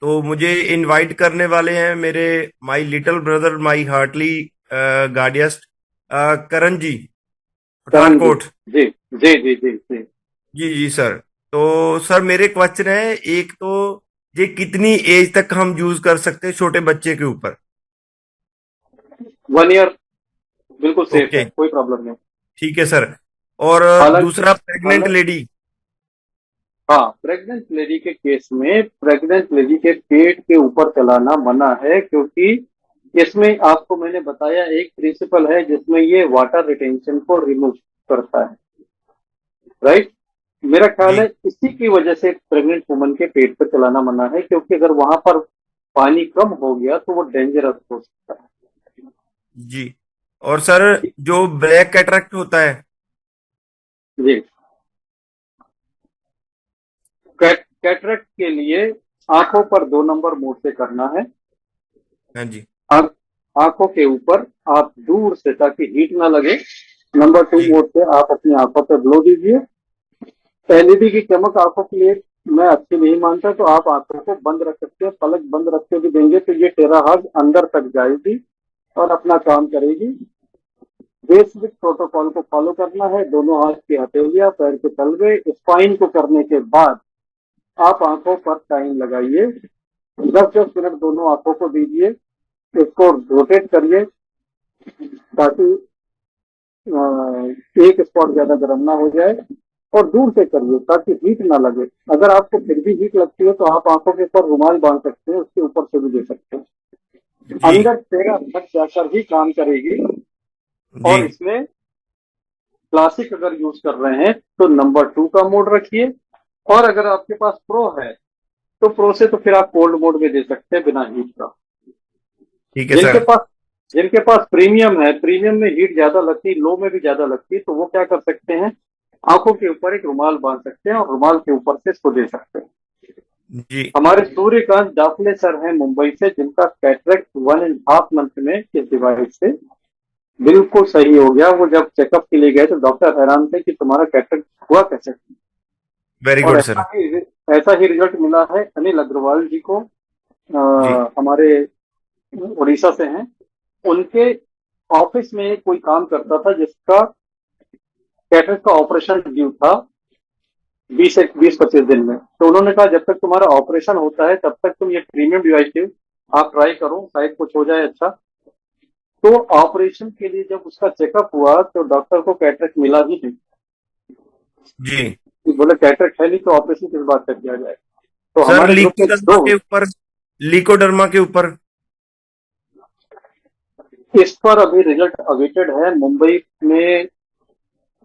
तो मुझे इनवाइट करने वाले हैं मेरे my little brother, my heartly गार्डियस्ट करण जी, करण जी। पठानकोट। जी जी जी जी जी। जी जी सर। तो सर मेरे क्वेश्चन है, एक तो ये कितनी एज तक हम यूज कर सकते हैं छोटे बच्चे के ऊपर? 1 ईयर बिल्कुल सेफ ओके, है, कोई प्रॉब्लम नहीं। ठीक है सर। और हालांकि दूसरा प्रेग्नेंट हालांकि लेडी। हाँ, प्रेग्नेंट लेडी के केस में प्रेग्नेंट लेडी के पेट के ऊपर चलाना मना है, क्योंकि इसमें आपको मैंने बताया एक प्रिंसिपल है जिसमें ये वाटर रिटेंशन को रिमूव करता है। राइट, मेरा ख्याल जी है इसी की वजह से प्रेग्नेंट वुमन के पेट पर चलाना मना है, क्योंकि अगर वहां पर पानी कम हो गया तो वो डेंजरस हो सकता है। जी। और सर जो ब्लैक कैटरेक्ट होता है। जी, कैटरेक्ट के लिए आंखों पर 2 नंबर मोड से करना है। हाँ जी आंखों के ऊपर आप दूर से, ताकि हीट ना लगे, नंबर 2 जी मोड से आप अपनी आंखों पर ग्लो दीजिए। एलईडी की चमक आंखों के लिए मैं अच्छी नहीं मानता, तो आप आंखों को बंद रख सकते हैं। पलक बंद रख के भी देंगे तो ये टेराहर्ट्ज अंदर तक जाएगी और अपना काम करेगी। बेसिक प्रोटोकॉल को फॉलो करना है। दोनों हाथ की हथेलियां पैर के तलवे, स्पाइन को करने के बाद आप आंखों पर टाइम लगाइए, 10-10 मिनट दोनों आंखों को दीजिए, इसको रोटेट करिए ताकि एक स्पॉट ज्यादा गर्म ना हो जाए, और दूर से करिए ताकि हीट ना लगे। अगर आपको फिर भी हीट लगती है तो आप आंखों के ऊपर रुमाल बांध सकते हैं, उसके ऊपर से भी दे सकते हैं। जी अंदर 13 तक जाकर ही काम करेगी। और जी इसमें क्लासिक अगर यूज कर रहे हैं तो नंबर 2 का मोड रखिए, और अगर आपके पास प्रो है तो प्रो से तो फिर आप कोल्ड मोड में दे सकते हैं बिना हीट का। ठीक है जिनके सर। पास जिनके पास प्रीमियम है, प्रीमियम में हीट ज्यादा लगती, लो में भी ज्यादा लगती, तो वो क्या कर सकते हैं, आंखों के ऊपर एक रुमाल बांध सकते हैं और रुमाल के ऊपर से इसको दे सकते हैं। जी हमारे सूर्यकांत दाफले सर हैं मुंबई से, जिनका कैटरेक्ट 1.5 मंथ में इस डिवाइस से बिल्कुल सही हो गया। वो जब चेकअप के लिए गए तो डॉक्टर हैरान थे कि तुम्हारा कैटरेक्ट हुआ कैसे। वेरी और गुड सर। ऐसा ही रिजल्ट मिला है अनिल अग्रवाल जी को, जी हमारे उड़ीसा से हैं। उनके ऑफिस में कोई काम करता था जिसका कैटरेक्ट का ऑपरेशन ड्यू था 20-25 दिन में, तो उन्होंने कहा जब तक तुम्हारा ऑपरेशन होता है तब तक तुम ये प्रीमियम डिवाइस आप ट्राई करो, शायद कुछ हो जाए अच्छा। तो ऑपरेशन के लिए जब उसका चेकअप हुआ तो डॉक्टर को कैटरेक्ट मिला ही नहीं। जी बोले कैटरेक्ट है नहीं तो ऑपरेशन किस बात का किया जाए। तो सर, हमारे ग्रुप में दो, लिकोडर्मा के ऊपर इस पर अभी रिजल्ट अवेटेड है। मुंबई में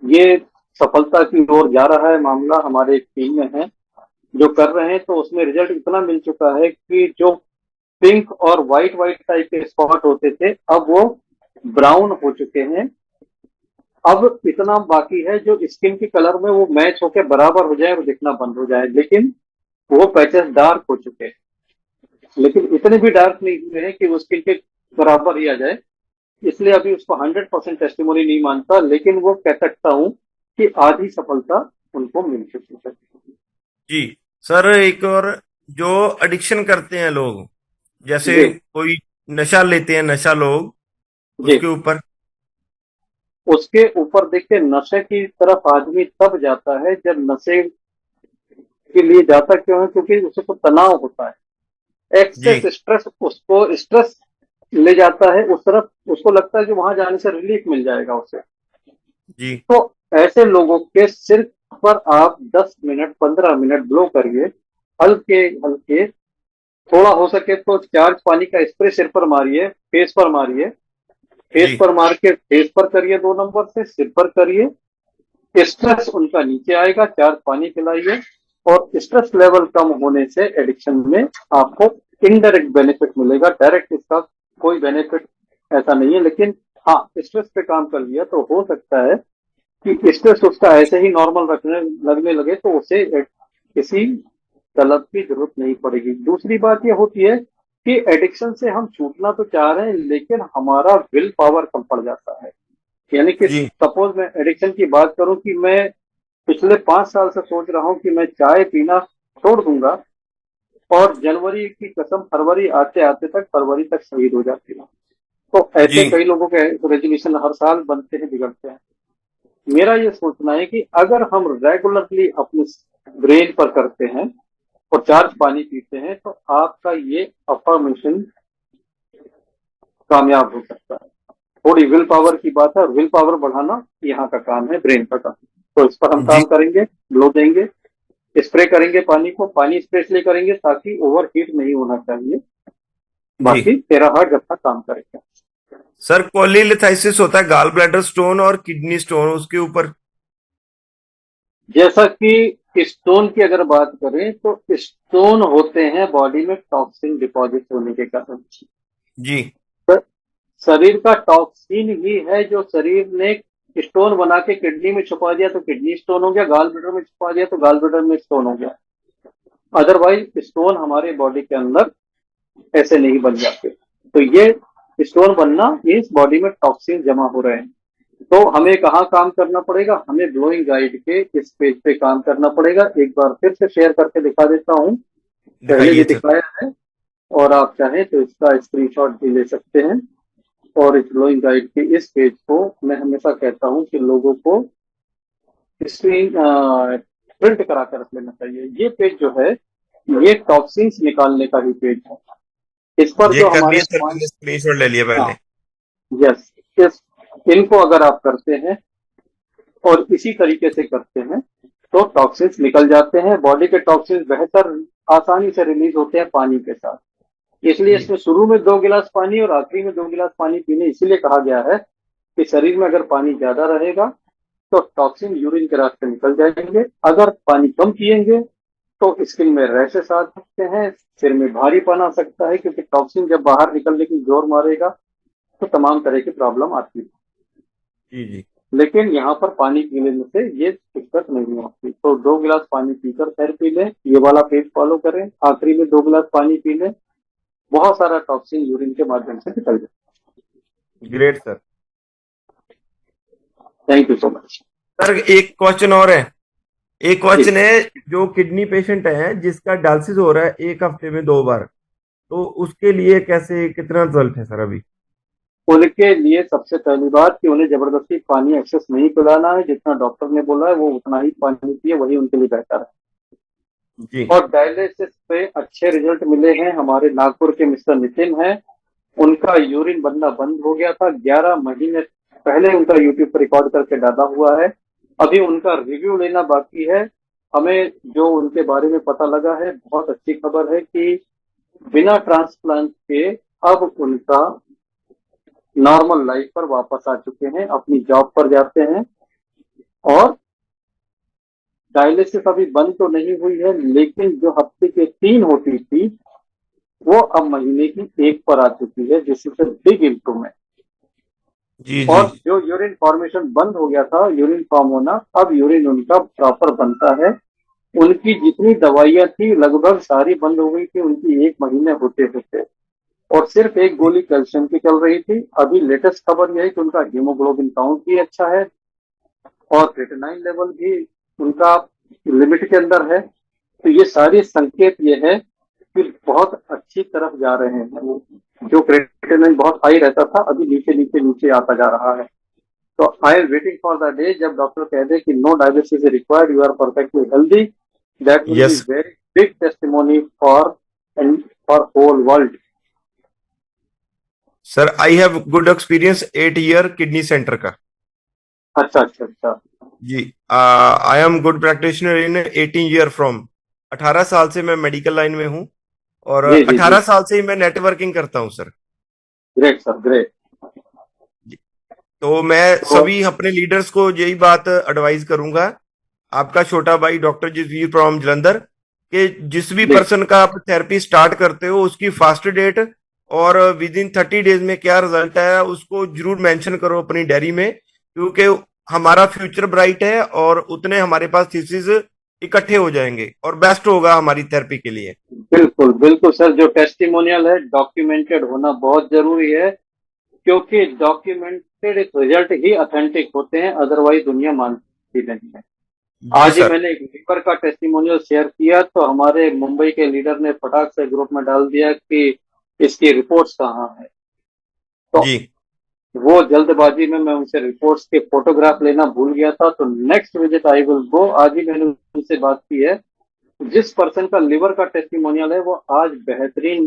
ये सफलता की ओर जा रहा है मामला, हमारे एक टीम में है जो कर रहे हैं, तो उसमें रिजल्ट इतना मिल चुका है कि जो पिंक और व्हाइट व्हाइट टाइप के स्पॉट होते थे अब वो ब्राउन हो चुके हैं। अब इतना बाकी है जो स्किन के कलर में वो मैच होकर बराबर हो जाए और दिखना बंद हो जाए, लेकिन वो पैचेस डार्क हो चुके हैं, लेकिन इतने भी डार्क नहीं हुए हैं कि वो स्किन के बराबर ही आ जाए। इसलिए अभी उसको 100% टेस्टिमोनी नहीं मानता, लेकिन वो कह सकता हूं कि आधी सफलता उनको मिल चुकी है। जी सर, एक और जो एडिक्शन करते हैं लोग, जैसे जी कोई नशा लेते हैं, नशा लोग, जी। उसके ऊपर। उसके ऊपर देखिए, नशे की तरफ आदमी तब जाता है जब नशे के लिए जाता क्यों है, क्योंकि उसे तो तनाव होता है, जी एक्सेस स्ट्रेस, उसको स्ट्रेस ले जाता है उस तरफ, उसको लगता है कि वहां जाने से रिलीफ मिल जाएगा उसे। जी तो ऐसे लोगों के सिर पर आप 10 मिनट 15 मिनट ब्लो करिए, हल्के हल्के, थोड़ा हो सके तो चार्ज पानी का स्प्रे सिर पर मारिए, फेस पर मारिए, फेस जी पर मार के फेस पर करिए 2 नंबर से, सिर पर करिए, स्ट्रेस उनका नीचे आएगा, चार्ज पानी पिलाइए, और स्ट्रेस लेवल कम होने से एडिक्शन में आपको इनडायरेक्ट बेनिफिट मिलेगा। डायरेक्ट इसका कोई बेनिफिट ऐसा नहीं है, लेकिन हाँ, स्ट्रेस पे काम कर लिया तो हो सकता है कि स्ट्रेस उसका ऐसे ही नॉर्मल रखने लगने लगे तो उसे किसी तलब की जरूरत नहीं पड़ेगी। दूसरी बात यह होती है कि एडिक्शन से हम छूटना तो चाह रहे हैं, लेकिन हमारा विल पावर कम पड़ जाता है। यानी कि जी सपोज मैं एडिक्शन की बात करूं कि मैं पिछले 5 साल से सोच रहा हूं कि मैं चाय पीना छोड़ दूंगा, और जनवरी की कसम फरवरी आते आते तक, फरवरी तक शहीद हो जाती है। तो ऐसे जी कई लोगों के रेजोल्यूशन हर साल बनते हैं, बिगड़ते हैं। मेरा ये सोचना है कि अगर हम रेगुलरली अपने ब्रेन पर करते हैं और चार्ज पानी पीते हैं तो आपका ये अफर्मेशन कामयाब हो सकता है। थोड़ी विल पावर की बात है, और विल पावर बढ़ाना यहाँ का काम है, ब्रेन का काम। तो इस पर हम जी काम करेंगे, ब्लो देंगे, स्प्रे करेंगे पानी को, पानी स्प्रे इसलिए करेंगे ताकि ओवर हीट नहीं होना चाहिए। जी बाकी 13 हार्ट अपना काम करेंगे। सर, कोलिलिथाइसिस होता है, गाल ब्लैडर स्टोन और किडनी स्टोन, उसके ऊपर। जैसा कि स्टोन की अगर बात करें तो स्टोन होते हैं बॉडी में टॉक्सिन डिपॉजिट होने के कारण। जी तो शरीर का टॉक्सिन ही है जो शरीर ने स्टोन बना के किडनी में छुपा दिया तो किडनी स्टोन हो गया, गाल ब्लैडर में छुपा दिया तो गाल ब्लैडर में स्टोन हो गया। अदरवाइज स्टोन हमारे बॉडी के अंदर ऐसे नहीं बन जाते। तो ये स्टोन बनना मीन्स बॉडी में टॉक्सिन जमा हो रहे हैं। तो हमें कहाँ काम करना पड़ेगा, हमें ब्लोइंग गाइड के इस पेज पे काम करना पड़ेगा। एक बार फिर से शेयर करके दिखा देता हूँ, पहले भी दिखाइए सर। दिखाया है, और आप चाहें तो इसका स्क्रीनशॉट भी ले सकते हैं। और फ्लोइंग गाइड के इस पेज को मैं हमेशा कहता हूं कि लोगों को स्क्रीन प्रिंट करा कर रख लेना चाहिए। ये पेज जो है ये टॉक्सिन्स निकालने का ही पेज है। इस पर ये जो कर हमारे लिया सर, मैंने स्क्रीनशॉट ले लिया पहले। यस, इस इनको अगर आप करते हैं और इसी तरीके से करते हैं तो टॉक्सिन्स निकल जाते हैं। बॉडी के टॉक्सिन्स बेहतर आसानी से रिलीज होते हैं पानी के साथ। इसलिए इसमें शुरू में 2 गिलास पानी और आखिरी में 2 गिलास पानी पीने इसीलिए कहा गया है कि शरीर में अगर पानी ज्यादा रहेगा तो टॉक्सिन यूरिन के रास्ते निकल जाएंगे। अगर पानी कम पिएंगे तो स्किन में रैशेस आ सकते हैं, सिर में भारीपन आ सकता है, क्योंकि टॉक्सिन जब बाहर निकलने की जोर मारेगा तो तमाम तरह की प्रॉब्लम आती है। जी जी। लेकिन यहाँ पर पानी पीने से ये दिक्कत नहीं होती। तो 2 गिलास पानी पीकर फिर पी लें, ये वाला पेज फॉलो करें, आखिरी में 2 गिलास पानी पी लें, बहुत सारा टॉक्सिन यूरिन के माध्यम से निकल जाए। Great sir. Thank you so much. Sir एक क्वेश्चन और है। एक क्वेश्चन है, जो किडनी पेशेंट है जिसका डायलिसिस हो रहा है 1 हफ्ते में 2 बार, तो उसके लिए कैसे, कितना रिजल्ट है सर अभी? उनके लिए सबसे पहली बात कि उन्हें जबरदस्ती पानी एक्सेस नहीं पिलाना है। जितना डॉक्टर ने बोला है वो उतना ही पानी पिए, वही उनके लिए बेहतर है। जी। और डायलिसिस पे अच्छे रिजल्ट मिले हैं। हमारे नागपुर के मिस्टर नितिन हैं, उनका यूरिन बनना बंद हो गया था। 11 महीने पहले उनका यूट्यूब पर रिकॉर्ड करके डाला हुआ है। अभी उनका रिव्यू लेना बाकी है। हमें जो उनके बारे में पता लगा है, बहुत अच्छी खबर है कि बिना ट्रांसप्लांट के अब उनका नॉर्मल लाइफ पर वापस आ चुके हैं, अपनी जॉब पर जाते हैं। और डायलिसिस अभी बंद तो नहीं हुई है, लेकिन जो हफ्ते के 3 होती थी वो अब महीने की 1 पर आ चुकी है, जिससे बिग इम्प्रूवमेंट। जी और जी। जो यूरिन फॉर्मेशन बंद हो गया था, यूरिन फॉर्म होना, अब यूरिन उनका प्रॉपर बनता है। उनकी जितनी दवाइयां थी लगभग सारी बंद हो गई थी उनकी 1 महीने होते होते, और सिर्फ एक गोली कैल्शियम की चल रही थी। अभी लेटेस्ट खबर यह है कि उनका हीमोग्लोबिन काउंट भी अच्छा है और क्रिएटिनिन लेवल भी उनका लिमिट के अंदर है। तो ये सारे संकेत ये है कि बहुत अच्छी तरफ जा रहे हैं। वो जो क्रिएटिनिन बहुत हाई रहता था अभी नीचे नीचे नीचे आता जा रहा है। तो I am waiting for the day जब डॉक्टर कह दे कि no dialysis is required, you are perfectly healthy. That will be yes very big testimony for and for whole world. Sir, I have good experience 8 year kidney centre का। अच्छा अच्छा अच्छा। जी। I am good practitioner in 18 year from. 18 साल से मैं मेडिकल लाइन में हूँ, और जी जी जी। 18 साल से ही मैं नेटवर्किंग करता हूँ सर। Great sir, great. तो मैं तो सभी अपने लीडर्स को यही बात एडवाइस करूंगा, आपका छोटा भाई डॉक्टर जसवीर फ्रॉम जलंधर, कि जिस भी जी पर्सन का आप थेरेपी स्टार्ट करते हो उसकी फास्ट डेट और विद इन 30 डेज में क्या रिजल्ट आया उसको जरूर मेंशन करो अपनी डायरी में, क्योंकि हमारा फ्यूचर ब्राइट है और उतने हमारे पास थीसिस इकट्ठे हो जाएंगे और बेस्ट होगा हमारी थेरेपी के लिए। बिल्कुल बिल्कुल सर, जो टेस्टिमोनियल है डॉक्यूमेंटेड होना बहुत जरूरी है, क्योंकि डॉक्यूमेंटेड रिजल्ट ही ऑथेंटिक होते हैं, अदरवाइज दुनिया मानती नहीं है। जी आज ही सर। मैंने एक लीवर का टेस्टिमोनियल शेयर किया तो हमारे मुंबई के लीडर ने फटाक से ग्रुप में डाल दिया कि इसकी रिपोर्ट्स कहाँ है। तो जी वो जल्दबाजी में मैं उनसे रिपोर्ट्स के फोटोग्राफ लेना भूल गया था। तो next visit I will go. आज ही मैंने उनसे बात की है। जिस पर्सन का लिवर का टेस्टिमोनियल है वो आज बेहतरीन,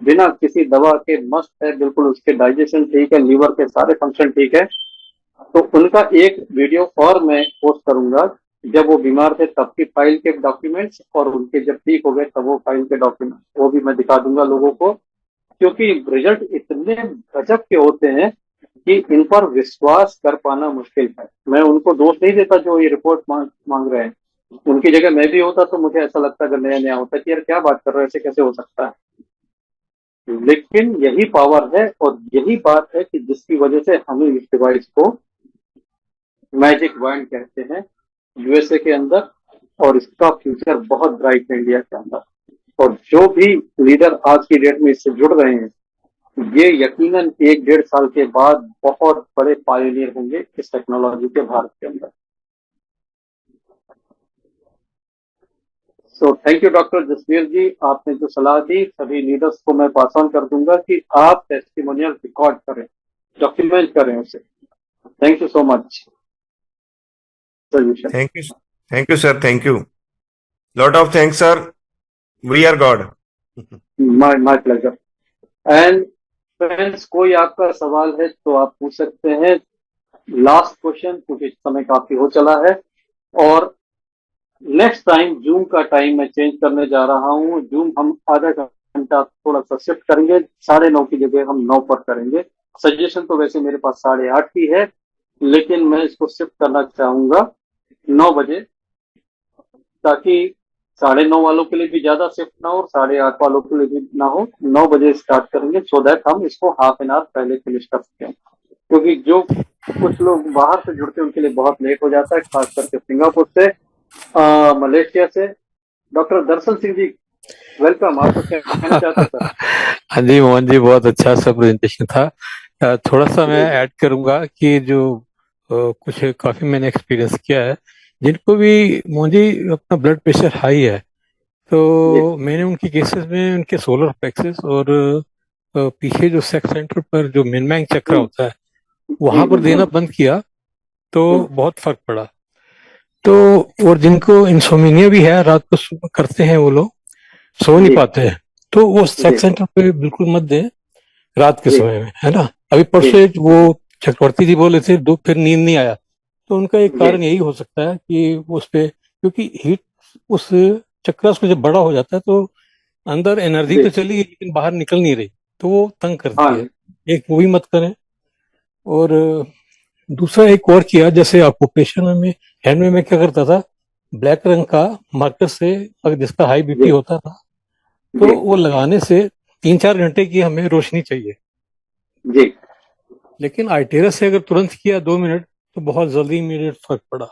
बिना किसी दवा के मस्त है, बिल्कुल उसके डाइजेशन ठीक है, लीवर के सारे फंक्शन ठीक है। तो उनका एक वीडियो और मैं पोस्ट करूंगा, जब वो बीमार थे तब की फाइल के डॉक्यूमेंट्स, और उनके जब ठीक हो गए तब वो फाइल के डॉक्यूमेंट्स, वो भी मैं दिखा दूंगा लोगों को। क्योंकि रिजल्ट इतने गजब के होते हैं कि इन पर विश्वास कर पाना मुश्किल है। मैं उनको दोष नहीं देता जो ये रिपोर्ट मांग रहे हैं। उनकी जगह मैं भी होता तो मुझे ऐसा लगता अगर नया नया होता कि यार क्या बात कर रहे हैं, ऐसे कैसे हो सकता है। लेकिन यही पावर है और यही बात है कि जिसकी वजह से हमें इस डिवाइस को मैजिक वर्ड कहते हैं यूएसए के अंदर, और इसका फ्यूचर बहुत ब्राइट है इंडिया के अंदर। और जो भी लीडर आज की डेट में इससे जुड़ रहे हैं, ये यकीनन 1-1.5 साल के बाद बहुत बड़े पायनियर होंगे इस टेक्नोलॉजी के भारत के अंदर। So thank you doctor Jasveer ji, आपने जो सलाह दी सभी लीडर्स को मैं पास ऑन कर दूंगा कि आप टेस्टिमोनियल रिकॉर्ड करें। डॉक्यूमेंट करें उसे। Thank you so much solution. Thank you sir, thank you, lot of thanks sir, we are god. My pleasure. And friends, कोई आपका सवाल है तो आप पूछ सकते हैं। लास्ट क्वेश्चन, क्योंकि समय काफी हो चला है। और नेक्स्ट टाइम जूम का टाइम मैं चेंज करने जा रहा हूँ। जूम हम आधा घंटा थोड़ा सा शिफ्ट करेंगे, 9:30 की जगह हम 9 पर करेंगे। सजेशन तो वैसे मेरे पास 8:30 की है, लेकिन मैं इसको शिफ्ट करना चाहूंगा 9 बजे, ताकि 9:30 वालों के लिए भी ज्यादा शिफ्ट ना हो और 8:30 वालों के लिए भी ना हो। 9 बजे स्टार्ट करेंगे, सो दैट हम इसको हाफ एन आवर पहले फिनिश कर सकें, क्योंकि जो कुछ लोग बाहर से जुड़ते हैं उनके लिए बहुत लेट हो जाता है, खास करके सिंगापुर से, मलेशिया से। डॉक्टर दर्शन सिंह जी, वेलकम। आप कुछ कहना चाहते हैं सर? हाँ जी मोहन जी, बहुत अच्छा सा प्रेजेंटेशन था। थोड़ा सा मैं जी ऐड करूंगा कि जो कुछ काफी मैंने एक्सपीरियंस किया है, जिनको भी मोहन जी अपना ब्लड प्रेशर हाई है, जी तो मैंने उनके केसेस में उनके सोलर प्लेक्सस और पीछे जो सेक्स सेंटर पर जो मिनमैंग चक्र हम्म, होता है वहां पर देना हम्म, बंद किया, तो हम्म, बहुत फर्क पड़ा। तो और जिनको इंसोमिनिया भी है, रात को करते हैं वो लोग, सो नहीं जी पाते हैं, तो वो जी सेक्स सेंटर पे बिल्कुल मत दें रात के जी समय में, है ना। अभी जी परसों एक वो चक्रवर्ती जी बोले थे दो फिर नींद नहीं आया, तो उनका एक जी कारण यही हो सकता है कि उस पे, क्योंकि हीट उस चक्र में जब बड़ा हो जाता है तो अंदर एनर्जी जी तो चली गई लेकिन बाहर निकल नहीं रही, तो वो तंग करती है। हाँ एक वो भी मत करें। और दूसरा एक और किया, जैसे ऑक्यूपेशन में हैंड में मैं क्या करता था, ब्लैक रंग का मार्कर से, अगर जिसका हाई बीपी जी होता था तो जी वो लगाने से 3-4 घंटे की हमें रोशनी चाहिए, जी लेकिन आइटेरस से अगर तुरंत किया 2 मिनट तो बहुत जल्दी इमीडिएट फर्क पड़ा।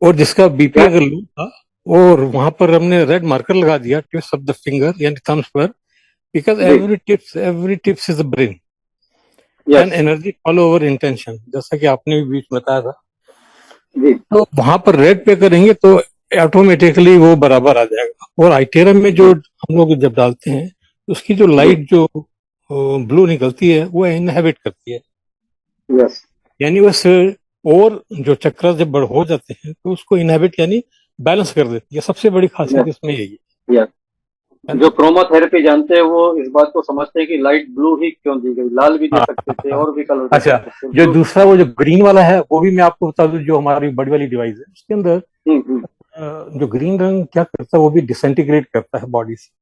और जिसका बीपी क्या? अगर लो था और वहां पर हमने रेड मार्कर लगा दिया टिप्स ऑफ द फिंगर यानी थम्स पर, बिकॉज जी every tips is a brain and yes energy follow over intention, जैसा कि आपने भी बीच में बताया था। जी तो वहां पर रेड पे करेंगे तो ऑटोमेटिकली वो बराबर आ जाएगा। और आइटेरम में जो हम लोग जब डालते हैं, उसकी जो जी लाइट जो ब्लू निकलती है वो इनहेबिट करती है, यस यानी उस और जो चक्र जब बड़ हो जाते हैं तो उसको इनहेबिट यानी बैलेंस कर देती है। सबसे बड़ी खासियत यस इसमें यही यस। है जो ना। क्रोमाथेरेपी जानते हैं वो इस बात को समझते हैं कि लाइट ब्लू ही क्यों दी गई, लाल भी दे हाँ सकते थे हाँ। और भी कलर दे अच्छा, सकते थे। जो ब्लू। दूसरा वो जो ग्रीन वाला है वो भी मैं आपको बता दूं, जो हमारी बड़ी वाली डिवाइस है उसके अंदर हम्म। जो ग्रीन रंग क्या करता है वो भी डिसइंटीग्रेट करता है बॉडी से।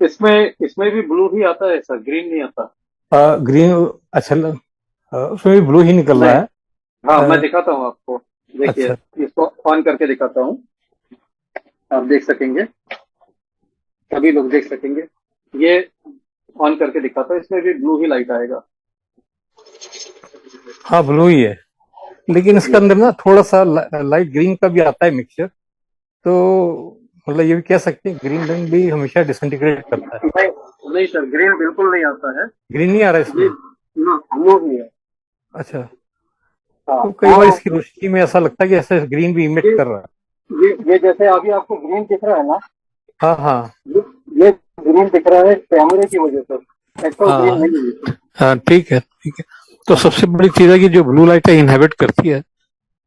इसमें इसमें भी ब्लू ही आता है सर, ग्रीन नहीं आता? ग्रीन, अच्छा उसमें भी ब्लू ही निकल मैं रहा है। हाँ, मैं अ, दिखाता हूँ आपको। देखिए, अच्छा इसको ऑन करके दिखाता हूँ, आप देख सकेंगे, सभी लोग देख सकेंगे। ये ऑन करके दिखाता हूँ, इसमें भी ब्लू ही लाइट आएगा। हाँ, ब्लू ही है, लेकिन इसके ये अंदर ना थोड़ा सा लाइट ग्रीन का भी आता है मिक्सचर, तो मतलब ये भी कह सकते हैं ग्रीन रंग भी हमेशा डिसइंटीग्रेट करता है। नहीं, नहीं सर, ग्रीन बिल्कुल नहीं आता है। ग्रीन नहीं आ रहा ये इसमें। ना ब्लू ही है। अच्छा, हाँ तो कई बार हाँ। इसकी रोशनी में ऐसा लगता है कि ऐसे ग्रीन भी इमिट ये कर रहा है। ये जैसे अभी आपको ग्रीन दिख रहा है ना, हाँ हाँ ये ये ग्रीन दिख रहा है कैमरे की वजह से, एक्चुअल ग्रीन हाँ नहीं है। हाँ, ठीक है ठीक है। तो हाँ सबसे बड़ी चीज है कि जो ब्लू लाइट है इनहेबिट करती है,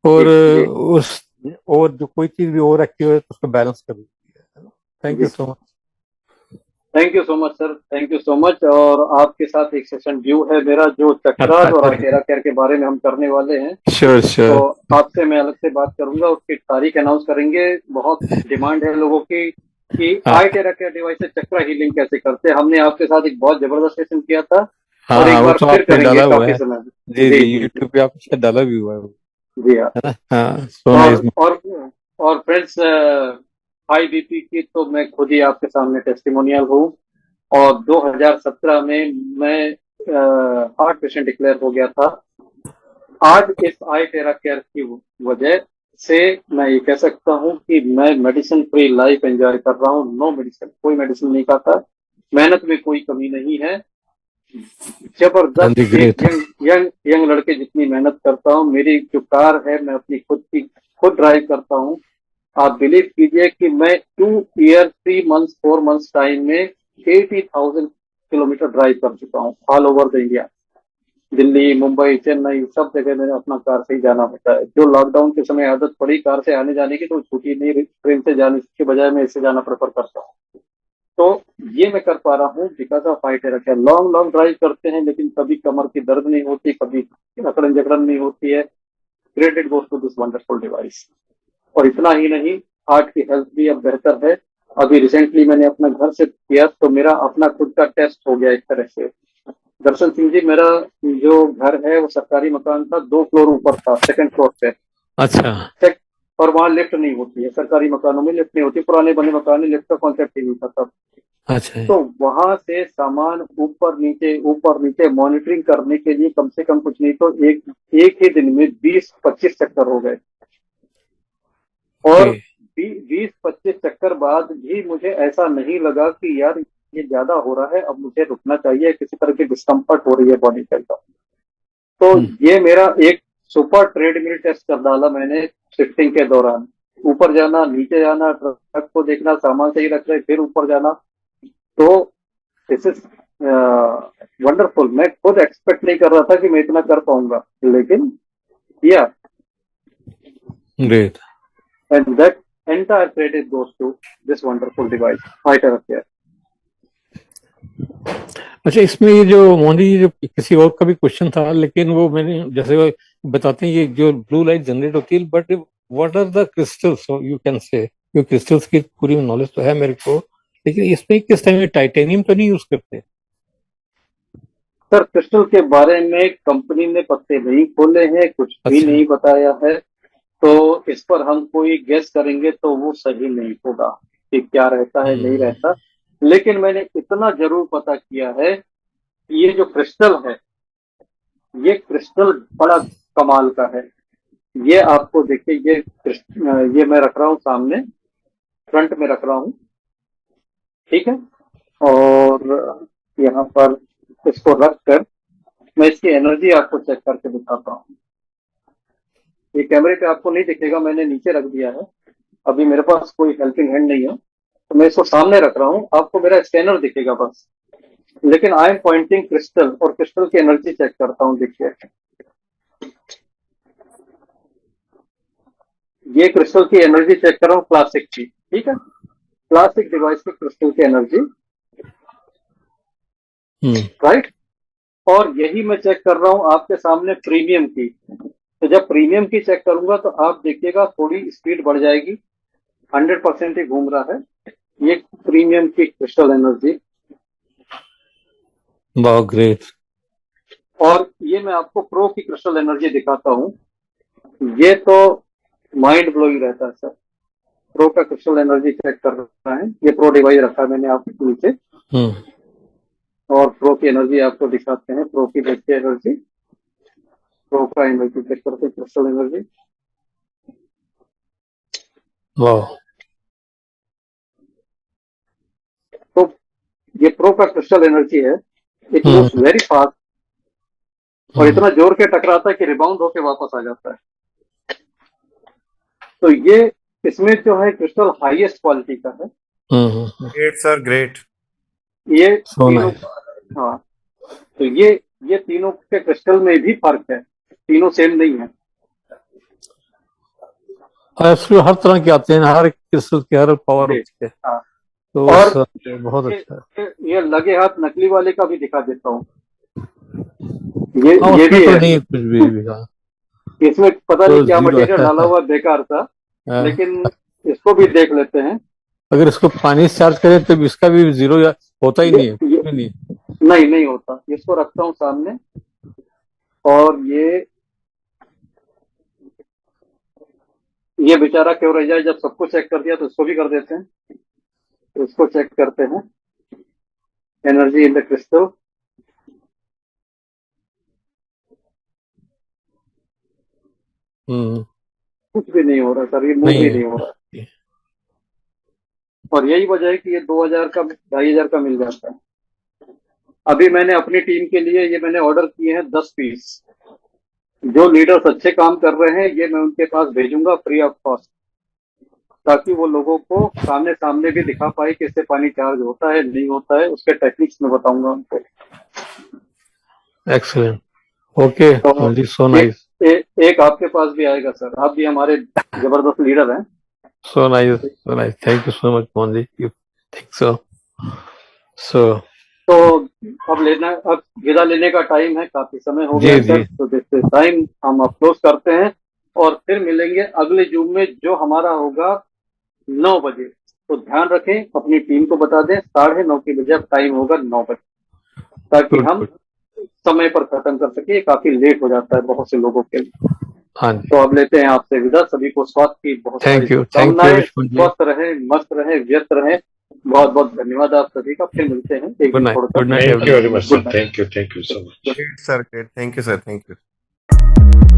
और जी जी उस और जो कोई चीज भी ओवर एक्टिव है तो उसको बैलेंस कर देती है। थैंक जी। You so much. Thank you so much sir, thank you so much. और आपके साथ एक सेशन ड्यू है मेरा, जो अच्छा चक्रास और अच्छा, आइटेरा केयर के बारे में हम करने वाले हैं। श्योर तो श्योर। आपसे मैं अलग से बात करूंगा, उसकी तारीख अनाउंस करेंगे। बहुत डिमांड है लोगों की कि हाँ आइटेरा केयर डिवाइस से चक्रा हीलिंग कैसे करते हैं। हमने आपके साथ एक बहुत जबरदस्त सेशन किया था, हाँ और हाँ, एक वो बार तो फिर आपने करेंगे डाला हुआ काफी है। समय। जी जी जी, जी जी यूट्यूब पे आपने डाला भी हुआ है वो, जी हाँ। है ना। हाँ, सो नाइस। और फ्रेंड्स, हाई बीपी की तो मैं खुद ही आपके सामने टेस्टिमोनियल हूँ। और 2017 में मैं हार्ट पेशेंट डिक्लेयर हो गया था। आज इस आई टेरा केयर की वजह से मैं ये कह सकता हूँ कि मैं मेडिसिन फ्री लाइफ एंजॉय कर रहा हूँ। नो मेडिसिन, कोई मेडिसिन नहीं खाता, मेहनत में कोई कमी नहीं है। हाँ जी, जबरदस्त एक ग्रेट। यंग यंग यंग लड़के जितनी मेहनत करता हूँ। मेरी जो कार है मैं अपनी खुद ड्राइव करता हूँ। आप बिलीव कीजिए कि मैं 2 ईयर 3 मंथ्स 4 मंथ्स टाइम में 80,000 किलोमीटर ड्राइव कर चुका हूँ all over the India. Delhi, Mumbai, Chennai सब जगह मैंने अपना कार से ही जाना होता है। जो लॉकडाउन के समय आदत पड़ी कार से आने जाने की तो छूटी नहीं, ट्रेन से जाने के बजाय मैं इससे जाना प्रेफर करता हूँ। तो ये मैं कर पा रहा हूँ because of iTera care. Long long drive करते हैं लेकिन कभी कमर की दर्द नहीं होती, कभी अकड़न जकड़न नहीं होती है। Credit goes to this wonderful device. और इतना ही नहीं, हार्ट की हेल्थ भी अब बेहतर है। अभी रिसेंटली मैंने अपना घर से किया तो मेरा अपना खुद का टेस्ट हो गया एक तरह से। दर्शन सिंह जी, मेरा जो घर है वो सरकारी मकान था, 2 फ्लोर ऊपर था, सेकंड फ्लोर पे। अच्छा। और वहाँ लिफ्ट नहीं होती है, सरकारी मकानों में लिफ्ट नहीं होती, पुराने बने मकान में लिफ्ट का कॉन्सेप्ट ही नहीं था तब। अच्छा। तो वहां से सामान ऊपर नीचे मॉनिटरिंग करने के लिए कम से कम कुछ नहीं तो एक ही दिन में 20-25 चक्कर हो गए। और 20-25 चक्कर बाद भी मुझे ऐसा नहीं लगा कि यार ये ज्यादा हो रहा है, अब मुझे रुकना चाहिए, किसी तरह की डिस्कम्फर्ट हो रही है बॉडी के अंदर। तो ये मेरा एक सुपर ट्रेडमिल टेस्ट कर डाला मैंने शिफ्टिंग के दौरान। ऊपर जाना, नीचे जाना, ट्रक को देखना, सामान सही रख रहे, फिर ऊपर जाना। तो दिस इज वंडरफुल। मैं खुद एक्सपेक्ट नहीं कर रहा था कि मैं इतना कर पाऊंगा, लेकिन किया। Great. And that entire credit goes to this wonderful device iTera care. अच्छा, इसमें ये जो मोदी जी, जो किसी और का भी क्वेश्चन था लेकिन वो मैंने जैसे वो बताते हैं ये जो ब्लू लाइट जनरेट होती है, but what are the crystals you can say, क्योंकि क्रिस्टल्स की पूरी नॉलेज तो है मेरे को, लेकिन इसमें किस टाइम में टाइटेनियम तो नहीं यूज करते? सर, क्रिस्टल के बारे में कंपनी ने पत्ते नहीं खोले हैं, कुछ भी अच्छा। नहीं बताया है। तो इस पर हम कोई गेस करेंगे तो वो सही नहीं होगा कि क्या रहता है नहीं रहता। लेकिन मैंने इतना जरूर पता किया है कि ये जो क्रिस्टल है, ये क्रिस्टल बड़ा कमाल का है। ये आपको देखिए, ये मैं रख रहा हूँ सामने, फ्रंट में रख रहा हूँ, ठीक है। और यहाँ पर इसको रख कर मैं इसकी एनर्जी आपको चेक करके दिखाता हूँ। ये कैमरे पे आपको नहीं दिखेगा, मैंने नीचे रख दिया है। अभी मेरे पास कोई हेल्पिंग हैंड नहीं है तो मैं इसको सामने रख रहा हूँ, आपको मेरा स्कैनर दिखेगा बस। लेकिन आई एम पॉइंटिंग क्रिस्टल और क्रिस्टल की एनर्जी चेक करता हूँ। देखिए, ये क्रिस्टल की एनर्जी चेक कर रहा हूँ क्लासिक की, ठीक है। क्लासिक डिवाइस की क्रिस्टल की एनर्जी, राइट। और यही मैं चेक कर रहा हूँ आपके सामने प्रीमियम की। तो जब प्रीमियम की चेक करूंगा तो आप देखिएगा थोड़ी स्पीड बढ़ जाएगी, 100% ही घूम रहा है ये प्रीमियम की क्रिस्टल एनर्जी। वाह, ग्रेट। और ये मैं आपको प्रो की क्रिस्टल एनर्जी दिखाता हूँ। ये तो माइंड ब्लोइंग रहता है सर। प्रो का क्रिस्टल एनर्जी चेक कर रहा है, ये प्रो डिवाइस रखा है मैंने आपके नीचे। और प्रो की एनर्जी आपको दिखाते हैं। प्रो की देखिए एनर्जी, प्रो का एनर्जी चेक करते हैं, क्रिस्टल एनर्जी। वाह। तो ये प्रो का क्रिस्टल एनर्जी है। इट मूव्स वेरी फास्ट और इतना जोर के टकराता है कि रिबाउंड होके वापस आ जाता है। तो ये इसमें जो है क्रिस्टल हाईएस्ट क्वालिटी का है। Great sir, great. ये तीनों, हाँ, तो ये तीनों के क्रिस्टल में भी फर्क है, तीनों सेम नहीं है। हर तरह के आते हैं, हर क्रिस्टल की हर पावर होती है। हाँ। तो और बहुत अच्छा है। ये लगे हाथ नकली वाले का भी दिखा देता हूँ। ये भी तो है, नहीं कुछ भी। हाँ, इसमें पता नहीं तो क्या जीरो मटेरियल है। डाला हुआ, बेकार था। लेकिन इसको भी देख लेते हैं। अगर इसको पानी से चार्ज करें तो इसका भी जीरो होता ही नहीं है, कुछ भी नहीं। नहीं होता। इसको रखता हूँ सामने और ये बेचारा क्यों रह जाए, जब सबको चेक कर दिया तो इसको भी कर देते हैं। तो इसको चेक करते हैं, एनर्जी इन द क्रिस्टल। कुछ भी नहीं हो रहा सर, ये मूव ही नहीं हो रहा। और यही वजह है कि ये 2000 का 2500 का मिल जाता है। अभी मैंने अपनी टीम के लिए ये मैंने ऑर्डर किए हैं 10 पीस। जो लीडर्स अच्छे काम कर रहे हैं ये मैं उनके पास भेजूंगा फ्री ऑफ कॉस्ट। ताकि वो लोगों को सामने सामने भी दिखा पाए कि इससे पानी चार्ज होता है नहीं होता है, उसके टेक्निक्स में बताऊंगा उनको। excellent. Okay, तो Mohan, so एक nice. एक आपके पास भी आएगा सर, आप भी हमारे जबरदस्त लीडर हैं। So nice, so nice. Thank you so much, Mohan. You think so? So, तो अब विदा लेने का टाइम है, काफी समय हो जी, गया जी। सर, तो दिस टाइम हम अप्रोच करते हैं और फिर मिलेंगे अगले जूम में जो हमारा होगा 9 बजे। तो ध्यान रखें, अपनी टीम को बता दें 9:30 के बजे अब टाइम होगा 9 बजे, ताकि good, हम good. समय पर खत्म कर सके। काफी लेट हो जाता है बहुत से लोगों के लिए। हाँ जी, तो अब लेते हैं आपसे विदा। सभी को स्वास्थ्य की बहुत सारी thank you, शुभकामनाएं, Vishnu जी. स्वस्थ रहे, मस्त रहे, व्यस्त रहे। बहुत बहुत धन्यवाद आप सभी का। फिर मिलते हैं एक Good दिन night, छोड़कर। good night, thank you everyone. Very much good sir, night. Thank you so much. Great sir, great, thank you sir, thank you.